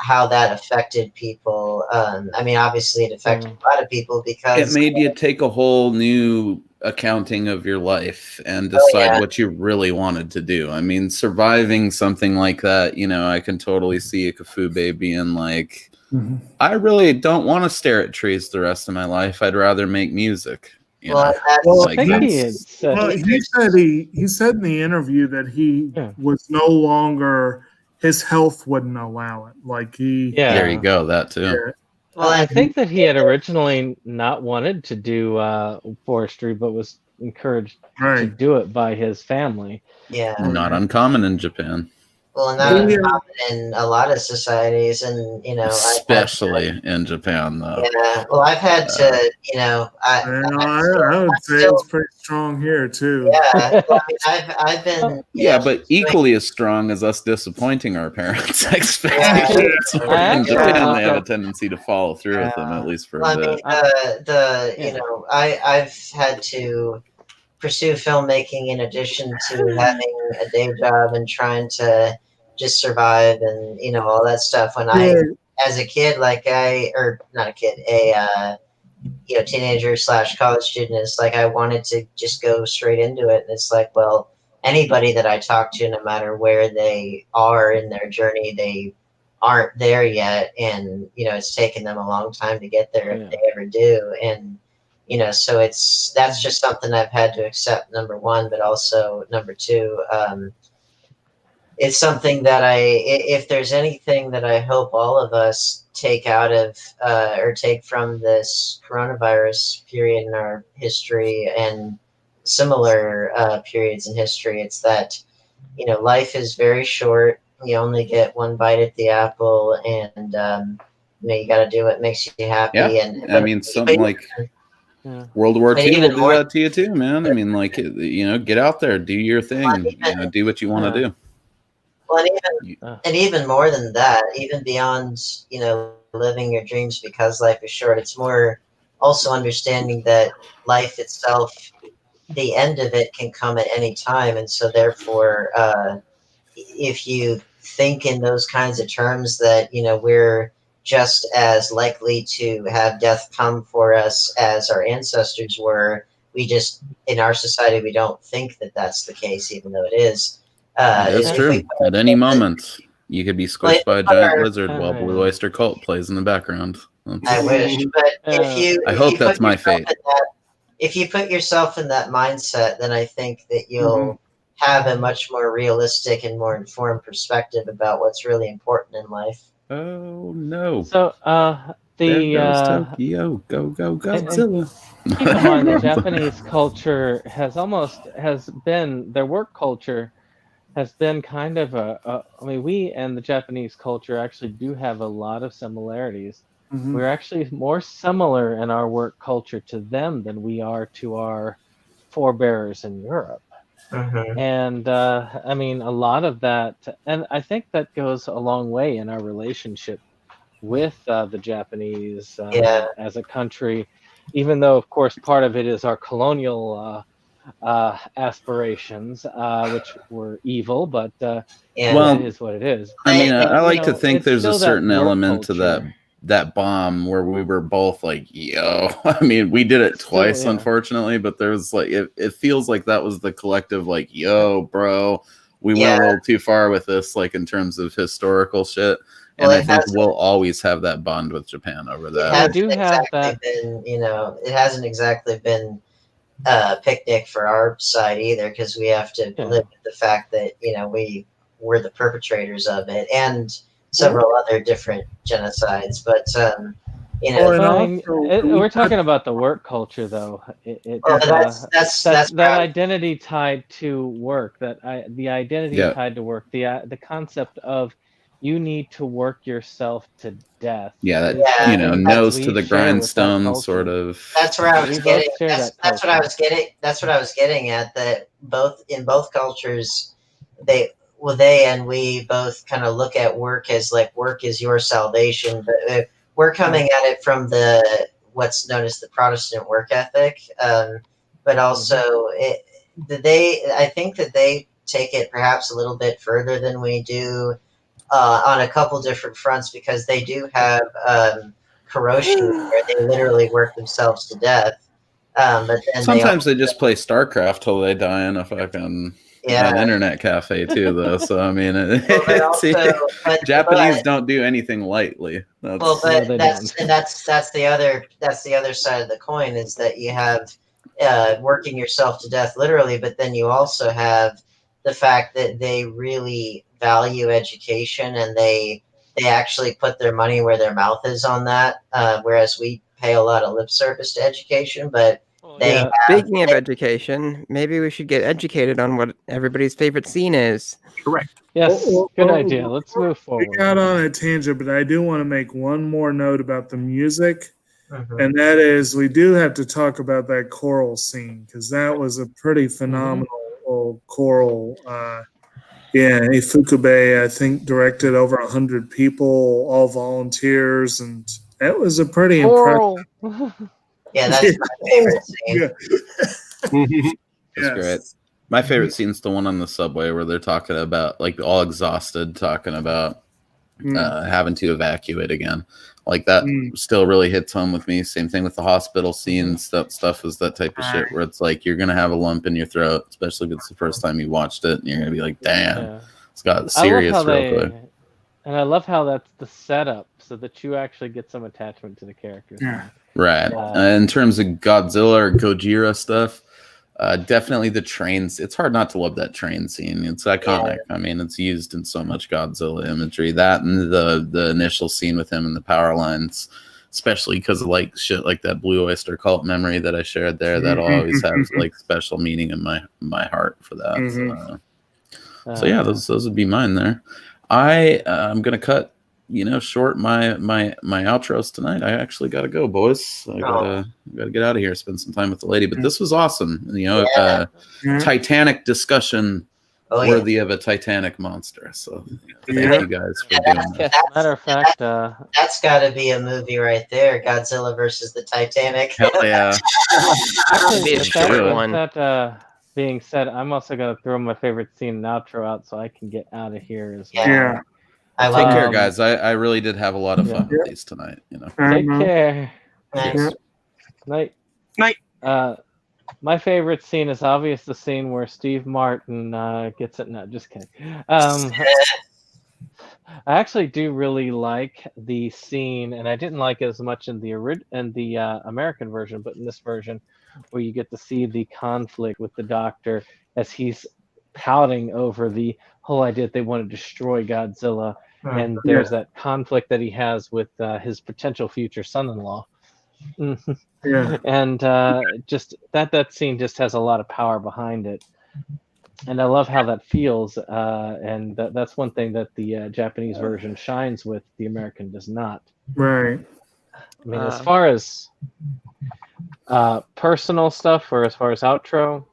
how that affected people. I mean, obviously, it affected a lot of people because it made you take a whole new accounting of your life and decide what you really wanted to do. I mean, surviving something like that, I can totally see a Cafu baby and like, I really don't want to stare at trees the rest of my life. I'd rather make music. He said in the interview that he was no longer, his health wouldn't allow it. Like there you go, that too. Yeah. Well, I think that he had originally not wanted to do forestry, but was encouraged to do it by his family. Yeah, not uncommon in Japan. Well, and that's common in a lot of societies, and especially in Japan, though. Yeah, well, I've had to, I would say it's pretty strong here too. Yeah, well, I mean, I've been. But equally as strong as us disappointing our parents' expectations. In Japan, they have a tendency to follow through with them, at least for a bit. I've had to pursue filmmaking in addition to having a day job and trying to just survive and all that stuff. When I, as a kid, teenager / college student, it's like I wanted to just go straight into it, and it's like, well, anybody that I talk to, no matter where they are in their journey, they aren't there yet, and it's taken them a long time to get there if they ever do, and so that's just something I've had to accept, number one, but also number two, it's something that if there's anything that I hope all of us take out of or take from this coronavirus period in our history and similar periods in history, it's that, life is very short. You only get one bite at the apple, and, you got to do what makes you happy. Yeah. And I mean, something like World War II will do that to you too, man. I mean, like, get out there, do your thing, do what you want to do. Well, and even more than that, even beyond, living your dreams because life is short, it's more also understanding that life itself, the end of it can come at any time. And so therefore, if you think in those kinds of terms that, we're just as likely to have death come for us as our ancestors were, we just, in our society, we don't think that that's the case, even though it is. That's true. At any moment, you could be squished by a giant lizard while Blue Oyster Cult plays in the background. I wish, but I hope that's my fate. If you put yourself in that mindset, then I think that you'll have a much more realistic and more informed perspective about what's really important in life. Oh no! So there goes Tokyo. Go Godzilla! Keep in mind, the Japanese culture has been their work culture. Has been kind of I mean, we and the Japanese culture actually do have a lot of similarities. We're actually more similar in our work culture to them than we are to our forebears in Europe. And I mean, a lot of that, and I think that goes a long way in our relationship with the Japanese as a country, even though, of course, part of it is our colonial aspirations, which were evil, but well, it is what it is. I mean, I like to think there's a certain element to that bomb where we were both like, yo, I mean, we did it twice, unfortunately, but there's like, it feels like that was the collective, like, yo, bro, we went a little too far with this, like, in terms of historical shit. And I think we'll always have that bond with Japan over that. I do have that. It hasn't exactly been picnic for our side either, because we have to live with the fact that we were the perpetrators of it and several other different genocides, but we're talking about the work culture, though. That's that identity tied to work. The identity tied to work. The concept of you need to work yourself to death. Yeah, that Yeah, nose we to the share with that grindstone culture. sort of. That's where I was We both getting. share That's, that that's what I culture. was getting. That's what I was getting at. That in both cultures, they and we both kind of look at work as like work is your salvation, but we're coming at it from the what's known as the Protestant work ethic. But also, I think that they take it perhaps a little bit further than we do on a couple different fronts because they do have Karoshi where they literally work themselves to death. But then Sometimes they just play StarCraft till they die in a fucking yeah. an internet cafe too, though. So I mean, but Japanese don't do anything lightly. That's, well, but they that's don't. that's the other side of the coin is that you have working yourself to death literally, but then you also have the fact that they really value education and they actually put their money where their mouth is on that, whereas we pay a lot of lip service to education, but they Yeah. Speaking of education, maybe we should get educated on what everybody's favorite scene is. Correct. Yes, good Oh, idea. Let's move We forward. got on a tangent, but I do want to make one more note about the music, Mhm. and that is we do have to talk about that choral scene because that was a pretty phenomenal choral. Yeah, Ifukube, I think, directed over 100 people, all volunteers, and that was a pretty impressive. Oral. Yeah, that's my favorite scene. Yeah. that's great. My favorite scene's the one on the subway where they're talking about like all exhausted, talking about having to evacuate again. Like that still really hits home with me. Same thing with the hospital scenes. That stuff is that type of shit where it's like you're gonna have a lump in your throat, especially if it's the first time you watched it, and you're gonna be like, "Damn, it's got serious real quick." And I love how that's the setup so that you actually get some attachment to the characters. Yeah. Right. In terms of Godzilla or Gojira stuff, definitely the trains. It's hard not to love that train scene. It's iconic. Yeah. I mean, it's used in so much Godzilla imagery. That and the initial scene with him in the power lines, especially because of like shit like that Blue Oyster Cult memory that I shared there. That'll always have like special meaning in my heart for that. So yeah, those would be mine there. I'm gonna cut short my outros tonight. I actually gotta go, boys. I gotta get out of here, spend some time with the lady. But this was awesome. Titanic discussion worthy of a Titanic monster. So thank you guys for doing that. Matter of fact, that's got to be a movie right there. Godzilla versus the Titanic. Hell yeah. Be a short one. That being said, I'm also gonna throw my favorite scene and outro out so I can get out of here as well. Yeah. Take care, guys. I really did have a lot of fun with these tonight. Take care. Nice. Night. Night. My favorite scene is obvious the scene where Steve Martin gets it. No, just kidding. I actually do really like the scene, and I didn't like it as much in the American version, but in this version, where you get to see the conflict with the Doctor as he's pouting over the whole idea that they want to destroy Godzilla, and there's that conflict that he has with his potential future son-in-law. And just that scene just has a lot of power behind it, and I love how that feels. And that's one thing that the Japanese version shines with, the American does not. Right. I mean, as far as personal stuff, or as far as outro,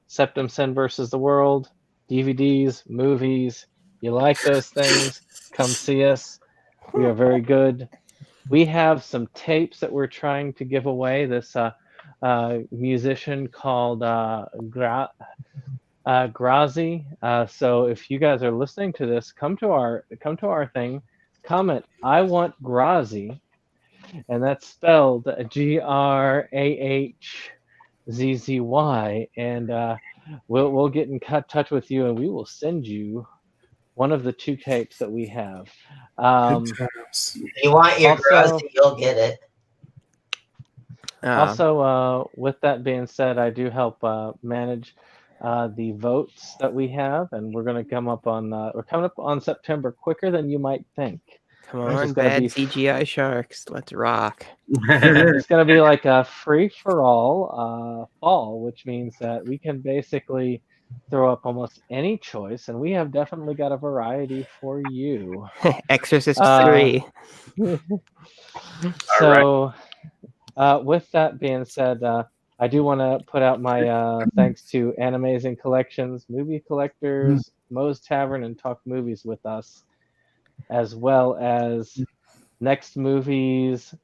Septum Sin versus the World, DVDs, movies. You like those things? Come see us. We are very good. We have some tapes that we're trying to give away. This musician called Grazi. So if you guys are listening to this, come to our thing. Comment, I want Grazi, and that's spelled GRAHZZY, and we'll get in touch with you, and we will send you one of the 2 tapes that we have. You want your Grazi, you'll get it. Also, with that being said, I do help manage the votes that we have, and we're going to come up on we're coming up on September quicker than you might think. Come on, bad CGI sharks, let's rock. It's going to be like a free for all fall, which means that we can basically throw up almost any choice, and we have definitely got a variety for you. Exorcist Uh, 3. So, with that being said, I do want to put out my thanks to Animazing Collections, Movie Collectors, Moe's Tavern, and Talk Movies with us, as well as Next Movies,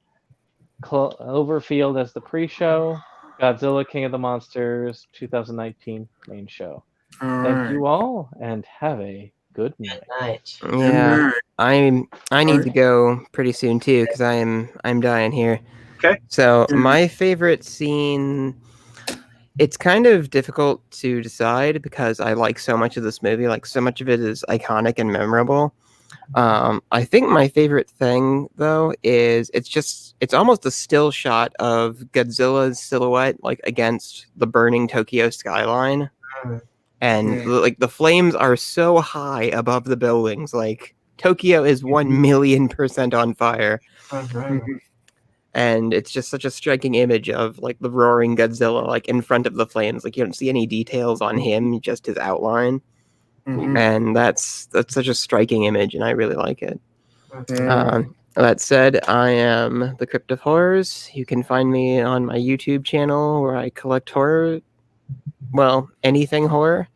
Cloverfield as the pre-show, Godzilla King of the Monsters 2019 main show. All Thank right. you all, and have a good night. Night. Yeah, I need Alright. to go pretty soon too because I'm dying here. Okay. So Yeah. my favorite scene, it's kind of difficult to decide because I like so much of this movie. Like so much of it is iconic and memorable. I think my favorite thing though is it's almost a still shot of Godzilla's silhouette like against the burning Tokyo skyline. Mm. And Yeah. like the flames are so high above the buildings, like Tokyo is 1,000,000% on fire, Mhm. and it's just such a striking image of like the roaring Godzilla like in front of the flames. Like you don't see any details on him, just his outline, Mhm. and that's such a striking image, and I really like it. Mhm. That said, I am the Crypt of Horrors. You can find me on my YouTube channel where I collect horror, well, anything horror.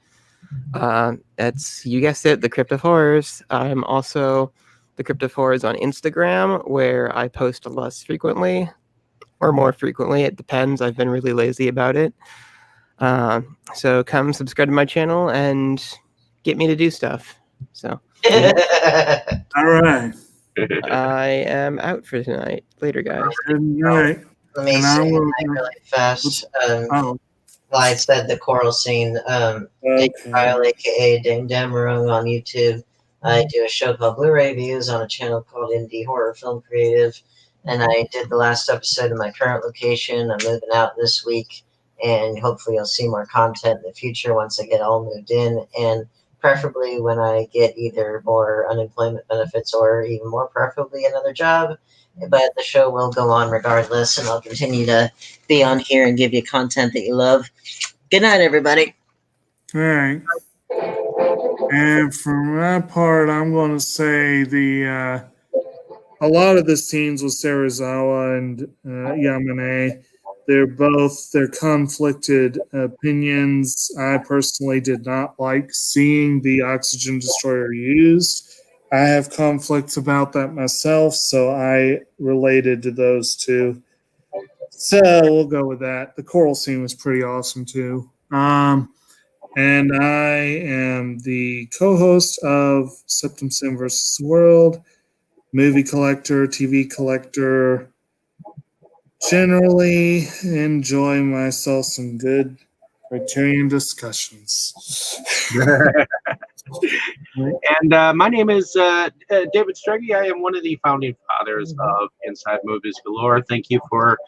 That's, you guessed it, the Crypt of Horrors. I'm also the Crypt of Horrors on Instagram, where I post less frequently or more frequently. It depends. I've been really lazy about it. So come subscribe to my channel and get me to do stuff. So All right. I am out for tonight. Later, guys. Good night. Let me And I say will. really fast. Oh, Like I said, the choral scene. Dave okay. Kyle, aka Dame Damarung on YouTube. I do a show called Blu-ray Views on a channel called Indie Horror Film Creative, and I did the last episode in my current location. I'm moving out this week, and hopefully you'll see more content in the future once I get all moved in, and preferably when I get either more unemployment benefits or even more preferably another job. But the show will go on regardless, and I'll continue to be on here and give you content that you love. Good night, everybody. All right. And for my part, I'm going to say a lot of the scenes with Serizawa and Yamane, they're conflicted opinions. I personally did not like seeing the oxygen destroyer used. I have conflicts about that myself, so I related to those two. So we'll go with that. The choral scene was pretty awesome too. And I am the co-host of Septum Sin vs. the World, movie collector, TV collector. Generally enjoy myself some good Criterion discussions. And my name is David Struggy. I am one of the founding fathers of Inside Movies Galore. Thank you for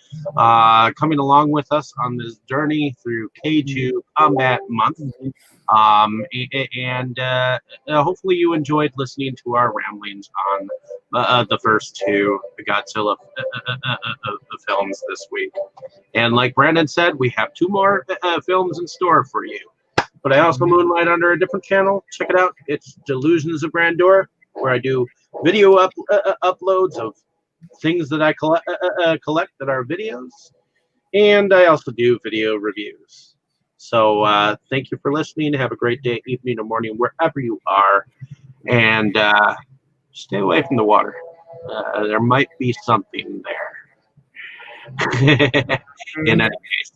coming along with us on this journey through Kaiju Combat Month. And hopefully you enjoyed listening to our ramblings on the first two Godzilla films this week. And like Brandon said, we have two more films in store for you. But I also moonlight under a different channel. Check it out. It's Delusions of Grandeur, where I do video uploads of things that I collect that are videos. And I also do video reviews. So thank you for listening. Have a great day, evening, or morning, wherever you are. And stay away from the water. There might be something there. In any case.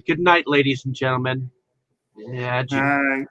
Good night, ladies and gentlemen. Yeah, All right.